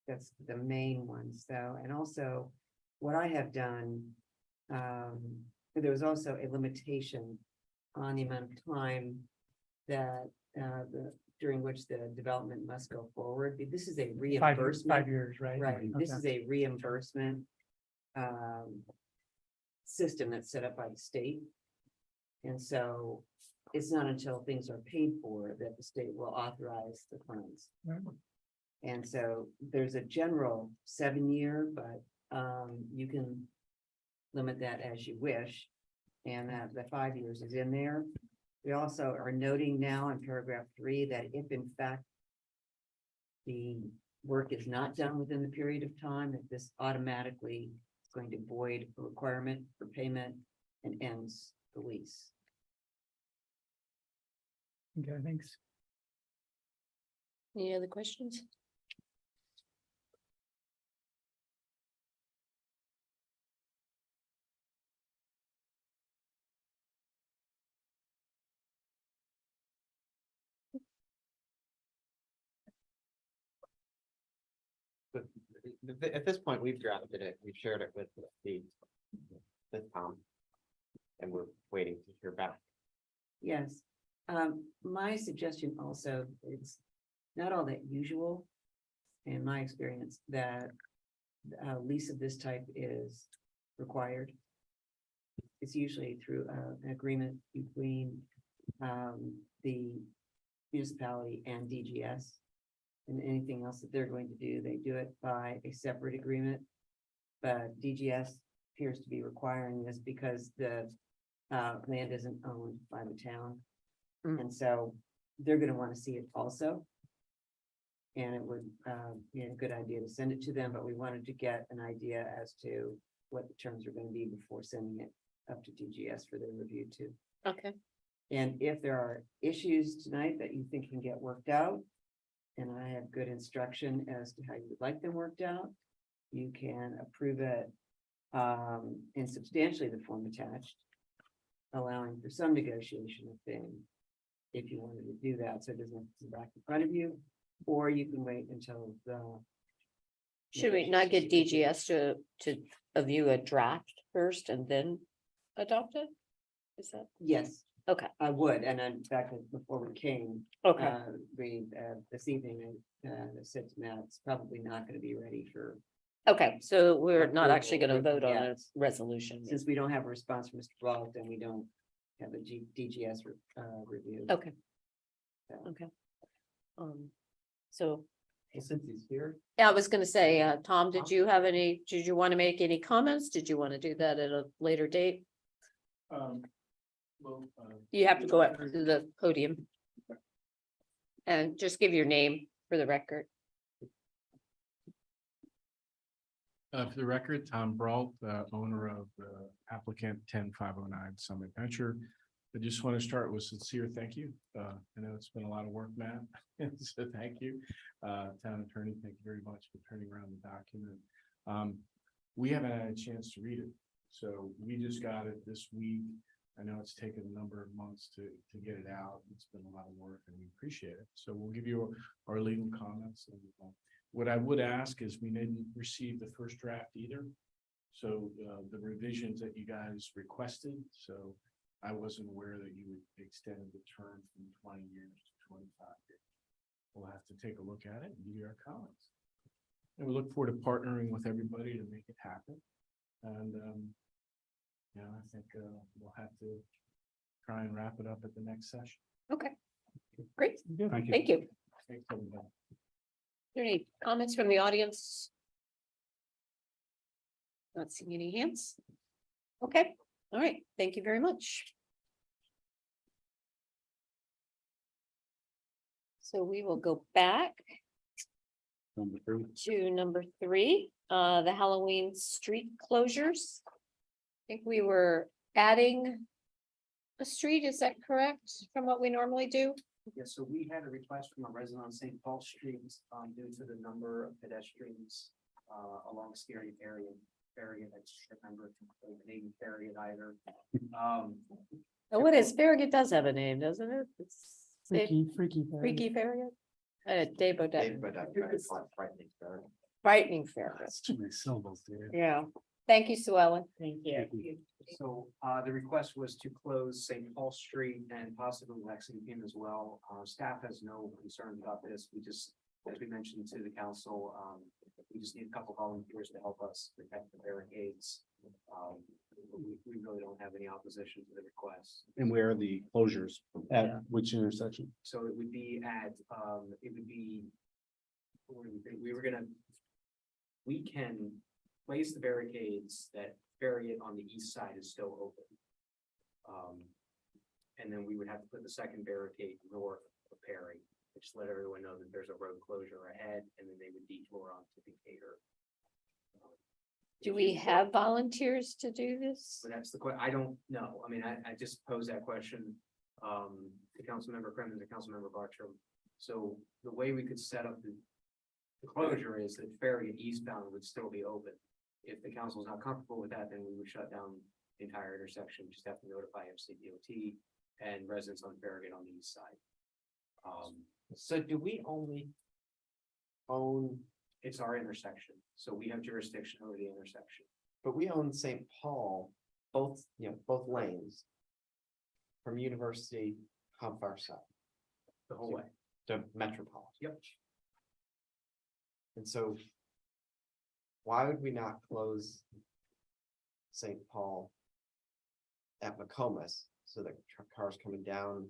that's the main ones though, and also what I have done. There was also a limitation on the amount of time that during which the development must go forward. This is a 5 reimbursement. years, right? Right, this Okay. is a reimbursement system that's set up by the state. And so it's not until things are paid for that the state will authorize the funds. Right. And so there's a general 7-year, but you can limit that as you wish. And that the 5 years is in there. We also are noting now in paragraph 3 that if in fact the work is not done within the period of time, that this automatically is going to void a requirement for payment and ends the lease. Okay, thanks. Any other questions? But at this point, we've drafted it, we've shared it with Tom. And we're waiting to hear back. Yes, my suggestion also, it's not all that usual. In my experience, that a lease of this type is required. It's usually through an agreement between the municipality and DGS. And anything else that they're going to do, they do it by a separate agreement. But DGS appears to be requiring this because the land isn't owned by the town. Mm. And so they're gonna wanna see it also. And it would be a good idea to send it to them, but we wanted to get an idea as to what the terms are gonna be before sending it up to DGS for their review too. Okay, And if there are issues tonight that you think can get worked out, and I have good instruction as to how you would like them worked out, you can approve it in substantially the form attached, allowing for some negotiation of things if you wanted to do that, so it doesn't have to come back in front of you, or you can wait until the. should we not get DGS to view a draft first and then adopt it? Is that, Yes. Okay. I would, and in fact, before we came, okay, this evening, said to Matt, it's probably not gonna be ready for, okay, so we're not approval actually gonna vote on a yet. resolution. since we don't have a response from Mr. Walt, and we don't have a DGS review. Okay. So. Okay. So, Well, since he's here. yeah, I was gonna say, Tom, did you want to make any comments? Did you want to do that at a later date? You have to go up to the podium. And just give your name for the record. For the record, Tom Brault, owner of the applicant 10509 Summit Venture. I just want to start with sincere thank you. I know it's been a lot of work, Matt, so thank you. Town attorney, thank you very much for turning around the document. We haven't had a chance to read it, so we just got it this week. I know it's taken a number of months to get it out. It's been a lot of work and we appreciate it. So we'll give you our legal comments. And what I would ask is we didn't receive the first draft either. So the revisions that you guys requested. So I wasn't aware that you would extend the term from 20 years to 25 years. We'll have to take a look at it and give you our comments. And we look forward to partnering with everybody to make it happen. And, I think we'll have to try and wrap it up at the next session. Okay, great, Thank you. thank you. Thanks, everybody. Are there any comments from the audience? Not seeing any hands. Okay, all right, thank you very much. So we will go back Number 3. to number 3, the Halloween street closures. I think we were adding a street, is that correct, from what we normally do? Yeah, so we had a request from a resident on St. Paul Street, due to the number of pedestrians, along Scary area. I just remember the name Farragut either. Oh, what is Farragut does have a name, doesn't it? It's Freaky. Freaky Farragut. Dave Bodett. Frightening Farragut. That's too many syllables, dude. Yeah, thank you, Sue Ellen. Thank you. So, the request was to close St. Paul Street and possibly Lexington as well. Staff has no concern about this. We just, as we mentioned to the council, we just need a couple volunteers to help us protect the barricades. We really don't have any opposition to the request. And where are the closures? At which intersection? So it would be at, it would be. What do we think? We can place the barricades that Farragut on the east side is still open. And then we would have to put the second barricade north of Perry, which let everyone know that there's a road closure ahead, and then they would detour onto Decatur. Do we have volunteers to do this? But that's the I don't know. I mean, I just posed that question, to Councilmember Crimmins and Councilmember Bartram. So the way we could set up the closure is that Farragut eastbound would still be open. If the council is not comfortable with that, then we would shut down the entire intersection. Just have to notify MCDOT and residents on Farragut on the east side. So do we only own, It's our intersection, so we have jurisdiction over the intersection. but we own St. Paul, both lanes. From University, how far south? The whole way. To Metropolitan. Yep. And so. Why would we not close St. Paul at McComas so that cars coming down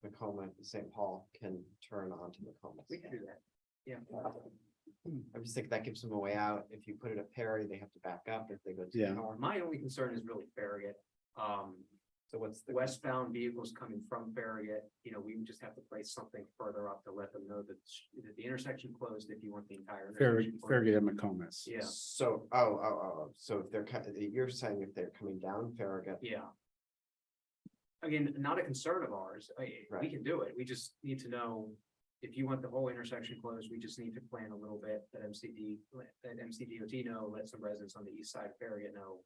Macomb to St. Paul can turn onto McComas? We can do that. Yeah. I'm just thinking that gives them a way out. If you put it at Perry, they have to back up if they go to Yeah. the north. My only concern is really Farragut. So what's the Westbound vehicles coming from Farragut, we would just have to place something further up to let them know that the intersection closed if you want the entire. intersection closed. Farragut and McComas. Yeah, So, so if they're, you're saying if they're coming down Farragut, yeah. Again, not a concern of ours. We Right. can do it. We just need to know if you want the whole intersection closed, we just need to plan a little bit, let MCDOT know, let some residents on the east side of Farragut know.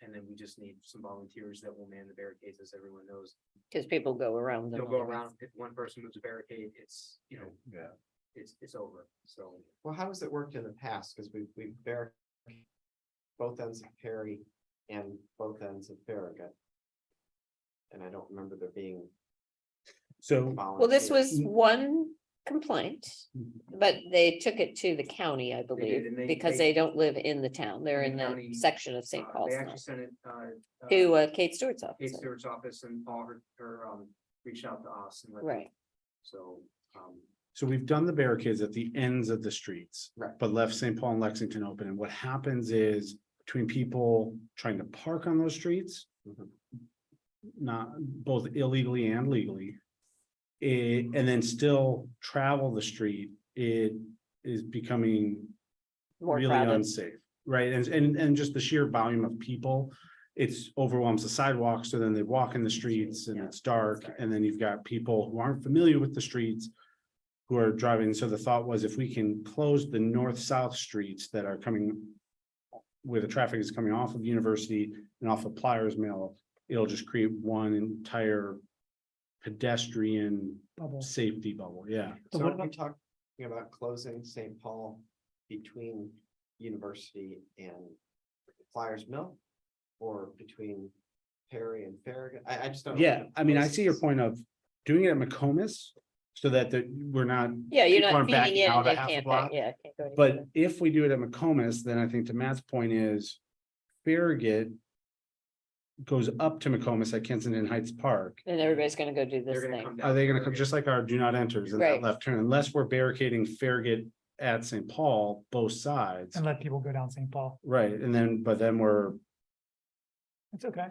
And then we just need some volunteers that will man the barricades, as everyone knows. Because people go around them. They'll go around, if one person moves a barricade, it's, Yeah. it's over, so. well, how has it worked in the past? Because we've barricaded both ends of Perry and both ends of Farragut. And I don't remember there being. So, Well, this was Mm. one complaint, but they took it to the county, I did, believe, and because they don't live in the town. They're in The the county, section of St. Paul's They now. actually sent it, To Kate Stewart's Kate office. Stewart's office, and Paul, reached out to us and let. Right. So, so we've done the barricades at the ends of the streets. Right. But left St. Paul and Lexington open. And what happens is between people trying to park on those streets. Mhm. Not both illegally and legally. And then still travel the street, it is becoming More really crowded. unsafe, right? And just the sheer volume of people. It's overwhelms the sidewalks, so then they walk in the streets and Yeah. it's dark, and then you've got people who aren't familiar with the streets. Who are driving, so the thought was if we can close the north-south streets that are coming. Where the traffic is coming off of University and off of Pliers Mill, it'll just create one entire. Pedestrian Bubble. safety bubble, yeah. But So what are we talking about closing St. Paul between University and Flyers Mill? Or between Perry and Farragut? I just don't. know Yeah, what the I mean, I process see your is. point of doing it at McComas so that we're not. Yeah, you're people not aren't feeding backing in out and a they half a can't, block. yeah, can't go any But further. if we do it at McComas, then I think to Matt's point is Farragut goes up to McComas at Kensington Heights Park. And everybody's gonna go do They're this gonna thing. come Are down. they gonna come, just like our do not enters in that Right. left turn, unless we're barricading Farragut at St. Paul, both sides. And let people go down St. Paul. Right, and then, but then we're, It's okay.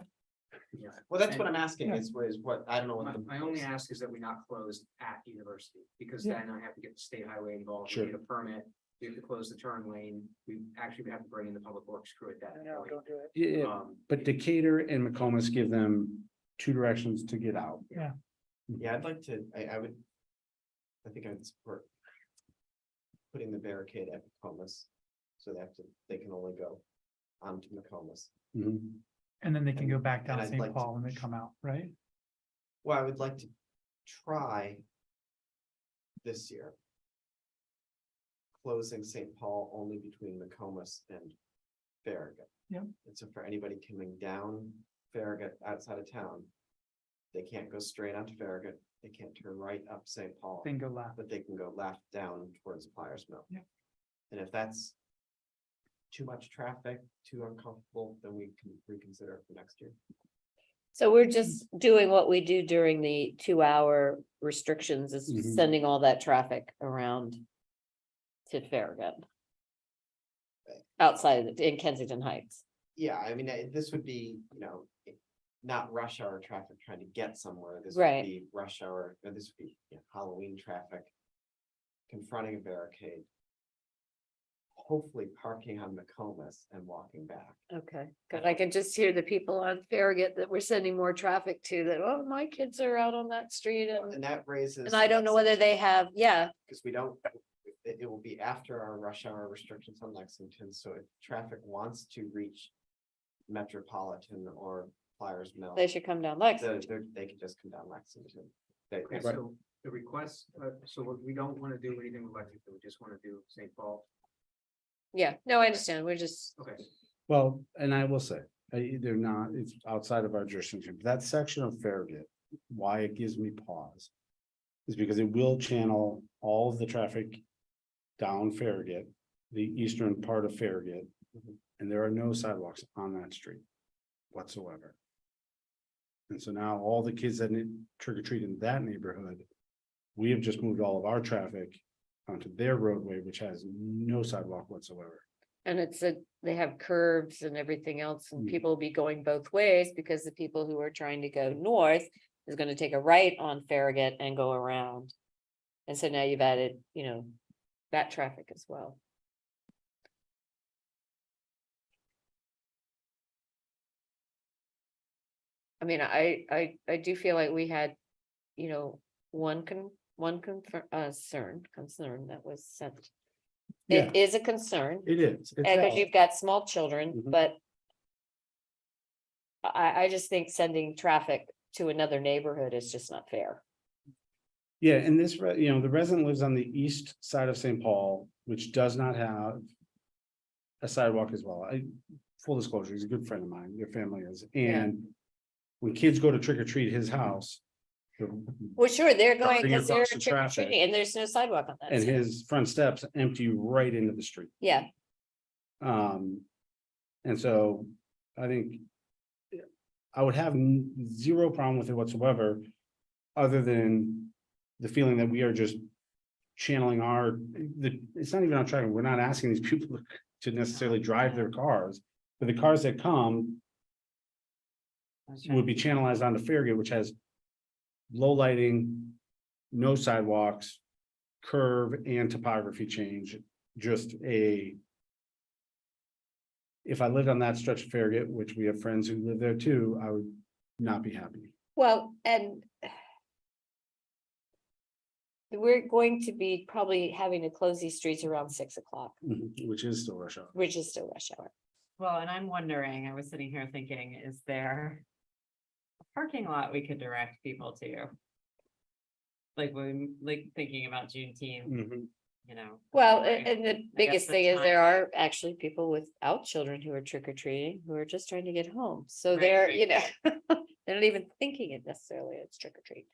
Yeah. Well, that's what I'm And asking is what, I don't know what the. My only ask is that we not close at university, because Yeah. then I have to get the state highway involved, we Sure. need a permit. We have to close the turn lane, we actually have to bring in the public works crew at that point. yeah, but Decatur and McComas give them two directions to get out. Yeah, I'd like to, I would. I think I'd support. Putting the barricade at McComas. So they can only go onto McComas. Mhm. And then they can go back And down I'd St. like to- Paul when they come out, right? Well, I would like to try. This year. Closing St. Paul only between McComas and Farragut. Yep. And so for anybody coming down Farragut outside of town. They can't go straight onto Farragut, they can't turn right up St. Paul, Then go left. but they can go left down towards Pliers Mill. Yep. And if that's. Too much traffic, too uncomfortable, then we can reconsider it for next year. So we're just doing what we do during the 2-hour restrictions is Mhm. sending all that traffic around to Farragut. Outside of in Kensington Heights. Yeah, I mean, this would be, not rush hour traffic trying to get somewhere. This Right. would be rush hour, or this would be Halloween traffic. Confronting a barricade. Hopefully parking on McComas and walking back. Okay, good. I can just hear the people on Farragut that we're sending more traffic to that, oh, my kids are out on that street and. And that raises. And I don't know whether they have, yeah, Because we don't, it will be after our rush hour restrictions on Lexington, so if traffic wants to reach. Metropolitan or Pliers Mill. they should come down Lexington. They can just come down Lexington. Okay, so the request, so we don't want to do anything with Lexington, we just want to do St. Paul. Yeah, no, I understand. We're just, Okay. Well, and I will say, they're not, it's outside of our jurisdiction, that section of Farragut, why it gives me pause. Is because it will channel all of the traffic down Farragut, the eastern part of Farragut. And there are no sidewalks on that street whatsoever. And so now all the kids that need trick or treat in that neighborhood, we have just moved all of our traffic onto their roadway, which has no sidewalk whatsoever. and they have curves and everything else and Mm. people will be going both ways because the people who are trying to go north. Is gonna take a right on Farragut and go around. And so now you've added, that traffic as well. I mean, I do feel like we had, one concern that was sent. Yeah. It is a concern, It is. it's because valid. you've got small children, Mhm. but. I just think sending traffic to another neighborhood is just not fair. Yeah, and this, the resident lives on the east side of St. Paul, which does not have. A sidewalk as well. Full disclosure, he's a good friend of mine, your family is, and. When kids go to trick or treat his house. Well, sure, they're going, Darting because they're across the trick or traffic. treating, and there's no sidewalk on that. And side. his front steps empty right into the street. Yeah, And so I think. I would have zero problem with it whatsoever. Other than the feeling that we are just channeling it's not even on track. We're not asking these people to necessarily drive their cars, but the cars that come would be channelized onto Farragut, which has low lighting, no sidewalks, curve and topography change, just if I lived on that stretch of Farragut, which we have friends who live there too, I would not be happy. well, and. We're going to be probably having to close these streets around 6 o'clock, Which is still rush hour. which is still rush hour. Well, and I'm wondering, I was sitting here thinking, is there a parking lot we could direct people to? Like, when, like, thinking about Juneteenth, you know. Well, right? and the biggest the thing is time- there are actually people without children who are trick or treating, who are just trying to get home. So Right, they're, right. you know, they're not even thinking it necessarily, it's trick or treat.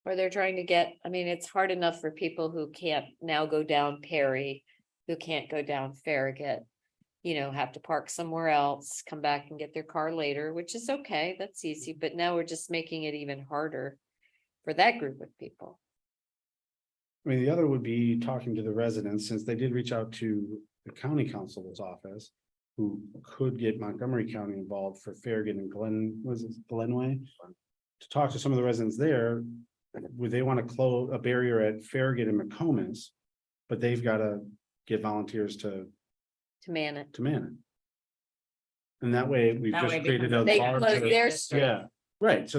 Or they're trying to get, I mean, it's hard enough for people who can't now go down Perry, who can't go down Farragut. You know, have to park somewhere else, come back and get their car later, which is okay, that's easy, but now we're just making it even harder for that group of people. I mean, the other would be talking to the residents, since they did reach out to the county council's office. Who could get Montgomery County involved for Farragut and Glenway? To talk to some of the residents there, would they want to close a barrier at Farragut and McComas? But they've got to get volunteers to Man it. man it. And that way, we've That just way it created becomes a. They larger- close their district. street. Yeah, right, so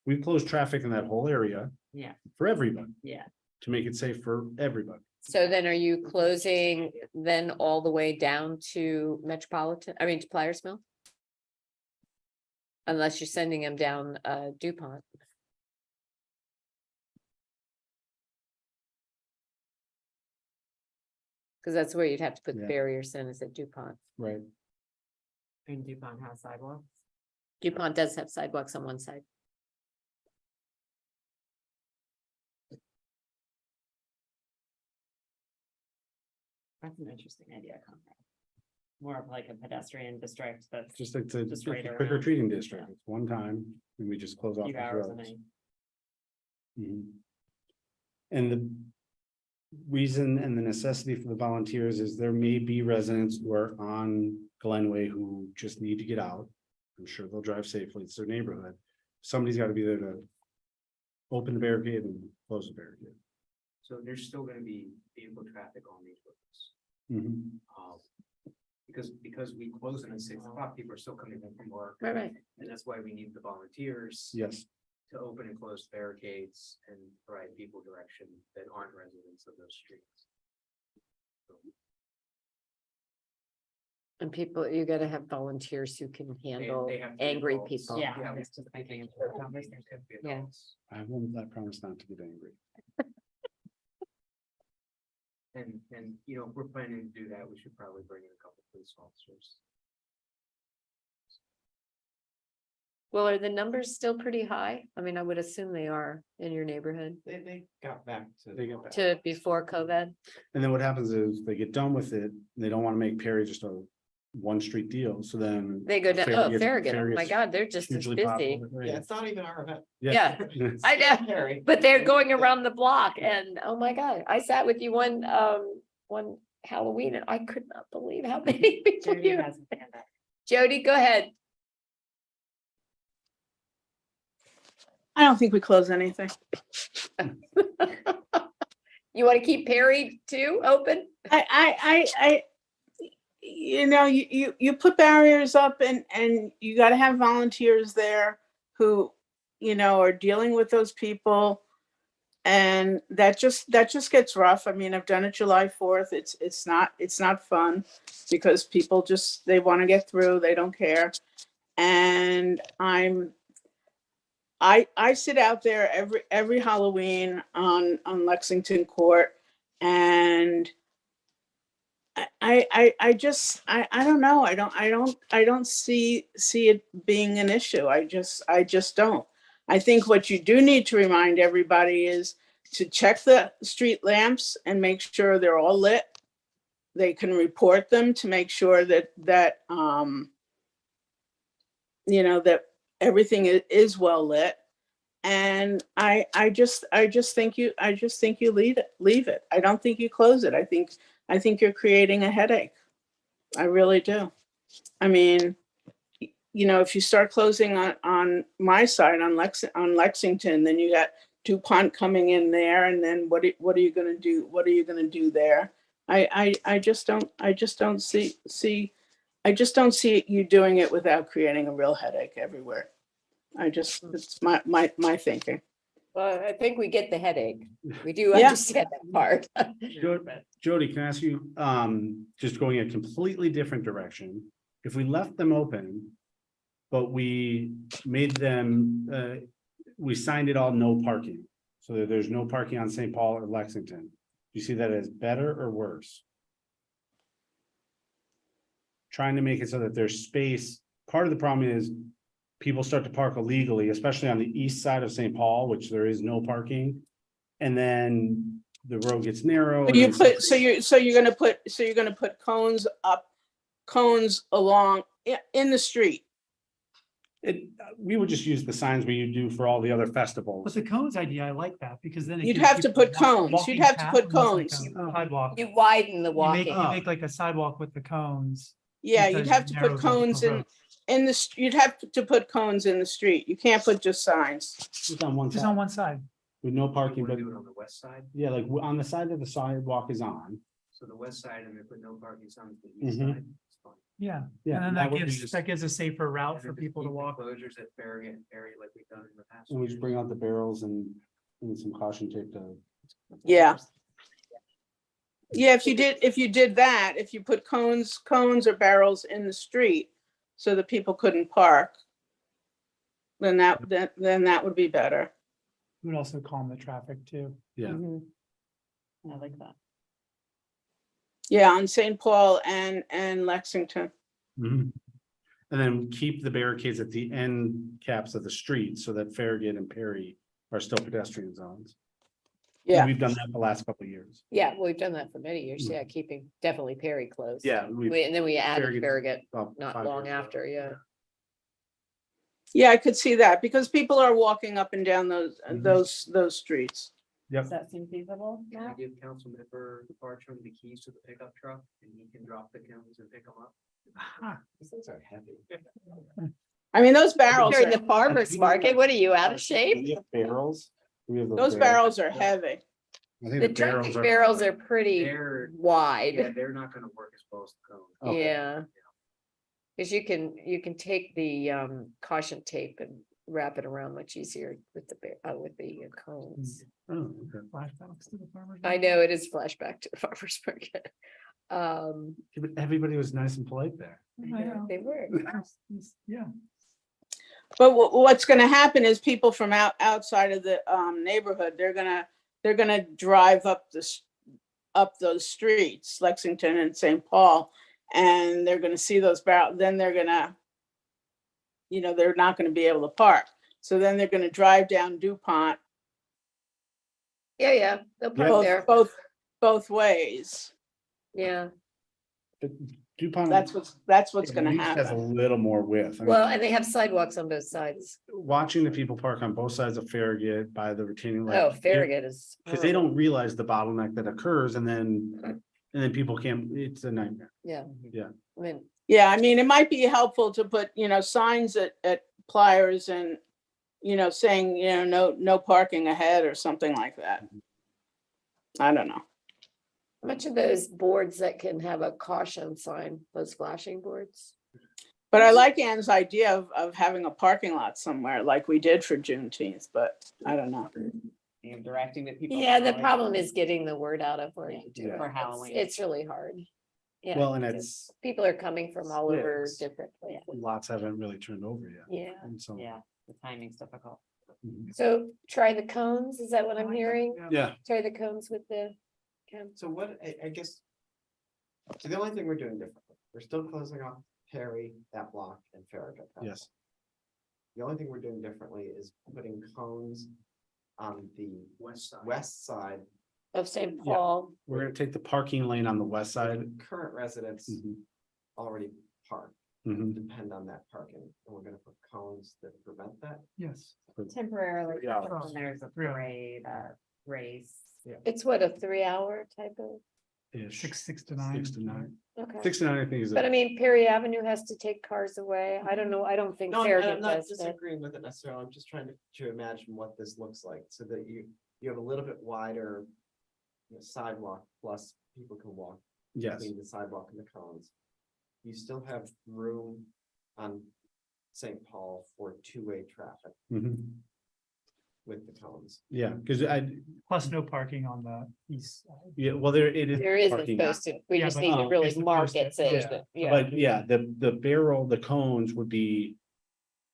we've closed traffic in that whole area Yeah, for everybody, yeah. to make it safe for everybody. So then are you closing then all the way down to to Pliers Mill? Unless you're sending them down DuPont. Cause that's where you'd have to put the Yeah. barriers in, is at DuPont. Right. And DuPont has sidewalks. DuPont does have sidewalks on one side. That's an interesting idea, Conrad. More of like a pedestrian district that's Just like the Just right trick or around. treating district, it's one time, and we just close a off. few those hours a roads. night. Mhm. And the reason and the necessity for the volunteers is there may be residents who are on Glenway who just need to get out. I'm sure they'll drive safely, it's their neighborhood. Somebody's got to be there to open the barricade and close the barricade. So there's still gonna be vehicle traffic on these roads. Mhm. Because we close them at 6 o'clock, people are still coming in from work. Right. And that's why we need the volunteers. Yes, To open and close barricades and provide people direction that aren't residents of those streets. And people, you gotta have volunteers who can handle They have to be angry adults. people. Yeah, Yeah, I was just thinking. They have to be Yeah. adults. I promise not to get angry. And, you know, if we're planning to do that, we should probably bring in a couple police officers. Well, are the numbers still pretty high? I mean, I would assume they are in your neighborhood They got back to. They get back. to before COVID. And then what happens is they get done with it, and they don't want to make Perry just a one street deal, so then. They go down, oh, Farragut, oh my Farragut's God, they're just as hugely busy. popular. Yeah, it's not even our event. Yeah, I know, but they're going around the block and, oh my God, I sat with you one Halloween and I could not believe how many people Judy you. has a hand up. Jody, go ahead. I don't think we close anything. You want to keep Perry too open? You put barriers up and you gotta have volunteers there who, are dealing with those people. And that just gets rough. I mean, I've done it July 4th. It's not fun because people they want to get through, they don't care. And I sit out there every Halloween on Lexington Court, and I don't know. I don't see it being an issue. I just don't. I think what you do need to remind everybody is to check the street lamps and make sure they're all lit. They can report them to make sure that that everything is well lit. And I just think you leave it. I don't think you close it. I think you're creating a headache. I really do. I mean, if you start closing on my side on Lexington, then you got DuPont coming in there, and then what are you going to do? What are you going to do there? I just don't see you doing it without creating a real headache everywhere. It's my thinking. Well, I think we get the headache. We do Yeah. understand that part. Jody, can I ask you, just going a completely different direction, if we left them open, but we made them, we signed it all no parking, so that there's no parking on St. Paul or Lexington. Do you see that as better or worse? Trying to make it so that there's space. Part of the problem is people start to park illegally, especially on the east side of St. Paul, which there is no parking. And then the road gets narrow. and You then put, so you're gonna put cones along in the street. We would just use the signs we do for all the other festivals. But the cones idea, I like that, because then. it You'd gives have to people put cones. walking You'd have to path, put almost like cones. a Sidewalk. You widen the You make, walking. you make like a sidewalk with the cones. Yeah, you'd because have it to narrows put up the cones road. in the, you'd have to put cones in the street. You can't put just signs. Just on one Just side, on one side. with no You parking, wanna but do it on the west side, yeah, like on the side that the sidewalk is on. so the west side and they put no parking signs to the east Mhm. side. It's fine. Yeah, Yeah, and then that that would be gives, just- that gives a safer route And for then just people to keep the walk. Closures at Farragut and Perry like we've done in the past. And we just bring out the barrels and some caution tape to. Yeah. Yeah, if you did that, if you put cones or barrels in the street so that people couldn't park, then that would be better. It would also calm the traffic too. Yeah, Mhm. I like that. Yeah, on St. Paul and Lexington. mhm. And then keep the barricades at the end caps of the street so that Farragut and Perry are still pedestrian zones. And Yeah, we've done that the last couple of years. Yeah, we've done that for many years. Yeah, keeping definitely Perry closed. Yeah, And then we added Farragut- Farragut about not 5 long years ago. after, yeah. yeah, I could see that because people are walking up and down Mhm. those streets. Yep. Does that seem feasible? Can I give council member Bartram the keys to the pickup truck and he can drop the cones and pick them up? These things are heavy. I mean, those barrels, You're in are- the farmer's market. What are you, out of Do shape? we have barrels? Do we have those barrels are heavy. I think The the traffic barrels are. barrels are pretty They're, yeah, wide. they're not gonna work as well as the cones. Okay. Yeah. Cause you can take the caution tape and wrap it around much easier with the cones. Oh, okay. Flashbacks to the farmer's. I market. know it is flashback to the farmer's market. Um, Yeah, but everybody was nice and polite there. I know. they were. Yeah. But what's gonna happen is people from outside of the neighborhood, they're gonna drive up those streets, Lexington and St. Paul, and they're gonna see those barrels, then they're gonna, they're not gonna be able to park. So then they're gonna drive down DuPont Yeah, they'll park there. both ways. Yeah. But DuPont. That's what's at gonna least Has a happen. little more width. I mean, Well, and they have sidewalks on both sides. watching the people park on both sides of Farragut by the retaining wall. Oh, Farragut is. Because they horrible. don't realize the bottleneck that occurs and then people can't, it's a nightmare. Yeah. Yeah. I mean, Yeah, I mean, it might be helpful to put, signs at pliers and, saying, no parking ahead or something like that. I don't know. much of those boards that can have a caution sign, those flashing boards. But I like Ann's idea of having a parking lot somewhere like we did for Juneteenth, but I don't know. And directing the people. Yeah, the following problem is getting the word out of where you do Yeah. it. For It's- Halloween. It's really hard. Yeah. Well, and because people are coming from all over Yes. different places. Lots haven't really turned over yet. Yeah. And so. Yeah, the timing's difficult. Mhm. So try the cones, is that what I'm hearing? Yeah, Try the cones with the. So what, I guess. So the only thing we're doing differently, we're still closing off Perry, that block and Farragut. that yes. block. The only thing we're doing differently is putting cones on the West side. west side. Of St. Yeah. Paul. We're gonna take the parking lane on the west where side. the Current residents Mhm, already park, mhm. depend on that parking, and we're gonna put cones that prevent that. Yes. Temporarily, Yeah. when there's a Yeah. parade, race. It's what, a 3 hour type of, Ish. 6 to 9. 6 to 9. okay. 6 to 9, I think is. But I mean, Perry Avenue has to take cars away. I don't know. I don't think No, Farragut I'm not does, but disagreeing with it necessarily, I'm just trying to imagine what this looks like, so that you have a little bit wider. Sidewalk, plus people can walk Yes, between the sidewalk and the cones. You still have room on St. Paul for two-way traffic mhm. with the cones. Yeah, because Plus no parking on the east side. yeah, well, it is. there isn't parking. supposed to. We Yeah, just but, need to really it's mark supposed it. to- So, yeah. yeah. But yeah, the barrel, the cones would be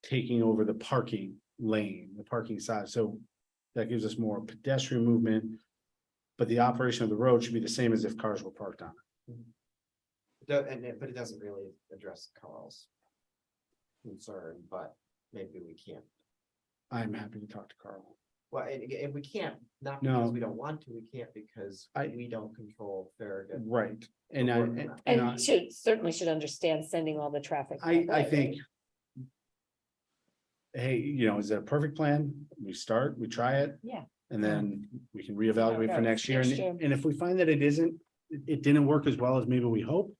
taking over the parking lane, the parking side. So That gives us more pedestrian movement. But the operation of the road should be the same as if cars were parked on it. But it doesn't really address Carl's concern, but maybe we can't. I'm happy to talk to Carl. Well, and if we can't, not No. because we don't want to, we can't because I- we don't control Farragut. Right, and I, Working and on it. And I, you should, certainly should understand sending all the traffic. that I way, think. Hey, is it a perfect plan? We start, we try it. Yeah. And then we can reevaluate for goes next year, next and, year. and if we find that it isn't, it didn't work as well as maybe we hoped.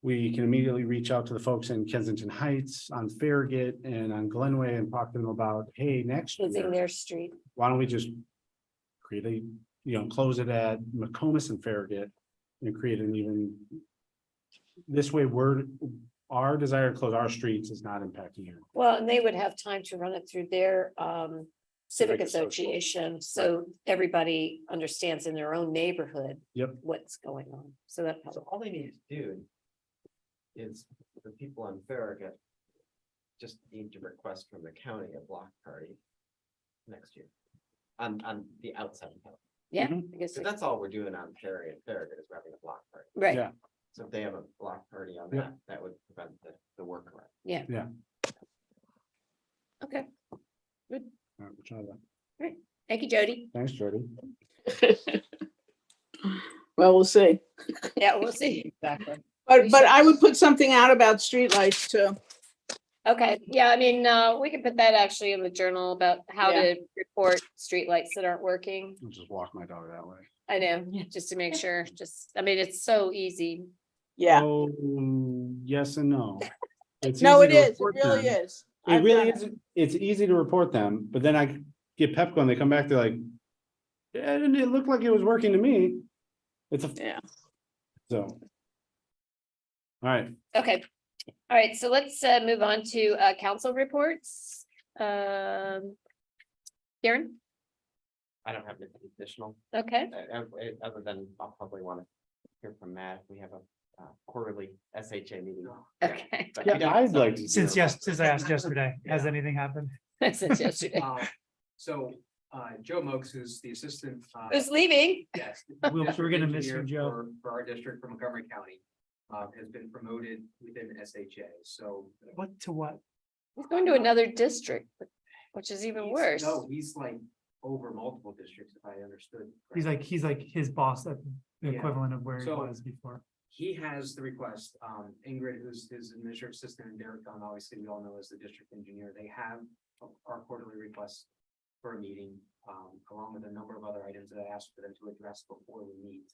We can immediately reach out to the folks in Kensington Heights, on Farragut and on Glenway and talk to them about, hey, next Using year, their street. why don't we just. Create close it at McComas and Farragut and create an even. This way, our desire to close our streets is not impacting you. Well, and they would have time to run it through their civic Civic association. association, so everybody understands in their own neighborhood. Yep. What's going on, so that helps. So all they need to do is the people on Farragut just need to request from the county a block party next year on the outside of town. Yeah, Mhm. I guess, So that's all we're doing on Farragut is we're having a block party. right, Yeah. So if they have a block party on Yep. that, that would prevent the workaround. okay, All right, we'll try that. thank you, Jody. Thanks, Jody. Well, we'll see. Yeah, we'll see. Exactly. But I would put something out about streetlights too. Okay, yeah, I mean, we can put that actually in the journal about how Yeah. to report streetlights that aren't working. I'll just walk my dog that way. I know, just to make sure, I mean, it's so easy. Yeah. Oh, yes and no. It's No, easy it to is. It report really them. is. It I've really done it. is, it's easy to report them, but then I get Pepco and they come back, they're like. Yeah, and it looked like it was working to me. It's a. Yeah. So. All right, Okay, all right, so let's move on to council reports. Karen, I don't have anything additional, okay, other than I'll probably want to hear from Matt. We have a quarterly SHA meeting. okay. But we yeah, don't- I'd like to. Since hear- since I asked yesterday, has anything happened? Since yesterday. So, Joe Mokes, who's the assistant. Who's leaving? Yes. We're district gonna miss engineer you, Joe. For our district from Montgomery County, has been promoted within SHA, so. What to what? He's going to another district, which is even worse. No, he's like over multiple districts, if I understood. He's like his boss at the Yeah. equivalent of where he So- was before. He has the request, Ingrid, who's his administrative assistant, and Derek Dunn, obviously, we all know as the district engineer, they have our quarterly request for a meeting, along with a number of other items that I asked for them to address before we meet.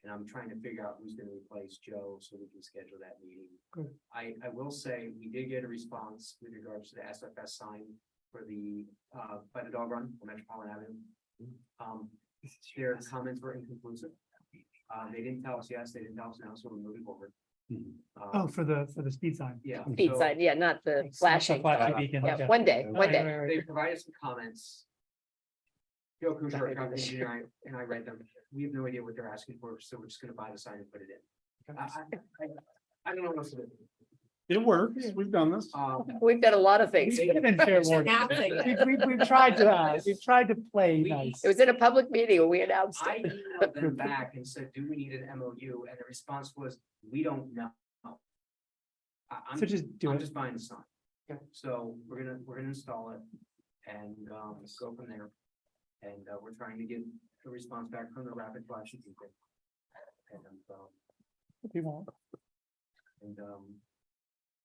And I'm trying to figure out who's gonna replace Joe so we can schedule that meeting. Good. I will say, we did get a response with regards to the SFS sign for the, by the dog run on Metropolitan Avenue. Their comments were inconclusive. They didn't tell us yes, they didn't tell us no, so we're moving forward. Mhm. Oh, for the speed sign. Yeah. Speed so sign, yeah, not the Like, flashing. flashing beacon, Yeah, okay. one day, one Right, day. right, right. They provided some comments. Joe Kuchar, our traffic engineer, and I read them. We have no idea what they're asking for, so we're just gonna buy the sign and put it in. I don't know what else to do. It works, we've done this. We've done a lot of things. We've been fair warning. We've tried to play nice. It was in a public meeting when we announced I it. emailed them back and said, do we need an MOU? And the response was, we don't know. I'm So just do I'm it. just buying the sign. So we're gonna install it and go from there. And we're trying to get a response back from the rapid flashing people. We won't. And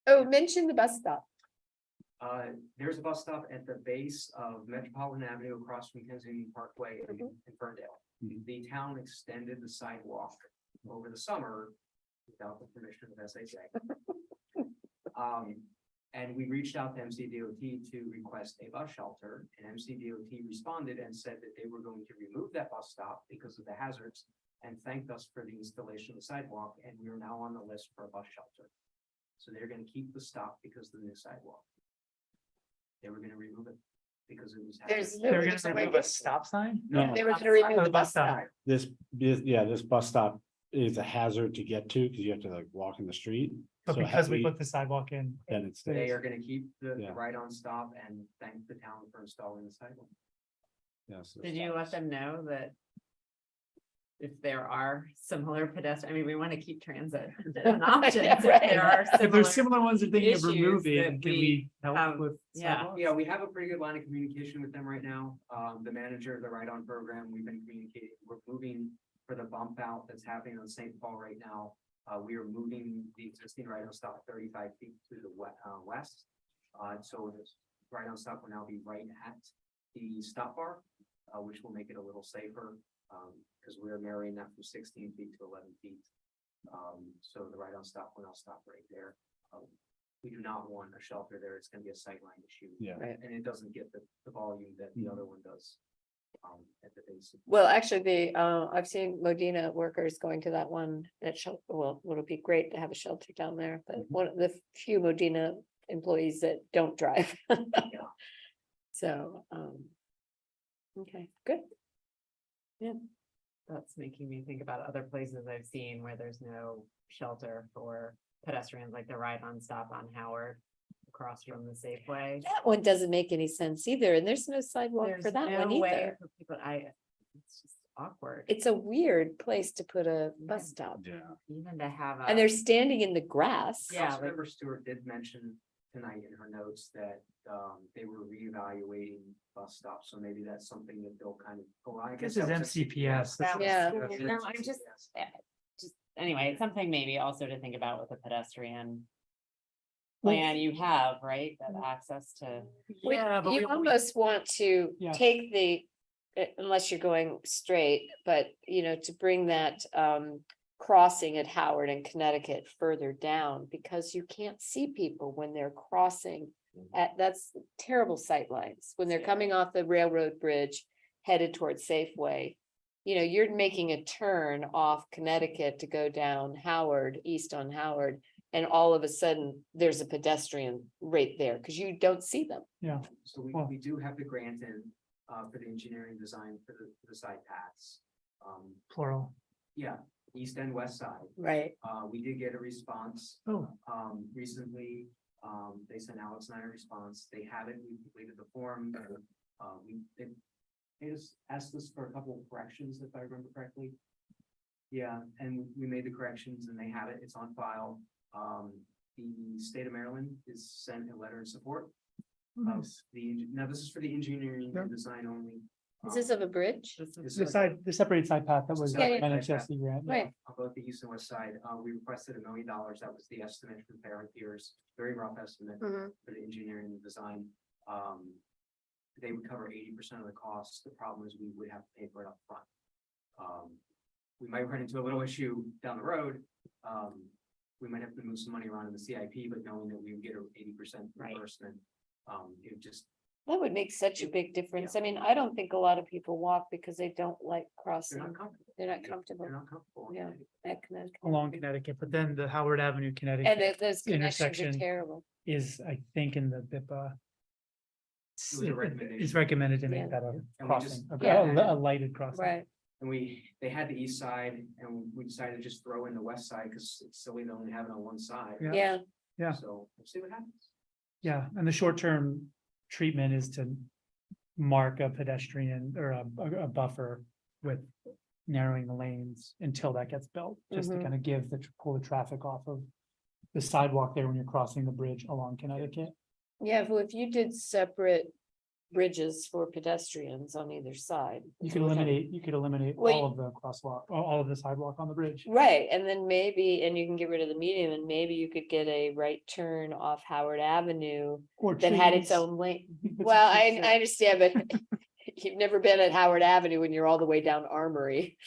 Oh, mention the bus stop. there's a bus stop at the base of Metropolitan Avenue across from Kensington Parkway in Ferndale. Mhm. The town extended the sidewalk over the summer without the permission of SHA. And we reached out to MCDOT to request a bus shelter, and MCDOT responded and said that they were going to remove that bus stop because of the hazards and thanked us for the installation of the sidewalk, and we are now on the list for a bus shelter. So they're gonna keep the stop because of the new sidewalk. They were gonna remove it because it was. There's hazardous. no- They're gonna remove a stop sign? No. They were gonna remove Oh, the bus stop. This bus stop is a hazard to get to, because you have to like walk in the street. But So because have we put the sidewalk in, Then it's. They are gonna keep the Yeah. right-on stop and thank the town for installing the sidewalk. Yes. Did you let them know that? If there are similar pedestrian, I mean, we want to keep transit an option. Yeah, If right. there are if there's similar ones they're thinking of issues removing, that can we we have- help with? yeah. sidewalks? Yeah, we have a pretty good line of communication with them right now. The manager of the ride-on program, we've been communicating, we're moving for the bump out that's happening on St. Paul right now. We are moving the existing ride-on stop 35 feet to the west. So this ride-on stop will now be right at the stop bar, which will make it a little safer. Because we're narrowing that from 16 feet to 11 feet. So the ride-on stop will now stop right there. We do not want a shelter there. It's gonna be a sightline issue. Yeah. Right. And it doesn't get the volume that the other one does. At the base. Well, actually, I've seen Modena workers going to that one, that shelter, well, it'll be great to have a shelter down there, but one of the few Modena employees that don't drive. So, okay, good. That's making me think about other places I've seen where there's no shelter for pedestrians, like the ride-on stop on Howard across from the Safeway. That one doesn't make any sense either, and there's no sidewalk for There's that no one way either. for people, it's just awkward. It's a weird place to put a bus stop, Yeah. Even to have a. and they're standing in the grass. Yeah, like- Councilmember Stewart did mention tonight in her notes that they were reevaluating bus stops, so maybe that's something that they'll kind of. Oh, I guess This is that was MCPS. That was- Yeah. No, I'm just, anyway, it's something maybe also to think about with the pedestrian plan you have, right? That access to. We- Yeah, but You we- almost want to Yeah. take the, unless you're going straight, but to bring that crossing at Howard and Connecticut further down, because you can't see people when they're crossing that's terrible sight lines, when they're coming off the railroad bridge headed towards Safeway. You're making a turn off Connecticut to go down Howard, east on Howard, and all of a sudden there's a pedestrian right there, because you don't see them. So we, Well- we do have the grant in for the engineering design for the side paths. Plural. Yeah, east and west side. Right. We did get a response Oh, recently. They sent Alex and I a response. They have it. We completed the form. They just asked us for a couple of corrections, if I remember correctly. Yeah, and we made the corrections and they have it. It's on file. The state of Maryland is sent a letter of support. Of now this is for the engineering and design only. Is this of a bridge? This is the separated side path that was Yeah, yeah. NHSC grant. Right. On both the east and west side, we requested $1 million. That was the estimate from Farrah Piers, very rough estimate Mhm. for the engineering and design. They would cover 80% of the costs. The problem is we would have to pay for it up front. We might run into a little issue down the road. We might have to move some money around in the CIP, but knowing that we would get an 80% Right. reimbursement, it would just. That would make such a big difference. I mean, I don't think a lot of people walk because they don't like They're crossing. not comfortable. They're not comfortable. They're not comfortable. Yeah. At Connecticut. Along Connecticut, but then the Howard Avenue, And Connecticut those connections are intersection terrible. is, I think, in the BIPA. was a recommendation. It's recommended to make Yeah. that a And we crossing, just- Yeah. a lighted crossing. Right. And they had the east side and we decided to just throw in the west side because it's silly to only have it on one side. Yeah. Yeah. So we'll see what happens. Yeah, and the short-term treatment is to mark a pedestrian or a buffer with narrowing the lanes until that gets built, just to Mhm. kind of pull the traffic off of the sidewalk there when you're crossing the bridge along Connecticut. Yeah, well, if you did separate bridges for pedestrians on either side. You could eliminate Well, all of the crosswalk, all of the sidewalk on the bridge. Right, and then maybe, and you can get rid of the median, and maybe you could get a right turn off Howard Avenue Or that had its trees. own lane. Well, I understand, but you've never been at Howard Avenue when you're all the way down Armory.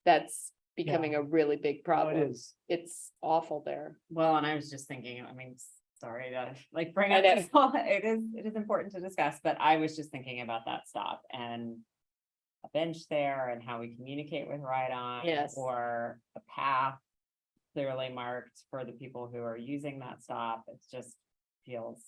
That's becoming a really big Oh, it problem. is. It's awful there. Well, and I was just thinking, I mean, sorry to like bring I up know. this, it is important to discuss, but I was just thinking about that stop and a bench there and how we communicate with ride-on. Yes. Or a path clearly marked for the people who are using that stop. It just feels,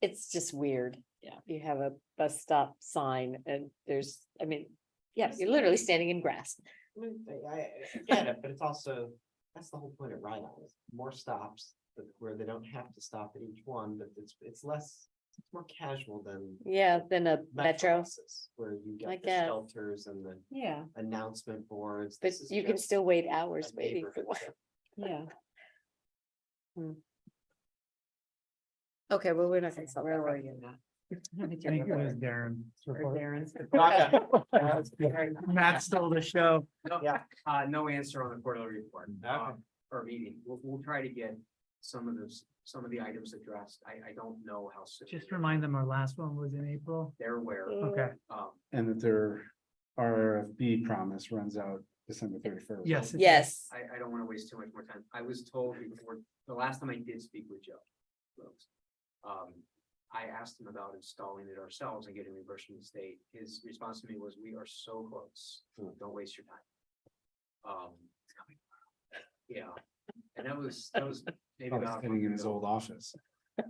It's just weird. Yeah. You have a bus stop sign and there's, I mean, yeah, you're literally standing in grass. I get it, but it's also, that's the whole point of ride-ons, more stops where they don't have to stop at each one, but it's less, it's more casual than. Yeah, then a metro, buses, where you I get the guess. shelters and the yeah, announcement boards. but This is you can just still wait a hours waiting for neighborhood one. trip. Yeah. Okay, well, we're not gonna. stop Where that. were you, Matt? I think it was Darren's Or report. Darren's? Matt stole the show. Yeah. No answer on the quarterly report, or meeting. We'll try to get some of the items addressed. I don't know how soon. Just remind them our last one was in April. They're aware. Okay, And that their RFB promise runs out December 31st. yes. it Yes, I don't want to waste too much more time. I was told before, the last time I did speak with Joe Rose, I asked him about installing it ourselves and getting reimbursed from the state. His response to me was, we are so close. Don't waste your time. Yeah, and that was maybe Probably about. sitting in his old office. Yeah,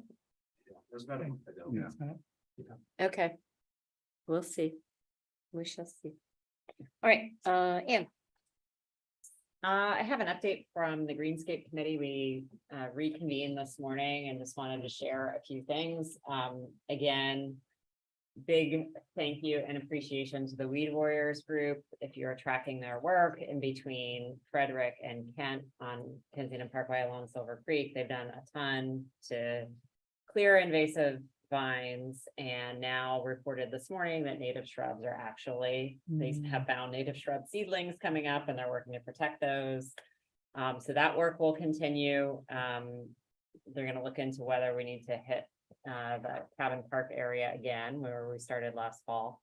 that was about a month ago. Yeah. okay. We'll see. We shall see. All right, Ann. I have an update from the Greenscape Committee. We reconvened this morning and just wanted to share a few things. Again, big thank you and appreciation to the Weed Warriors group. If you're tracking their work in between Frederick and Kent on Kensington Parkway along Silver Creek, they've done a ton to clear invasive vines, and now reported this morning that native shrubs are actually, they have found native shrub seedlings coming up and they're working to protect those. So that work will continue. They're gonna look into whether we need to hit the Cabin Park area again, where we started last fall.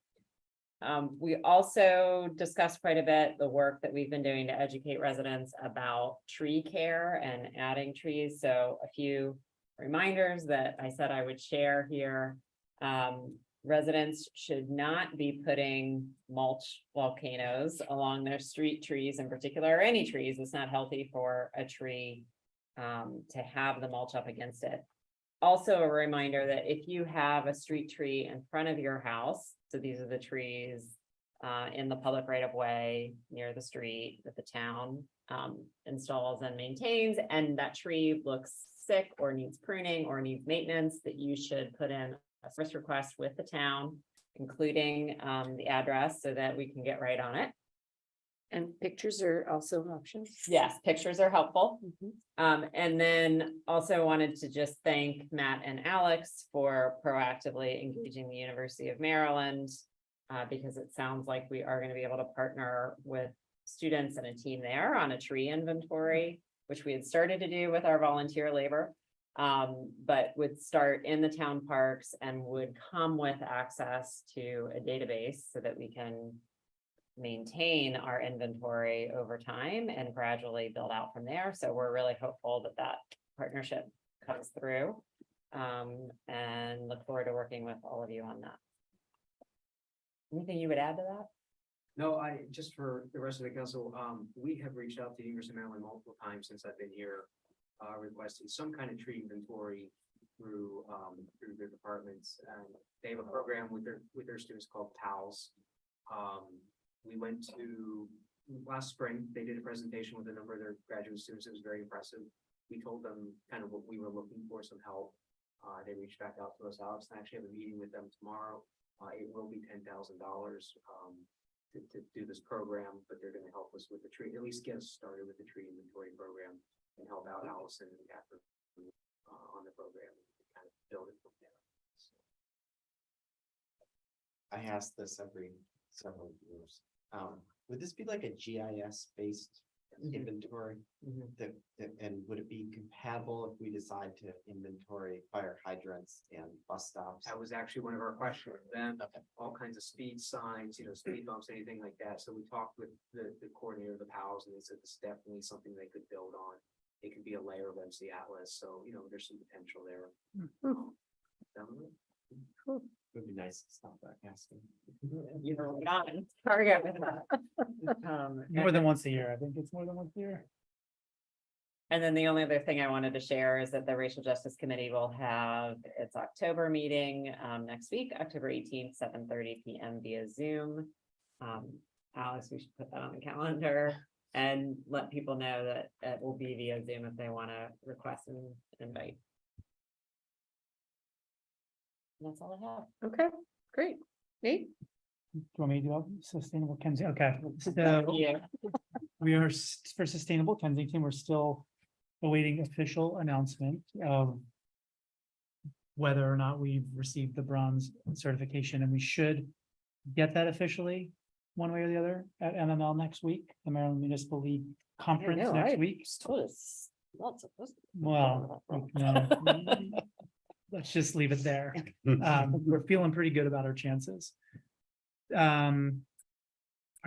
We also discussed quite a bit the work that we've been doing to educate residents about tree care and adding trees. So a few reminders that I said I would share here. Residents should not be putting mulch volcanoes along their street trees in particular, or any trees. It's not healthy for a tree to have the mulch up against it. Also a reminder that if you have a street tree in front of your house, so these are the trees in the public right of way near the street that the town installs and maintains, and that tree looks sick or needs pruning or needs maintenance, that you should put in a service request with the town, including the address so that we can get right on it. And pictures are also options. Yes, pictures are helpful. Mhm. And then also wanted to just thank Matt and Alex for proactively engaging the University of Maryland, because it sounds like we are going to be able to partner with students and a team there on a tree inventory, which we had started to do with our volunteer labor, but would start in the town parks and would come with access to a database so that we can maintain our inventory over time and gradually build out from there. So we're really hopeful that that partnership comes through, and look forward to working with all of you on that. Anything you would add to that? No, just for the rest of the council, we have reached out to the University of Maryland multiple times since I've been here, requesting some kind of tree inventory through their departments, and they have a program with their students called TALS. We went to last spring, they did a presentation with a number of their graduate students. It was very impressive. We told them kind of what we were looking for, some help. They reached back out to us. Alex and I actually have a meeting with them tomorrow. It will be $10,000 to do this program, but they're going to help us with the tree, at least get us started with the tree inventory program, and help out Allison and Catherine on the program, and kind of build it from there. I ask this every several years. Would this be like a GIS based inventory? And would it be compatible if we decide to inventory fire hydrants and bus stops? That was actually one of our questions, then all kinds of speed signs, speed bumps, anything like that. So we talked with the coordinator of the PALS, and they said this is definitely something they could build on. It could be a layer of MC Atlas, so there's some potential there. Would be nice to stop that asking. You're on target with that. More than once a year. I think it's more than once a year. And then the only other thing I wanted to share is that the Racial Justice Committee will have its October meeting next week, October 18th, 7:30 p.m. via Zoom. Alice, we should put that on the calendar and let people know that it will be via Zoom if they want to request an invite. And that's all I have. Okay, great. Nate? Do you want me to do sustainable Kensington? Okay, so Yeah. we are for sustainable Kensington, we're still awaiting official announcement of whether or not we've received the bronze certification, and we should get that officially one way or the other at MML next week, the Maryland Municipal League Conference next week. Well, let's just leave it there. We're feeling pretty good about our chances. Our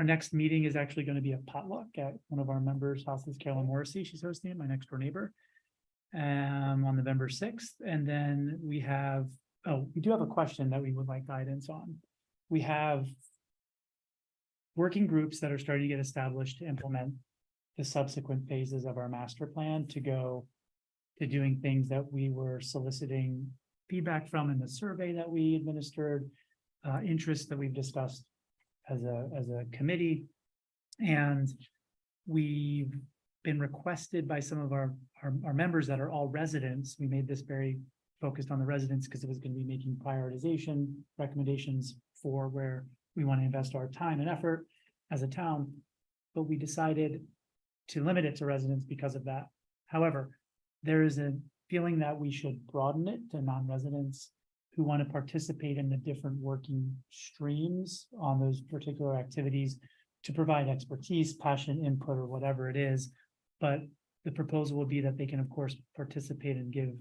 next meeting is actually going to be a potluck at one of our members' houses, Carolyn Morrissey. She's hosting it, my next door neighbor. On November 6th. And then we do have a question that we would like guidance on. We have working groups that are starting to get established to implement the subsequent phases of our master plan to go to doing things that we were soliciting feedback from in the survey that we administered, interests that we've discussed as a committee. And we've been requested by some of our members that are all residents. We made this very focused on the residents because it was going to be making prioritization recommendations for where we want to invest our time and effort as a town. But we decided to limit it to residents because of that. However, there is a feeling that we should broaden it to non-residents who want to participate in the different working streams on those particular activities to provide expertise, passion, input, or whatever it is. But the proposal would be that they can, of course, participate and give,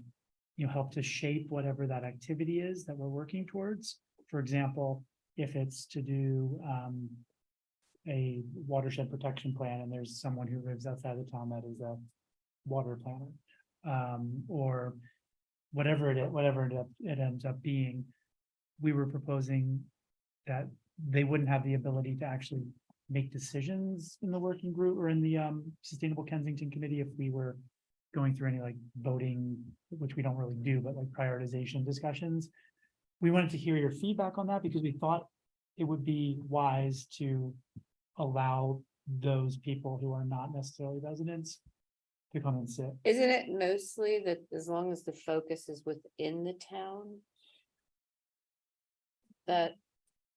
help to shape whatever that activity is that we're working towards. For example, if it's to do a watershed protection plan, and there's someone who lives outside the town that is a water planner, or whatever it ends up being, we were proposing that they wouldn't have the ability to actually make decisions in the working group or in the Sustainable Kensington Committee if we were going through any like voting, which we don't really do, but like prioritization discussions. We wanted to hear your feedback on that because we thought it would be wise to allow those people who are not necessarily residents to come and sit. Isn't it mostly that as long as the focus is within the town, that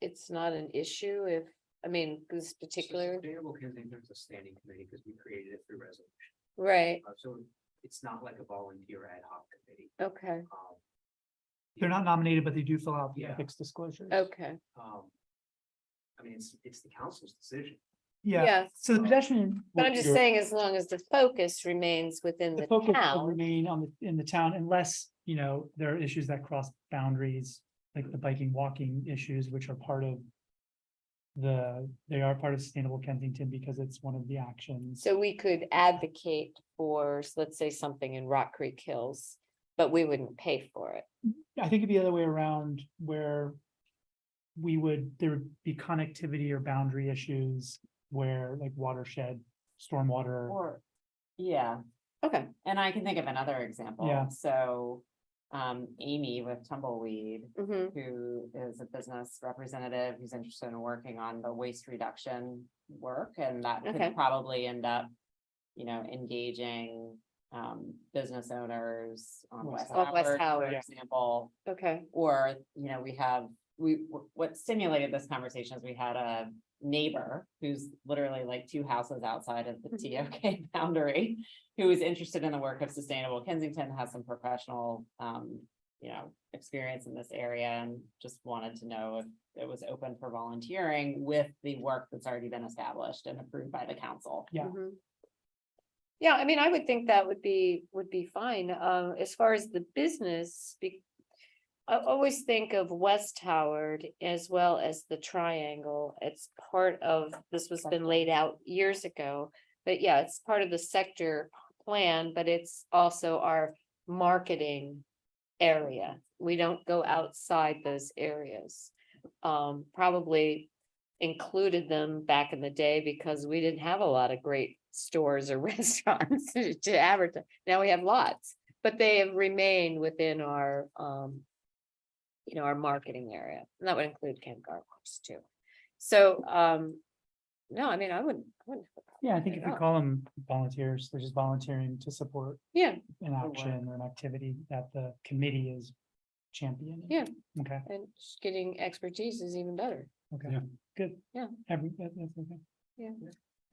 it's not an issue if, this particular, Sustainable Kensington is a standing committee because we created it through resolution. right, So it's not like a volunteer ad hoc committee. okay, They're not nominated, but they do fill out the Yeah. ethics disclosures. okay. It's the council's decision. Yeah, Yeah. so the pedestrian. But I'm just saying, as long as the focus remains within The the focus will town, remain in the town unless, there are issues that cross boundaries, like the biking, walking issues, which are part of they are part of Sustainable Kensington because it's one of the actions. so we could advocate for, let's say, something in Rock Creek Hills, but we wouldn't pay for it. I think it'd be the other way around where there would be connectivity or boundary issues where like watershed, stormwater. Or, yeah, Okay, and I can think of another example. Yeah. So, Amy with Tumbleweed, hmm who is a business representative who's interested in working on the waste reduction work, and that Okay. could probably end up, engaging business owners on West West Howard. Howard, for Yeah. example. okay, Or, what stimulated this conversation is we had a neighbor who's literally like 2 houses outside of the TOK boundary, who is interested in the work of Sustainable Kensington, has some professional, experience in this area, and just wanted to know if it was open for volunteering with the work that's already been established and approved by the council. Yeah. mhm. Yeah, I would think that would be fine, as far as the business, I always think of West Howard as well as the triangle. It's part of, this was been laid out years ago. But yeah, it's part of the sector plan, but it's also our marketing area. We don't go outside those areas. Probably included them back in the day because we didn't have a lot of great stores or restaurants to advertise. Now we have lots, but they have remained within our our marketing area, and that would include Ken Gargoyles too. So no, I mean, I wouldn't. have a problem Yeah, I think with if we that. call them volunteers, they're just volunteering to support Yeah, an action or an activity that the committee is championing. Yeah. Okay, and just getting expertise is even better. okay, Yeah. good. Yeah. That's okay. Yeah.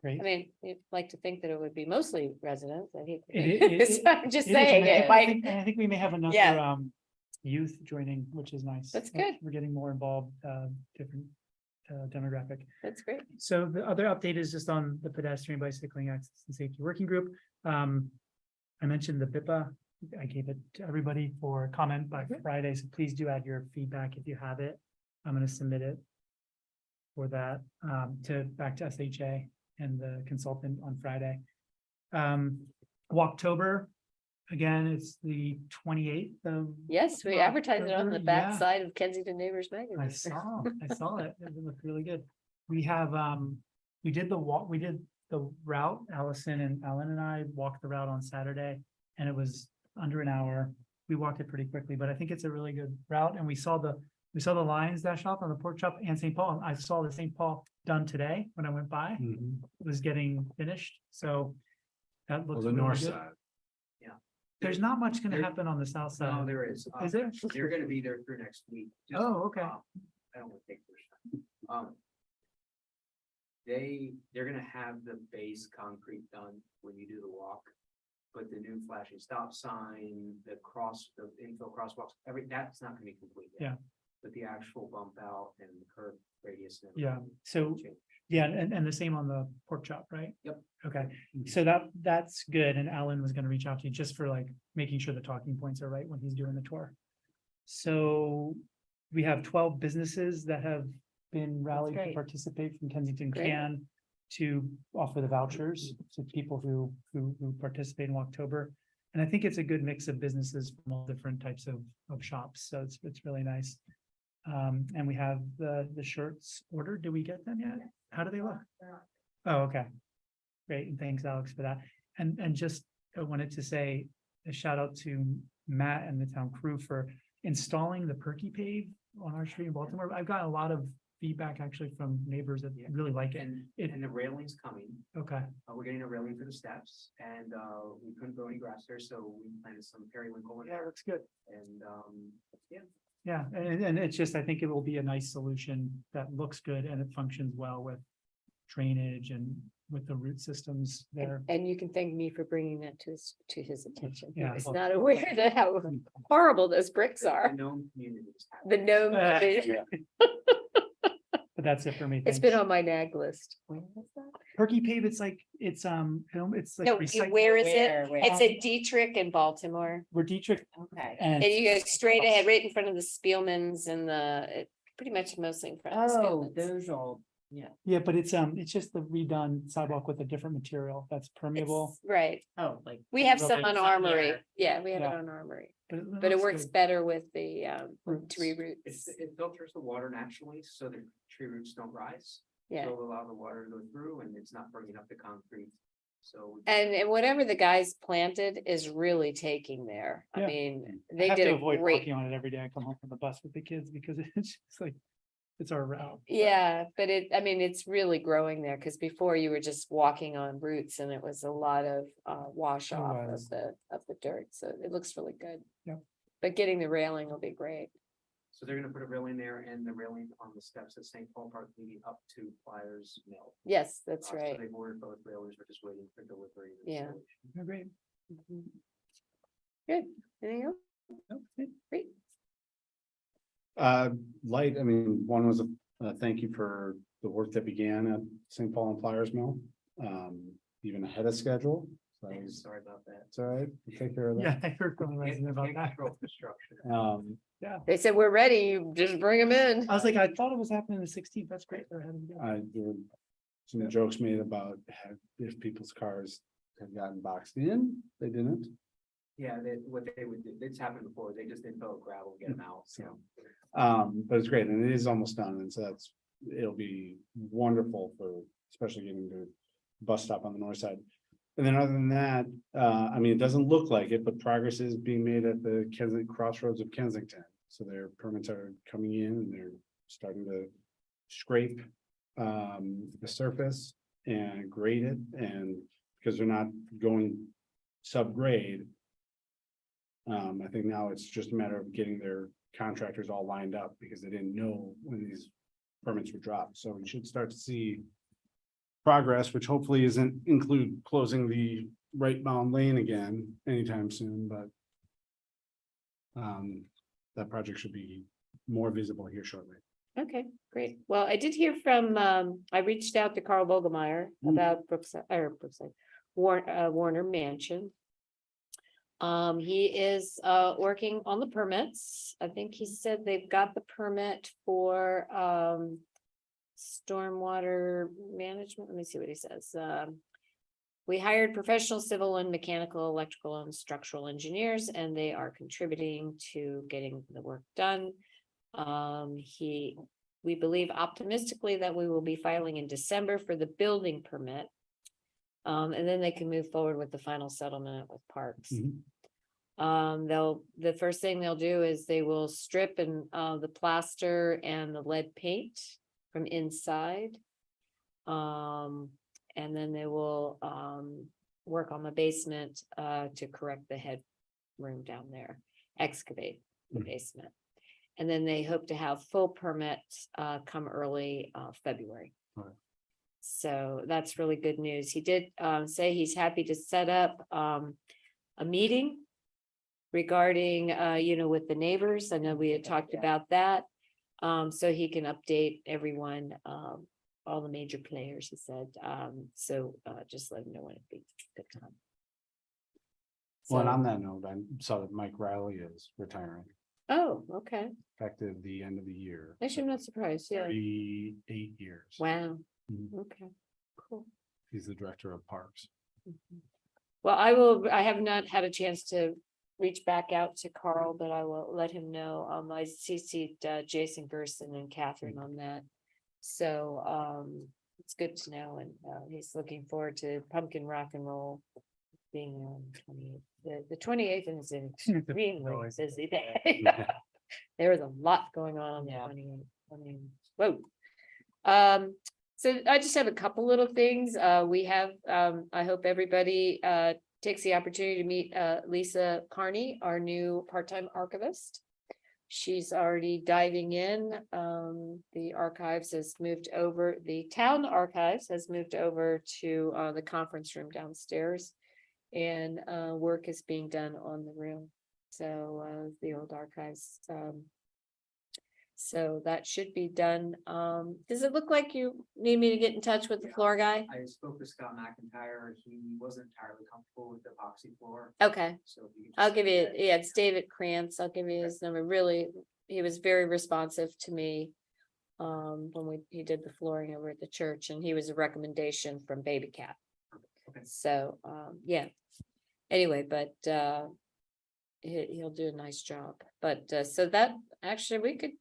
Great. I mean, you'd like to think that it would be mostly residents. I hate. to It- think it- this. it- I'm just It is, saying and it might. I think we may have another Yeah. youth joining, which is nice. That's good. We're getting more involved, different demographic. That's great. So the other update is just on the pedestrian bicycling access and safety working group. I mentioned the BIPA. I gave it to everybody for comment by Friday, so please do add your feedback if you have it. I'm gonna submit it for that, back to SHA and the consultant on Friday. Walktober, again, it's the 28th of. Yes, we advertised it on the October, back yeah. side of Kensington Neighbors magazine. I saw it. It looked really good. We have, we did the route, Allison and Ellen and I walked the route on Saturday and it was under an hour. We walked it pretty quickly, but I think it's a really good route and we saw the Lions Dash off on the pork chop and St. Paul. I saw the St. Paul done today when I went by. Mhm. It was getting finished, so that Well, looks the really north good. side. There's not much gonna There- happen on the south No, side. there is. Is there? They're gonna be there through next week. Just, Oh, okay. I don't want to take this. They're gonna have the base concrete done when you do the walk. But the new flashing stop sign, the infill crosswalks, that's not gonna be complete yet. Yeah. But the actual bump out and the curve radius. and Yeah, everything so will change. yeah, and the same on the pork chop, right? Yep. Okay, so that's good, and Alan was gonna reach out to you just for like making sure the talking points are right when he's doing the tour. So we have 12 businesses that have been rallied to great. participate from Kensington Great. Can to offer the vouchers to people who participate in October. And I think it's a good mix of businesses from all different types of shops, so it's really nice. And we have the shirts ordered. Do we get them yet? How do they look? Oh, okay. Great, and thanks, Alex, for that. And just I wanted to say a shout out to Matt and the town crew for installing the Perky pave on our street in Baltimore. I've gotten a lot of feedback actually from neighbors that really like it. And the railing's coming. Okay, We're getting a railing for the steps and, we couldn't grow any grass there, so we planted some periwinkle in yeah, there looks good. and, yeah. Yeah, and it's just, I think it will be a nice solution that looks good and it functions well with drainage and with the root systems there. And you can thank me for bringing that to his attention. He Yeah. was not aware that how horrible those bricks The are. known communities. have The it. gnome. Yeah. But that's it for me. It's Thanks. been on my nag list. When was that? Perky pave, it's like film, it's like No, recycled. where is Where, it? where? It's at Dietrich in Baltimore. We're Dietrich Okay. and And you go straight ahead, right in front of the Spielmans and pretty much mostly in front of the Oh, Spielmans. those old, yeah, but it's just the redone sidewalk with a different material that's permeable. It's- Right. oh, like. We have Well, some on it's- Armory. yeah. Yeah, we have it Yeah. on Armory, But but it looks works good. better with the Roots. tree roots. It filters the water naturally, so the tree roots don't rise. Yeah. So it'll allow the water to go through and it's not burning up the concrete. So. And whatever the guys planted is really taking there. I Yeah. mean, I they have did to a avoid great. walking on it every day. I come home from the bus with the kids because it's just like, it's our route. Yeah, but I mean, it's really growing there because before you were just walking on roots and it was a lot of wash It off was. of the dirt. So it looks really good. Yeah. But getting the railing will be great. So they're gonna put a railing there and the railing on the steps at St. Paul Park leading up to Flyers Mill. Yes, that's So right. they've ordered both railings, we're just waiting for delivery. and Yeah. installation. Oh, great. Mhm. Good. Anything else? Okay. Great. Light, I mean, one was a thank you for the work that began at St. Paul and Flyers Mill, even ahead of schedule. So that was- Sorry about that. it's all right, we'll take care of that. Yeah, I heard from the Can't- resident about can't that. control construction. They said, we're ready. You just bring them in. I was like, I thought it was happening the 16th. That's great. They're ahead of the game. There were some jokes made about if people's cars had gotten boxed in, they didn't. Yeah, what they would do, it's happened before, they just didn't fill gravel, get them out, so. But it's great and it is almost done. And so it'll be wonderful for, especially getting to the bus stop on the north side. And then other than that, I mean, it doesn't look like it, but progress is being made at the crossroads of Kensington. So their permits are coming in and they're starting to scrape the surface and grade it, and because they're not going subgrade. I think now it's just a matter of getting their contractors all lined up because they didn't know when these permits were dropped. So we should start to see progress, which hopefully isn't include closing the right bound lane again anytime soon, but that project should be more visible here shortly. Okay, great. Well, I did hear from, I reached out to Carl Bogemeyer about Warner Mansion. He is working on the permits. I think he said they've got the permit for stormwater management. Let me see what he says. We hired professional civil and mechanical, electrical and structural engineers, and they are contributing to getting the work done. We believe optimistically that we will be filing in December for the building permit. And then they can move forward with the final settlement with Parks. The first thing they'll do is they will strip and the plaster and the lead paint from inside. And then they will work on the basement to correct the headroom down there, excavate the basement. And then they hope to have full permits come early February. Right. So that's really good news. He did say he's happy to set up a meeting regarding, with the neighbors. I know we had talked about that. So he can update everyone, all the major players, he said. So just let him know when it'd be a good time. Well, and So- on that note, I saw that Mike Riley is retiring Oh, okay. effective the end of the year. Actually, I'm not surprised. Yeah. 38 years. Wow. Mhm. Okay, cool. He's the director of parks. Well, I have not had a chance to reach back out to Carl, but I will let him know. I CC'd Jason Gerson and Catherine on that. So it's good to know, and he's looking forward to Pumpkin Rock and Roll being on 28th. The 28th is an extremely busy day. There was a lot going on the 28th. I mean, whoa. So I just have a couple little things. We have, I hope everybody takes the opportunity to meet Lisa Carney, our new part-time archivist. She's already diving in. The archives has moved over, the town archives has moved over to the conference room downstairs. And work is being done on the room. So the old archives. So that should be done. Does it look like you need me to get in touch with the floor guy? I spoke with Scott McIntyre. He wasn't entirely comfortable with the epoxy floor. Okay, So if you could I'll just- give you, yeah, it's David Krantz. I'll give you his number. Really, he was very responsive to me. When he did the flooring over at the church, and he was a recommendation from Baby Cat. Okay. So, yeah. Anyway, but he'll do a nice job. But so that actually we could.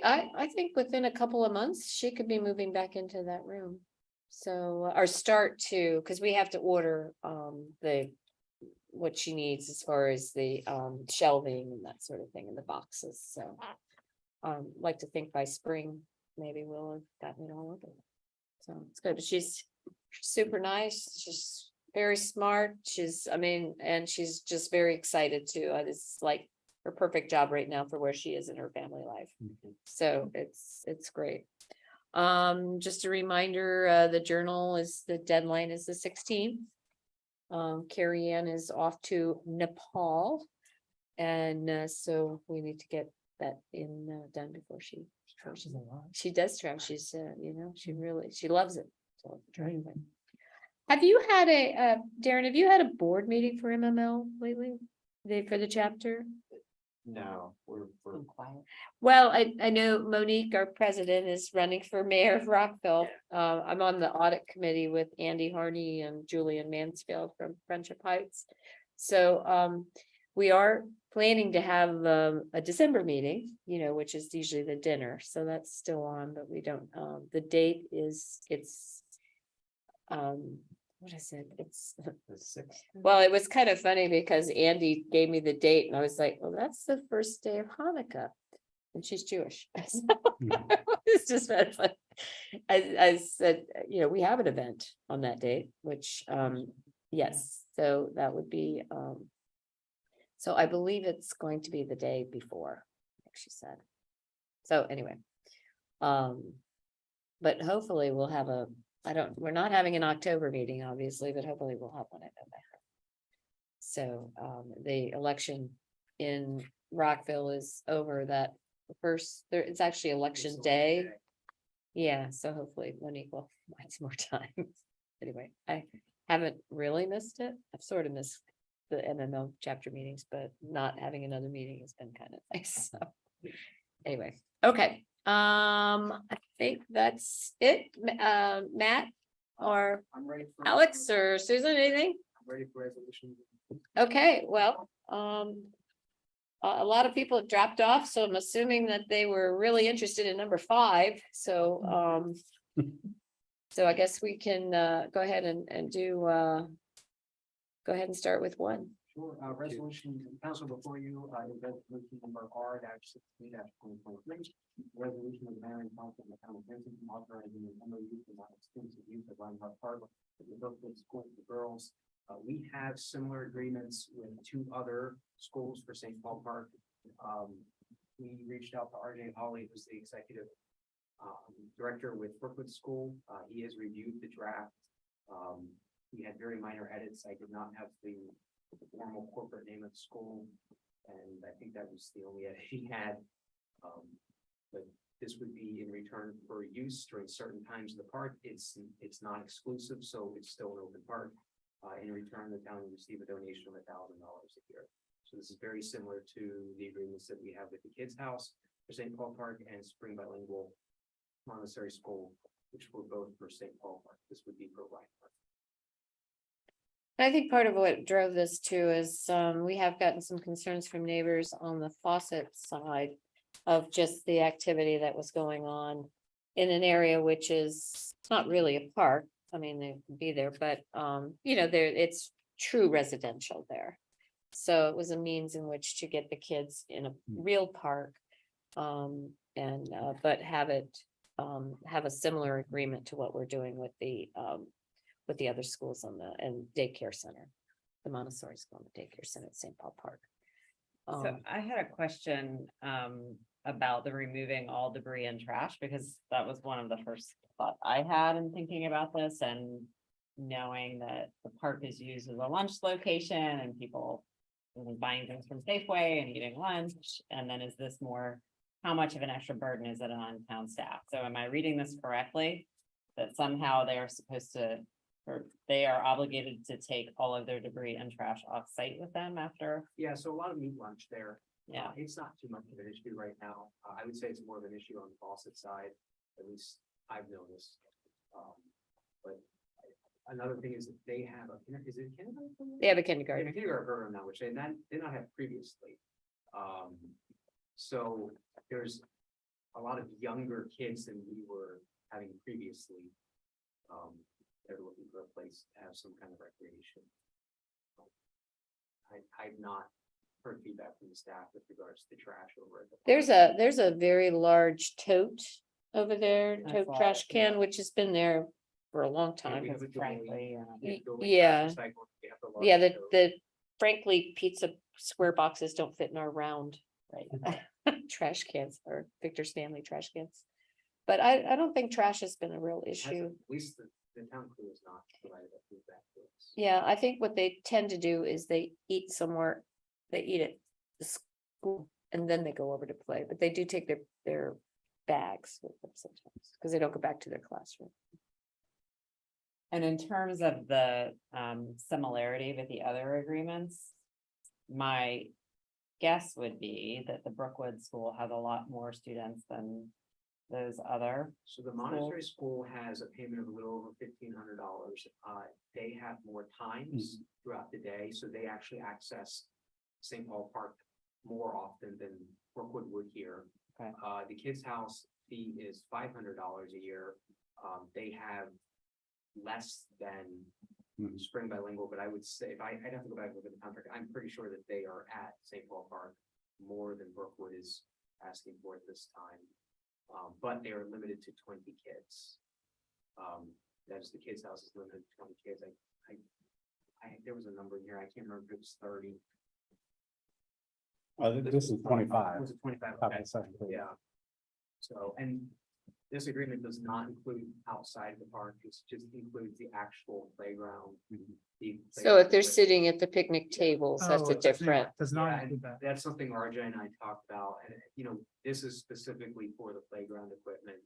I think within a couple of months, she could be moving back into that room. So, or start to, because we have to order what she needs as far as the shelving and that sort of thing in the boxes. So like to think by spring, maybe we'll have gotten it all over. So it's good. But she's super nice. She's very smart. And she's just very excited too. It's like her perfect job right now for where she is in her family life. So it's great. Just a reminder, the deadline is the 16th. Carrie Ann is off to Nepal. And so we need to get that done before she does travel. She's she loves it. So anyway. Have you had Darren, have you had a board meeting for MML lately? For the chapter? No, we're Quiet. Well, I know Monique, our president, is running for mayor of Rockville. I'm on the audit committee with Andy Harney and Julian Mansfield from Friendship Heights. So we are planning to have a December meeting, which is usually the dinner. So that's still on, but we don't, the date is, what is it? It's the sixth. well, it was kind of funny because Andy gave me the date and I was like, well, that's the first day of Hanukkah. and she's Jewish. So it's just been fun. I said, you know, we have an event on that date, which, yes, so that would be, so I believe it's going to be the day before, like she said. So anyway, but hopefully we'll have we're not having an October meeting, obviously, but hopefully we'll have one in November. So, the election in Rockville is over that it's actually election day. Yeah, so hopefully Monique will find some more time. Anyway, I haven't really missed it. I've sort of missed the MMO chapter meetings, but not having another meeting has been kind of nice. So anyway, okay. I think that's it. Matt or I'm ready for. Alex or Susan, anything? I'm ready for resolution. Okay, well, a lot of people have dropped off, so I'm assuming that they were really interested in number 5. So, so I guess we can go ahead and do, go ahead and start with 1. Sure, resolution, council before you, is resolution number R-16-2023. Resolution of the mayor and council of the town of Kensington authorizing the MOU for non-exclusive use of Reinhardt Park for the Brookwood School for Girls. We have similar agreements with 2 other schools for St. Paul Park. We reached out to RJ Hawley, who's the executive director with Brookwood School. He has reviewed the draft. He had very minor edits. I did not have the formal corporate name of the school, and I think that was the only edit he had. But this would be in return for use during certain times of the park. It's not exclusive, so it's still an open park. In return, the town will receive a donation of $1,000 a year. So this is very similar to the agreements that we have with the Kids House for St. Paul Park and Spring Bilingual Montessori School, which were both for St. Paul Park. This would be for Reinhardt. I think part of what drove this too is we have gotten some concerns from neighbors on the faucet side of just the activity that was going on in an area which is not really a park. I mean, they can be there, but you know, it's true residential there. So it was a means in which to get the kids in a real park, but have a similar agreement to what we're doing with the other schools and daycare center, the Montessori school and the daycare center at St. Paul Park. So I had a question about the removing all debris and trash, because that was one of the first thoughts I had in thinking about this, and knowing that the park is used as a lunch location and people buying things from Safeway and eating lunch. And then is this more, how much of an extra burden is it on town staff? So am I reading this correctly? That somehow they are supposed to, or they are obligated to take all of their debris and trash off site with them after? Yeah, so a lot of meat lunch there. Yeah. It's not too much of an issue right now. I would say it's more of an issue on the faucet side, at least I've noticed. But another thing is that they have is it kindergarten? They have a They have a kindergarten. kindergarten program now, which they did not have previously. So there's a lot of younger kids than we were having previously. They're looking for a place to have some kind of recreation. I've not heard feedback from the staff with regards to the trash over at the. There's a very large tote over there, I tote saw trash it, can, yeah. which has been there for a long Yeah, time. we have a Frankly, Yeah. Yeah, Yeah, the frankly, pizza square boxes don't fit in our round, Right. trash cans or Victor's family trash cans. But I don't think trash has been a real issue. At least the town crew is not provided that feedback to us. Yeah, I think what they tend to do is they eat somewhere, they eat at the school and then they go over to play, but they do take their bags with them sometimes because they don't go back to their classroom. And in terms of the similarity with the other agreements, my guess would be that the Brookwood School has a lot more students than those other. So the Montessori school has a payment of a little over $1,500. They have more times throughout the day, so they actually access St. Paul Park more often than Brookwood would here. Okay. The Kids House fee is $500 a year. They have less than Spring Bilingual, but I would say, if I'd have to go back and look at the contract, I'm pretty sure that they are at St. Paul Park more than Brookwood is asking for at this time. But they are limited to 20 kids. That's the kids' house is limited to 20 kids. There was a number here, I can't remember if it was 30. This is 25. Was it 25? Top of Okay. the second page. Yeah. So, and this agreement does not include outside the park, it just includes the actual playground. the So playground if they're equipment. sitting at the picnic tables, that's Oh, a it doesn't- different, Does Yeah, not and include that. that's something RJ and I talked about, and this is specifically for the playground equipment.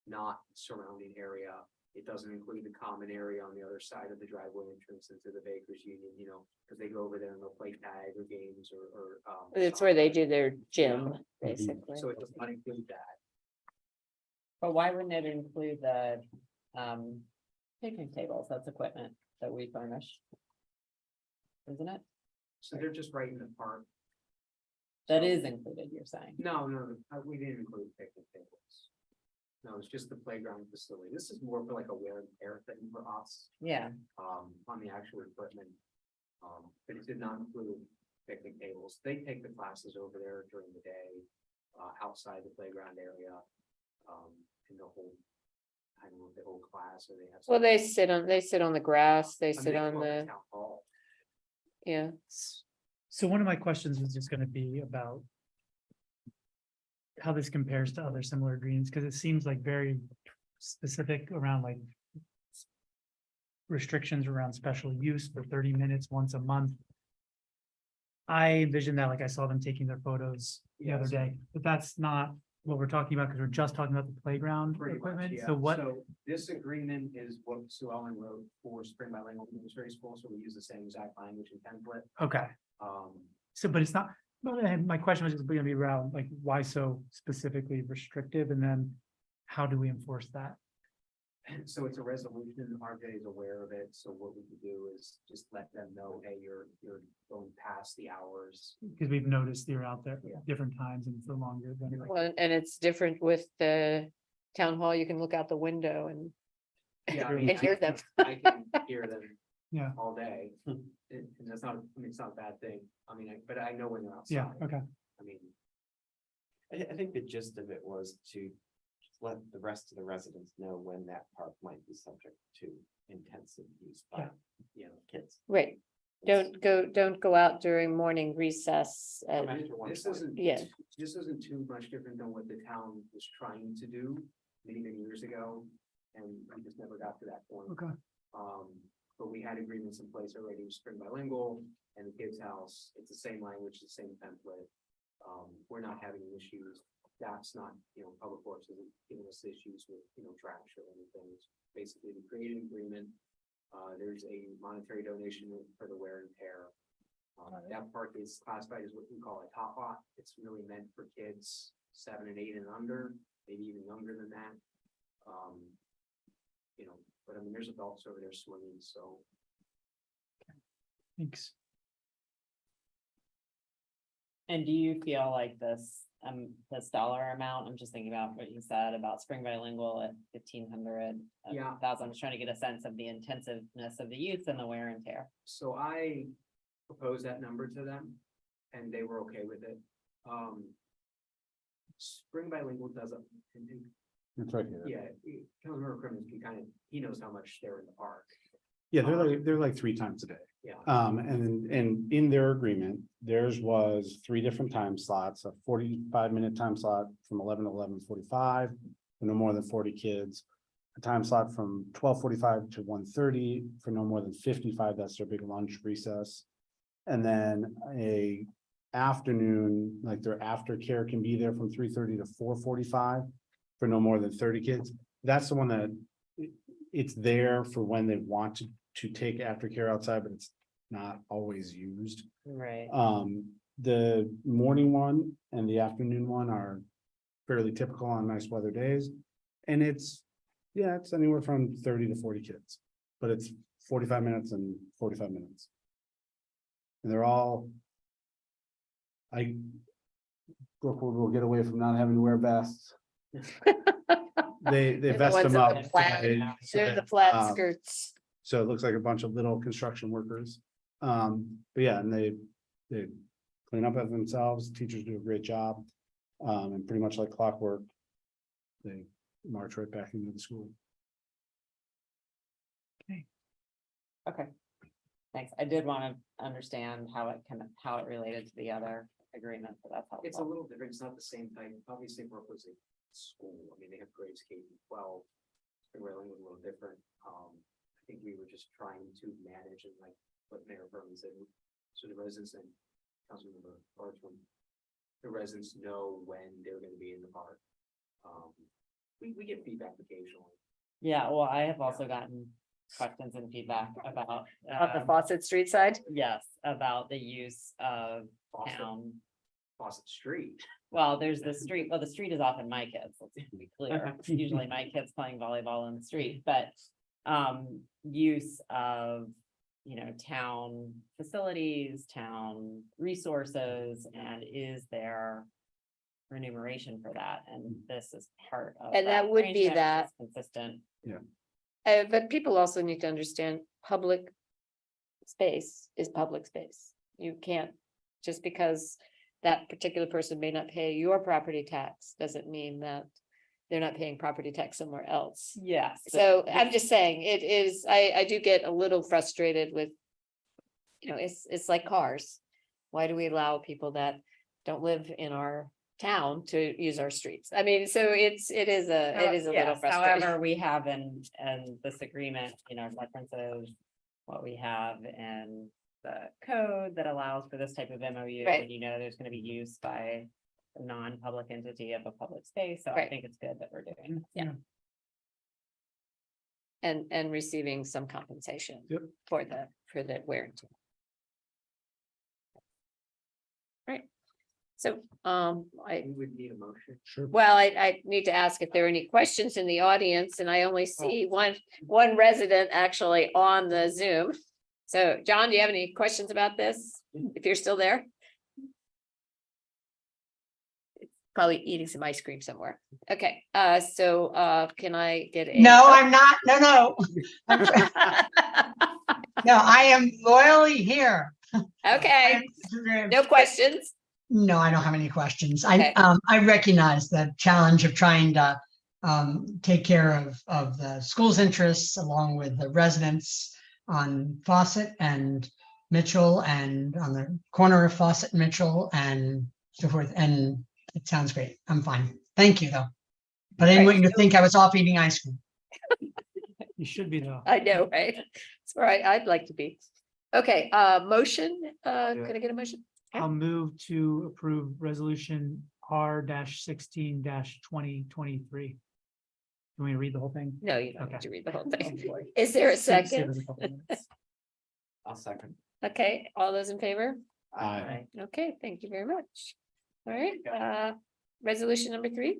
Not surrounding area. It doesn't include the common area on the other side of the driveway entrance into the Bakers Union, because they go over there and they'll play tag or games or. it's where they soccer. do their gym, basically. So it does not include that. But why wouldn't it include the picnic tables? That's equipment that we furnish. Isn't it? So they're just right in the park. That is included, you're saying. No, we didn't include picnic tables. No, it's just the playground facility. This is more for like a wear and tear thing for us, Yeah, on the actual equipment. But it did not include picnic tables. They take the classes over there during the day, outside the playground area. And the whole, I don't know if the whole class or they have. Well, they sit on the grass, they I mean, sit they on go up to the, Town Hall. yeah. So one of my questions was just gonna be about how this compares to other similar agreements, because it seems like very specific around like restrictions around special use for 30 minutes once a month. I envisioned that, like I saw them taking their photos the other Yes. day, but that's not what we're talking about, because we're just talking about the playground Pretty much, equipment. yeah. So what, So this agreement is what Sue Ellen wrote for Spring Bilingual Military School, so we use the same exact language and template. okay, so, but it's not, but my question was just gonna be around, like, why so specifically restrictive, and then how do we enforce that? So it's a resolution, RJ is aware of it, so what we can do is just let them know, hey, you're going past the hours. Because we've noticed you're out there Yeah. at different times and for longer than like. Well, and it's different with the town hall. You can look out the window and Yeah, I and mean, hear them. I can hear them. Yeah. All day, and that's not, it's not a bad thing, but I know when they're outside. Yeah, okay. I mean, I think the gist of it was to let the rest of the residents know when that park might be subject to intensive use by, kids. Right. Don't go out during morning recess. this isn't. Yeah. This isn't too much different than what the town was trying to do many years ago, and we just never got to that point. Okay. But we had agreements in place already with Spring Bilingual and the kids' house. It's the same language, the same template. We're not having issues. That's not, Public Works isn't giving us issues with, trash or anything. It's basically we created an agreement. There's a monetary donation for the wear and tear. That park is classified as what we call a top lot. It's really meant for kids 7 and 8 and under, maybe even younger than that. But there's adults over there swimming, so. Thanks. and do you feel like this dollar amount, I'm just thinking about what you said about Spring Bilingual at 1,500. Yeah. Thousand, I'm just trying to get a sense of the intensiveness of the use and the wear and tear. So I proposed that number to them and they were okay with it. Spring Bilingual does it. It's right here. Yeah, Councilmember Crimmins can he knows how much they're in the park. Yeah, they're like 3 times a day. Yeah. And in their agreement, theirs was 3 different time slots, a 45-minute time slot from 11 to 11:45, for no more than 40 kids. A time slot from 12:45 to 1:30 for no more than 55, that's their big lunch recess. And then a afternoon, like their aftercare can be there from 3:30 to 4:45 for no more than 30 kids. That's the one that it's there for when they want to take aftercare outside, but it's not always used. Right. The morning one and the afternoon one are fairly typical on nice weather days. And it's anywhere from 30 to 40 kids, but it's 45 minutes and 45 minutes. And they're all. Brookwood will get away from not having to wear vests. They They're the vest ones them with up. the flat- They're the flat skirts. So it looks like a bunch of little construction workers. But yeah, and they clean up after themselves. Teachers do a great job. And pretty much like clockwork, they march right back into the school. Okay. Thanks. I did want to understand how it related to the other agreement, but that's helpful. It's a little different. It's not the same type. Obviously, Brook was a school. I mean, they have grades K through 12. The railing was a little different. I think we were just trying to manage and like what Mayor Berman said. So the residents and Councilmember Bartram, the residents know when they're going to be in the park. We get feedback occasionally. Yeah, well, I have also gotten questions and feedback about. On the Fawcett Street side? Yes, about the use of town. Fawcett Street. Well, there's the street, well, the street is often my kids, let's be clear. It's usually my kids playing volleyball in the street, but use of, town facilities, town resources, and is there remuneration for that? And this is part of. And that would be arrangement, which that. is Consistent. But people also need to understand public space is public space. You can't, just because that particular person may not pay your property tax, doesn't mean that they're not paying property tax somewhere else. Yes. So I'm just saying, it is, I do get a little frustrated with, it's like cars. Why do we allow people that don't live in our town to use our streets? I mean, so it is a little Yes, frustrating. however, we have in this agreement, references what we have in the code that allows for this type of MOU. Right. And there's gonna be use by a non-public entity of a public space, so I Right. think it's good that we're doing. Yeah. And receiving some compensation. Yep. For the wear and tear. Right. So, We would need a motion. Sure. well, I need to ask if there are any questions in the audience, and I only see one resident actually on the Zoom. So, John, do you have any questions about this? If you're still there? Probably eating some ice cream somewhere. Okay, so can I get a? No, I'm not. No. No, I am loyally here. Okay, no questions. No, I don't have any questions. Okay. I recognize the challenge of trying to take care of the school's interests along with the residents on Fawcett and Mitchell and on the corner of Fawcett and Mitchell and so forth. And it sounds great. I'm fine. Thank you, though. But I didn't want you to think I was off eating ice cream. You should be though. I know, right? That's where I'd like to be. Okay, motion, can I get a motion? I'll move to approve resolution R-16 2023. You want me to read the whole thing? No, you don't Okay. have to read the whole thing. Is there a Save second? us a couple minutes. I'll second. Okay, all those in favor? Aye. Okay, thank you very much. All right, resolution number 3.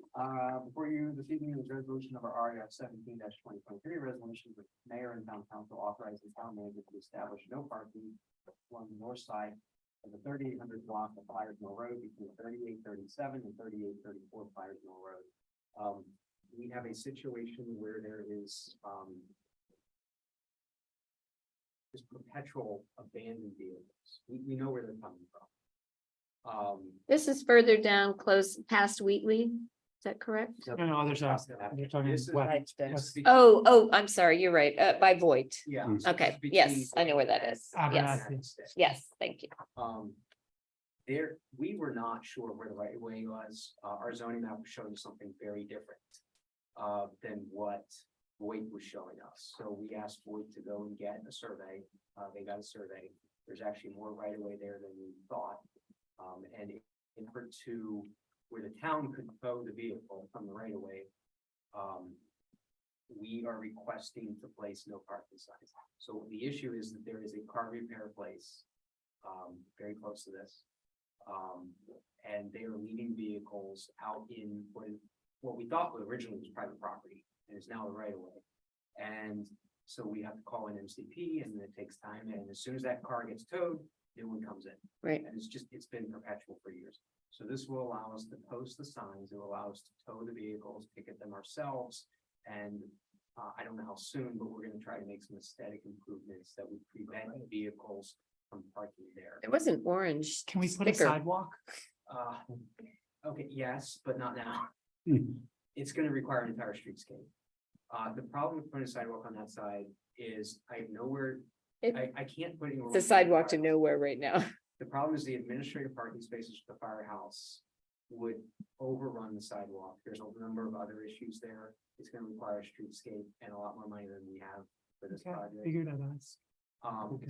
Before you this evening is resolution number R-17-2023, resolution with mayor and town council authorizing town manager to establish no parking along the north side of the 3800 block of Byers Mill Road between 3837 and 3834 Byers Mill Road. We have a situation where there is this perpetual abandoned vehicles. We know where they're coming from. This is further down, close past Wheatley. Is that correct? No, there's a, you're talking This is west. right west. Oh, I'm sorry, you're right, by Voight. Yeah. Mm. so Okay, it's yes, between I know where that Voight is. and Yes, Abernathy. yes, thank you. We were not sure where the right of way was. Our zoning map was showing something very different than what Voight was showing us. So we asked Voight to go and get a survey. They got a survey. There's actually more right of way there than we thought. And in order to where the town could tow the vehicle from the right of way, we are requesting to place no parking signs. So the issue is that there is a car repair place very close to this. And they are leaving vehicles out in what we thought originally was private property and is now the right of way. And so we have to call in MCP and it takes time. And as soon as that car gets towed, new one comes in. Right. And it's been perpetual for years. So this will allow us to post the signs. It will allow us to tow the vehicles, ticket them ourselves. And I don't know how soon, but we're going to try to make some aesthetic improvements that would prevent vehicles from parking there. It wasn't orange. Can we put a sticker. sidewalk? Okay, yes, but not now. Hmm. It's gonna require an entire streetscape. The problem with putting a sidewalk on that side is I have nowhere, It- I can't put it. The sidewalk to nowhere right now. The problem is the administrative parking spaces for the firehouse would overrun the sidewalk. There's a number of other issues there. It's gonna require a streetscape and a lot more money than we have for this Okay, project. figured I'd ask. Um,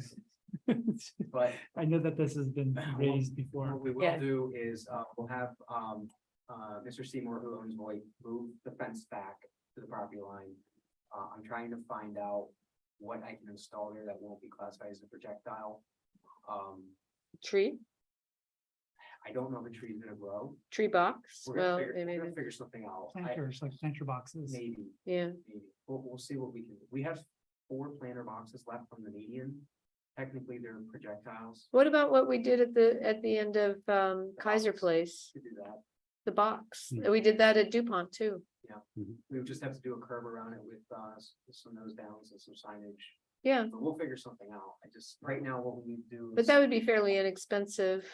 but I know that this has been raised before. what we will Yeah. do is, we'll have, Mr. Seymour, who owns Voight, move the fence back to the property line. I'm trying to find out what I can install there that won't be classified as a projectile. Tree, I don't know if a tree is gonna grow. tree box. We're Well, gonna figure, we're maybe, gonna figure something out. Planters, like planter boxes. Maybe, yeah. maybe. We'll see what we can, we have 4 planter boxes left from the median. Technically, they're projectiles What about what we did at the end of Kaiser Place, to do that. the box? Yeah. We did that at DuPont too. We would just have to do a curb around it with, some nose downs and some signage. Yeah, But we'll figure something out. I just, right now, what we need to do. but is- that would be fairly inexpensive.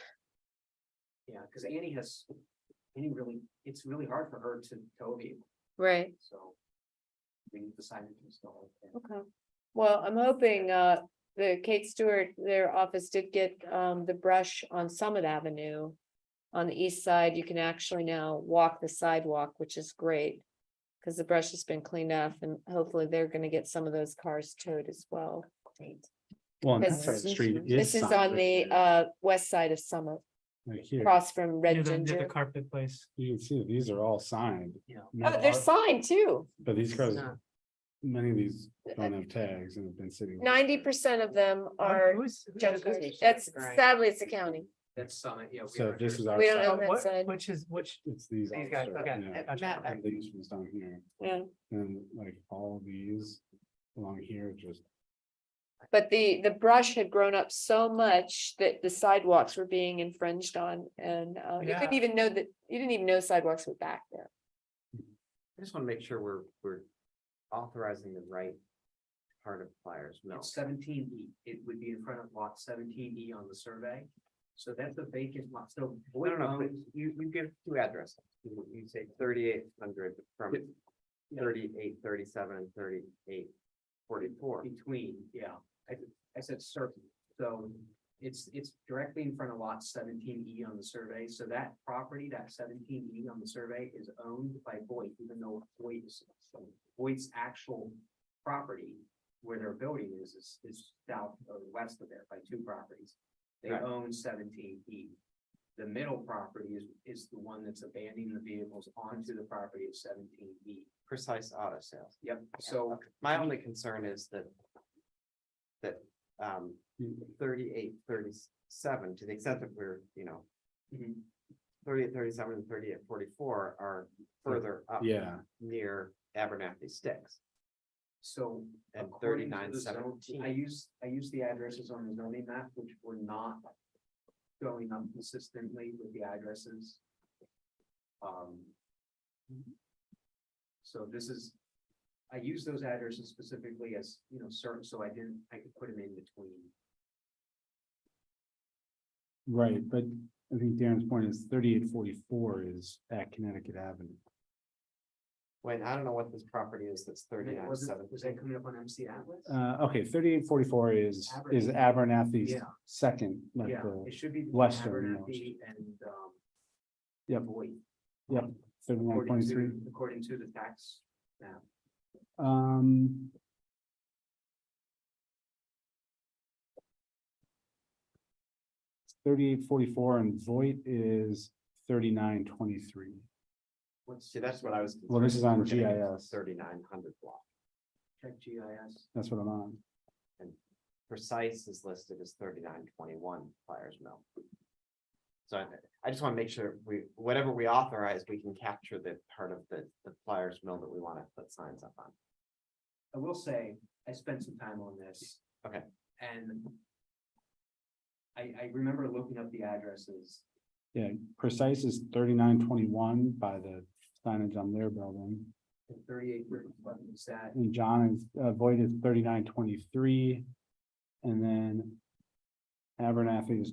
Yeah, because Annie really, it's really hard for her to tow a vehicle, Right. so. We need the signage installed. and- Okay. Well, I'm hoping the Kate Stewart, their office did get the brush on Summit Avenue. On the east side, you can actually now walk the sidewalk, which is great. Because the brush has been cleaned up and hopefully they're gonna get some of those cars towed as well. Well, and that Because side of the street is. This is signed on right the there, west side of Summit, right here. across from Near Red the Ginger. carpet place. You can see these are all signed. Yeah. Oh, they're signed too. But these cars, not. many of these don't have tags and have been sitting. 90% of them are Who's- junk who's- cars. That's Right. sadly, it's the county. That's Summit, yeah. So this is our. We don't side. own that What- side. Which is, which, It's these. These guys, also, okay. yeah. Gotcha. And these ones down here, Yeah. and like all of these along here, just. But the brush had grown up so much that the sidewalks were being infringed on and you Yeah. couldn't even know that, you didn't even know sidewalks were back there. I just want to make sure we're authorizing the right part of Flyers Mill. It's 17E. It would be in front of lot 17E on the survey. So that's a vacant lot. So. No, Voight no, no, but owns- you give 2 addresses. You say 3,800 from Yeah. 3837 and 3844. Between, yeah, I said certain, so it's directly in front of lot 17E on the survey, so that property, that 17E on the survey is owned by Voight, even though Voight's actual property where their building is south or west of there by 2 properties. They Right. own 17E. The middle property is the one that's abandoning the vehicles onto the property of 17E. Precise auto sales. Yep, so My only concern is that 3837, to the extent that we're, mhm, 3837 and 3844 are further up. Yeah. Near Abernathy Sticks. So. And according to the zone- 3917. I use the addresses on the zoning map, which were not going up consistently with the addresses. So this is, I use those addresses specifically as, certain, so I could put them in between. Right, but I think Darren's point is 3844 is at Connecticut Avenue. Wait, I don't know what this property is that's Was that 3917. coming up on MC Atlas? Okay, 3844 is Abernathy's Yeah. second, like Yeah, the, it should be. western Abernathy and, Yep. Voight, yep, 3923. according to the tax map. Um. $38.44 and Voight is $39.23. See, that's what I was. Well, this is on concerned. We're gonna get GIS. 3900 block. Check GIS. That's what I'm on. Precise is listed as 3921 Flyers Mill. So I just want to make sure whatever we authorize, we can capture the part of the Flyers Mill that we want to put signs up on. I will say, I spent some time on this. Okay. And I remember looking up the addresses. Yeah, Precise is 3921 by the signage on their building. And 38, what is that? And John is, Voight is 3923. And then Abernathy is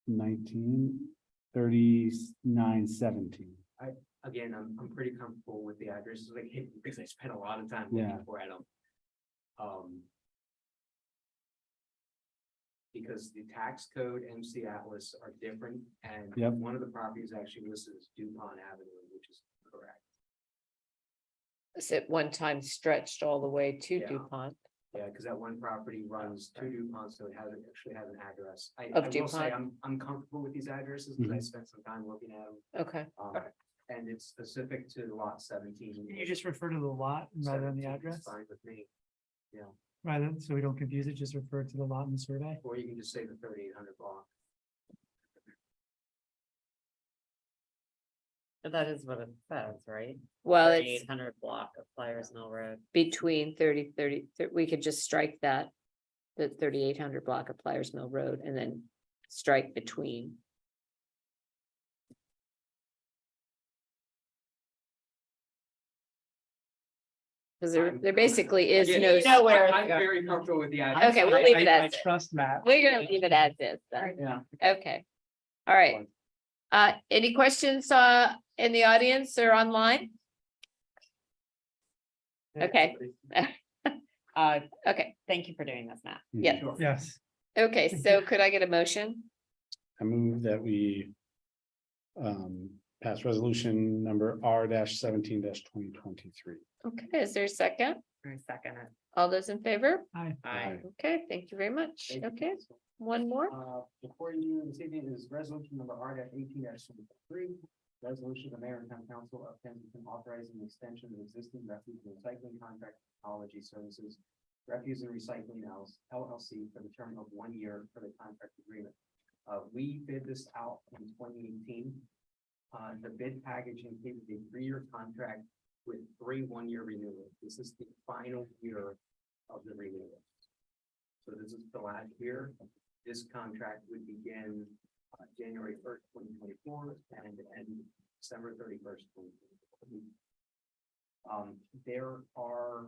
193917. Again, I'm pretty comfortable with the addresses they gave me because I spent a lot of time Yeah. looking for them. Because the tax code, MC Atlas are different, and Yep. one of the properties actually listed as DuPont Avenue, which is correct. Is it one time stretched all the way to Yeah. DuPont? Yeah, because that one property runs to DuPont, so it actually has an address. I Of will say DuPont? I'm comfortable with these addresses because I Mhm. spent some time looking at them. Okay, And it's specific to lot 17. Can you just refer to the lot rather than the 17 is address? Fine with me, Rather, so we don't confuse it, just refer to the lot in the survey. or you can just say the 3800 block. But that is what it says, right? well, it's 3800 block of Flyers Mill Road. between 30, we could just strike that. The 3800 block of Pliers Mill Road and then strike between. Because there basically is Yeah, no. you know where I'm very comfortable with the address. Okay, we'll leave it I as it. trust Matt. We're gonna leave it as is, then. Yeah. Okay. All right. Any questions, in the audience or online? Okay. Okay, Thank you for doing this, Matt. yeah, Sure. Yes. okay, so could I get a motion? I move that we pass resolution number R-17-2023. Okay, is there a second? I second it. All those in favor? Hi. Aye. Okay, thank you very much. Thank you, Okay, council. one more. Before you this evening is resolution number R-18-3. Resolution of the mayor and town council of Kensington authorizing the extension of existing refuse and recycling contract technology services. Refuse and Recycling LLC for the term of 1 year for the contract agreement. We bid this out in 2018. The bid package included a 3-year contract with 3 one-year renewals. This is the final year of the renewal. So this is the last year. This contract would begin January 1st, 2024 and end December 31st, 2024. There are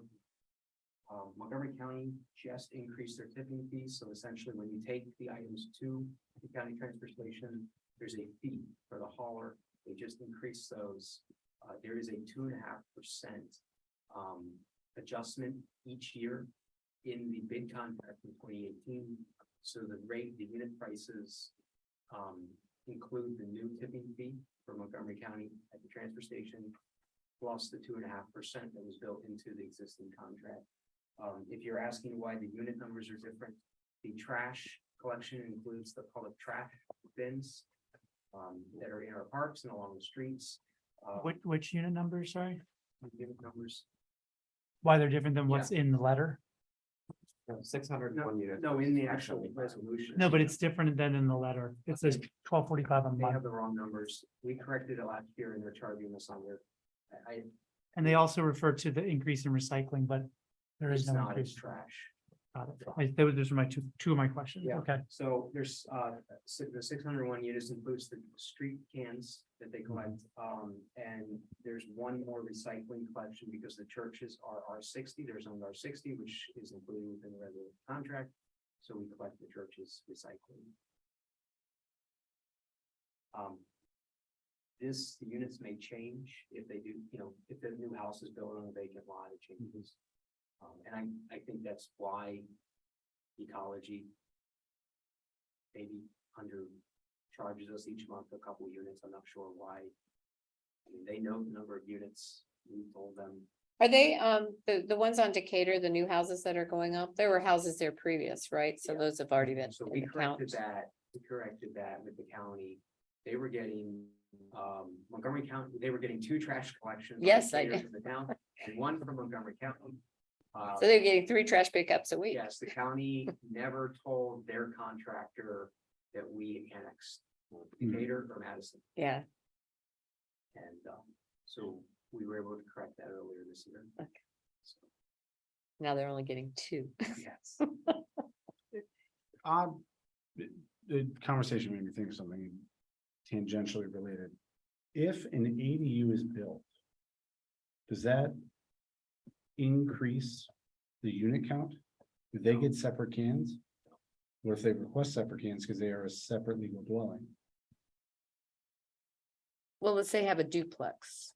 Montgomery County just increased their tipping fees. So essentially, when you take the items to the county transfer station, there's a fee for the hauler. They just increased those. There is a 2.5% adjustment each year in the bid contract in 2018. So the unit prices include the new tipping fee for Montgomery County at the transfer station, plus the 2.5% that was built into the existing contract. If you're asking why the unit numbers are different, the trash collection includes the public trash bins that are in our parks and along the streets. Which unit number, sorry? Unit numbers. Why they're different than what's in the letter? 601 units. No, in the actual resolution. No, but it's different than in the letter. It says 1245 a They month. have the wrong numbers. We corrected it last year and they're charging us on their. And they also refer to the increase in recycling, but there is It's no not, increase. it's trash. Got it. Those are my two of my questions. Yeah. Okay. So there's the 601 units includes the street cans that they collect. And there's one more recycling collection because the churches are R60. There's only R60, which is included within the regular contract. So we collect the churches recycling. The units may change if they do, if the new house is built on a vacant lot, it changes. And I think that's why ecology maybe charges us each month a couple units. I'm not sure why. I mean, they know the number of units. We told them. Are they, the ones on Decatur, the new houses that are going up? There were houses there previous, right? So Yeah. those have already been. So in we the corrected count. that. We corrected that with the county. They were getting, Montgomery County, they were getting 2 trash collections. on Yes, I Decatur did. from the town and 1 from Montgomery County. So they're getting 3 trash pickups a week. Yes, the county never told their contractor that we annexed Decatur or Madison. Yeah, And so we were able to correct that earlier this year. Okay. So, now they're only getting 2. yes. The conversation made me think of something tangentially related. If an ADU is built, does that increase the unit count? Do they get separate cans? What if they request separate cans because they are a separate legal dwelling? Well, let's say have a duplex.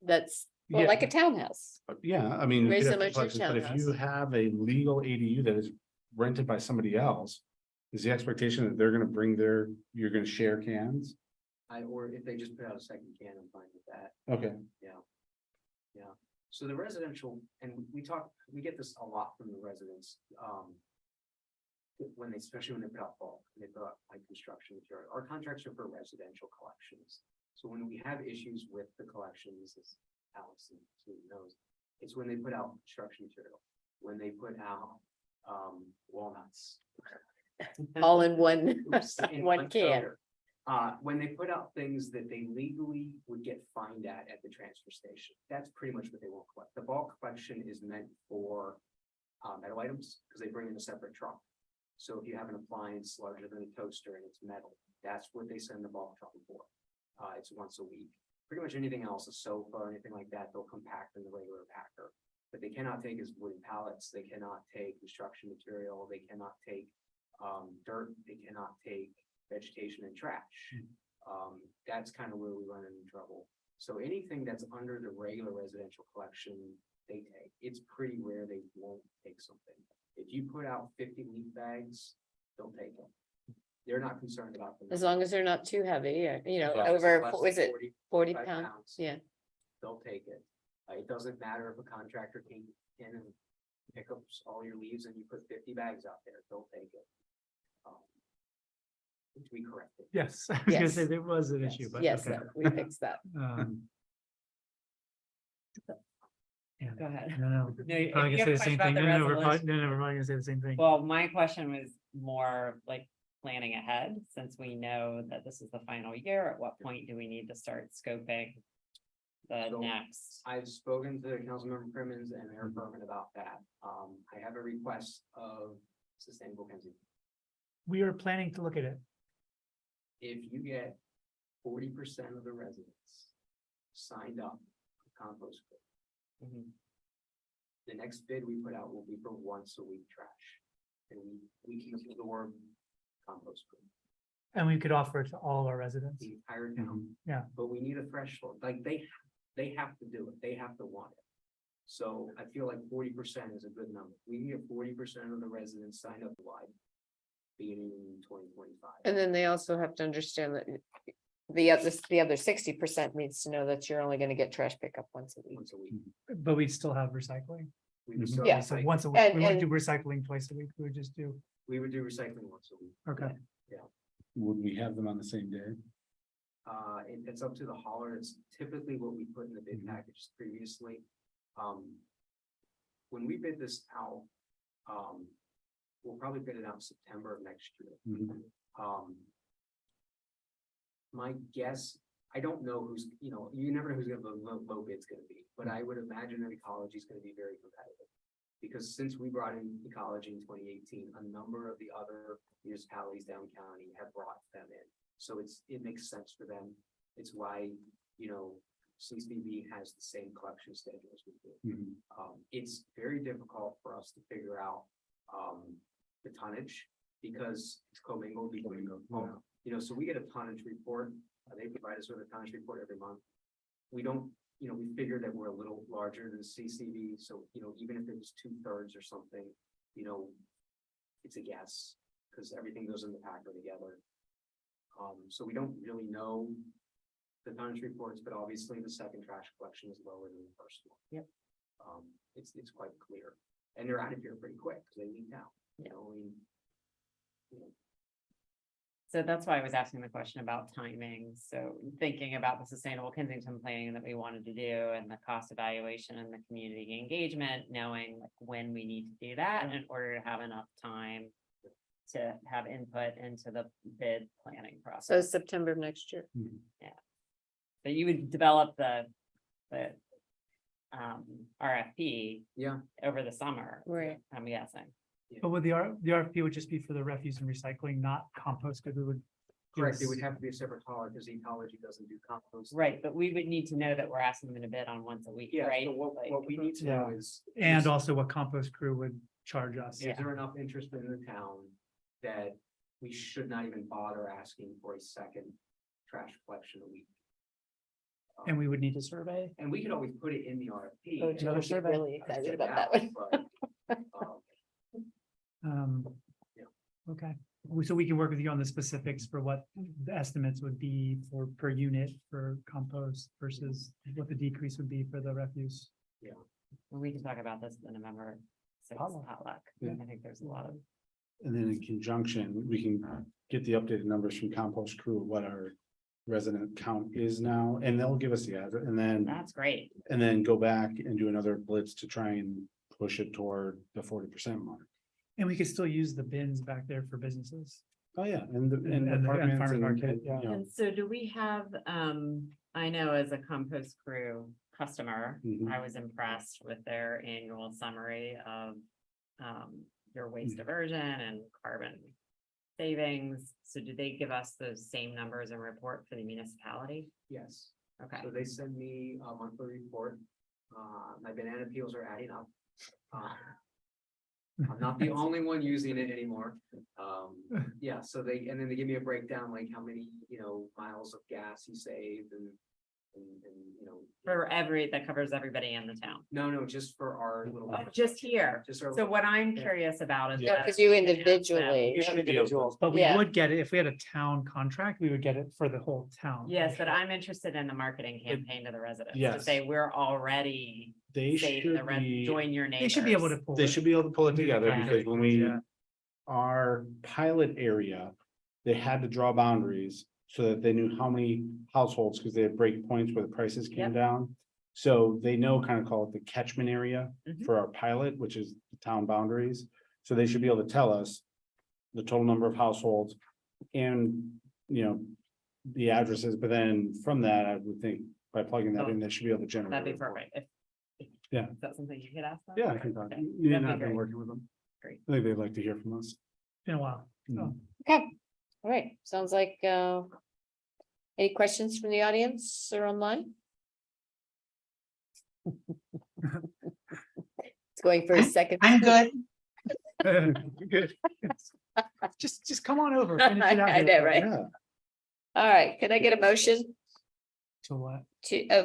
That's, well, Yeah. like a townhouse. Yeah, I mean. you Very could have similar to a duplexes, But if you townhouse. have a legal ADU that is rented by somebody else, is the expectation that they're gonna bring you're gonna share cans? Or if they just put out a second can, I'm fine with that. Okay, So the residential, and we get this a lot from the residents, when they, especially when they put out bulk, they put out like construction material. Our contracts are for residential collections. So when we have issues with the collections, as Alex knows, it's when they put out construction material, when they put out walnuts. All in one, Oops, in one can. toter. When they put out things that they legally would get fined at the transfer station, that's pretty much what they won't collect. The bulk collection is meant for metal items, because they bring in a separate truck. So if you have an appliance larger than a toaster and it's metal, that's what they send the bulk truck for. It's once a week. Pretty much anything else, a sofa or anything like that, they'll compact in the regular packer. But they cannot take as wooden pallets, they cannot take construction material, they cannot take dirt, they cannot take vegetation and trash. That's kind of where we run into trouble. So anything that's under the regular residential collection, they take. It's pretty rare they won't take something. If you put out 50 leaf bags, they'll take them. They're not concerned about them. As long as they're not too heavy, or, Yeah, over, less what is than it, 40 pounds? Yeah. They'll take it. It doesn't matter if a contractor came in and pick up all your leaves and you put 50 bags out there, they'll take it. Which we corrected. Yes, I was gonna Yes. say there was an issue, but. Yes, okay. we fixed that. Yeah, Go ahead. no, no. No, if Probably you gonna have say the a same question thing. about the No, we're probably, resolution- no, we're probably gonna say the same thing. Well, my question was more like planning ahead, since we know that this is the final year. At what point do we need to start scoping the So, next? I've spoken to Councilmember Crimmins and Mayor Berman about that. I have a request of Sustainable Kensington. We are planning to look at it. If you get 40% of the residents signed up for compost pit, Mhm. the next bid we put out will be for once a week trash. And we can absorb compost pit, And we could offer it to all our residents. the entire town. Yeah. But we need a threshold, like they have to do it, they have to want it. So I feel like 40% is a good number. We can get 40% of the residents signed up wide. Beginning in 2025. And then they also have to understand that the other 60% needs to know that you're only gonna get trash pickup once a week. Once a week. But we'd still have recycling. We would Mhm. still Yeah. So recycle- once a week, And- we wouldn't do and- recycling twice a week. We would just do, we would do recycling once a week. okay. would we have them on the same day? It's up to the hauler. It's typically what we put in the bid Mhm. package previously. When we bid this out, we'll probably bid it out in September of next year. Mhm. My guess, I don't know who's, you never know who's gonna, low bid's gonna be, but I would imagine that ecology is gonna be very competitive. Because since we brought in ecology in 2018, a number of the other municipalities down county have brought them in. So it makes sense for them. It's why, CCB has the same collection schedule as we do. Mhm. It's very difficult for us to figure out the tonnage because it's commingled between, so we get a tonnage report. They provide us with a tonnage report every month. We don't, we figure that we're a little larger than CCV, so, even if it was 2/3 or something, it's a guess, because everything goes in the packer together. So we don't really know the tonnage reports, but obviously the second trash collection is lower than the first one. Yep. It's quite clear, and they're out of here pretty quick, because they leak out, So that's why I was asking the question about timing. So thinking about the sustainable Kensington planning that we wanted to do and the cost evaluation and the community engagement, knowing like when we need to do that in order to have enough time to have input into the bid planning So process. September of next year. So you would develop the RFP Yeah. over the summer, Right. I'm guessing. But would the RFP would just be for the refuse and recycling, not compost, because we would. Correct, it would have to be a separate hauler, because ecology doesn't do compost. Right, but we would need to know that we're asking them to bid on once a week, Yeah, right? so what Like- we need to know Yeah. is. And also what compost crew would charge us. Is there enough interest in the town that we should not even bother asking for a second trash collection a week. And we would need a survey. And we could always put it in the RFP. Oh, and Another John's survey. really just excited check about it that out, one. but, Yeah. Okay, so we can work with you on the specifics for what the estimates would be for per unit for compost versus what the decrease would be for the refuse. We can talk about this in November. So potluck. Yeah. I think there's a lot of. And then in conjunction, we can get the updated numbers from Compost Crew, what our resident count is now, and they'll give us the address, That's great. and then go back and do another blitz to try and push it toward the 40% mark. And we could still use the bins back there for businesses. Oh, yeah, and the, And the apartments farmer's and, market, yeah. you know, And so do we have, I know as a Compost Crew customer, Mhm. I was impressed with their annual summary of your waste diversion and carbon savings. So do they give us those same numbers and report for the municipality? yes, Okay, so they send me a monthly report. My banana peels are adding up. I'm not the only one using it anymore. Yeah, so and then they give me a breakdown, like how many, miles of gas you saved and, that covers everybody in the town. No, just for our little. Oh, just here. Just our. So what I'm curious about is. Yeah, that because you I can ask them. individually. Individuals, but we Yeah. would get it, if we had a town contract, we would get it for the whole town. Yes, but I'm interested in the marketing campaign to the residents, to Yes. say we're already they safe, should join your neighbors. They should be able to pull. They it. should be able to pull it together, Yeah. because when we, Yeah. our pilot area, they had to draw boundaries so that they knew how many households, because they had break points where the prices came Yep. down. So they know, kind of call it the catchment area Mhm. for our pilot, which is the town boundaries. So they should be able to tell us the total number of households and, the addresses, but then from that, I would think by plugging that in, they should be able to generate. That'd a be report. perfect. Yeah. Is that something you could ask them? Yeah, I can talk. Okay. You That'd and be I've been great. working with them. Great. I think they'd like to hear from us. Been a while. Mhm. Okay, all right, sounds like, any questions from the audience or online? It's going for a second. I'm good. Good. Just come on over. finish it out I here. know, right? Yeah. All right, can I get a motion To what?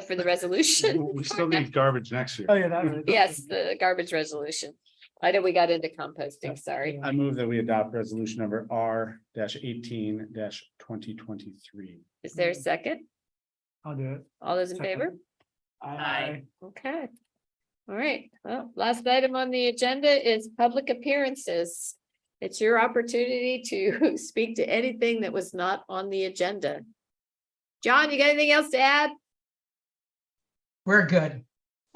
for the resolution? We still need garbage next year. Oh, yeah, that. Yes, the garbage resolution. I know we got into composting, sorry. I move that we adopt resolution number R-18-2023. Is there a second? I'll do it. All those in Second. favor? Aye. Okay. All right, well, last item on the agenda is public appearances. It's your opportunity to speak to anything that was not on the agenda. John, you got anything else to add? We're good.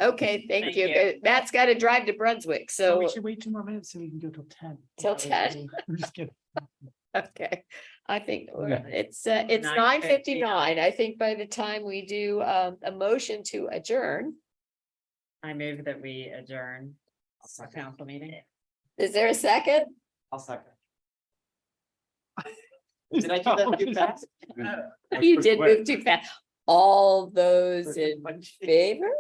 Okay, thank Thank you. you. Matt's got to drive to Brunswick, So so, we should wait 2 more minutes so we can go till 10. Till 10. I'm just kidding. okay. I think Okay. it's 9:59. I think by the time we do a motion to adjourn, I move that we adjourn the council meeting. is there a second? I'll second. Did I do that too fast? You did move too fast. All those in favor?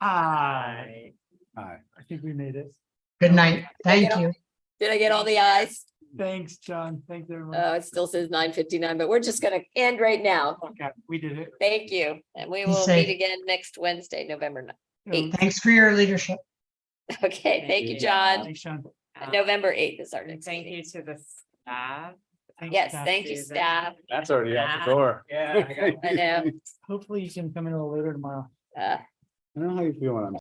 Aye. Aye. I think we made it. Good night. Thank you. Did I get all the ayes? Thanks, John. Thanks, everyone. It still says 9:59, but we're just gonna end right now. Okay, we did it. Thank you, and we Be will safe. meet again next Wednesday, November 9th. Thanks for your leadership. Okay, thank you, John. Thanks, John. November 8th is our And next thank you meeting. to the staff. Thanks, Yes, Steph. thank you, Susan. staff. That's already out the door. Yeah. I know. Hopefully you can come in a little later tomorrow. Uh, I don't know how you feel when I'm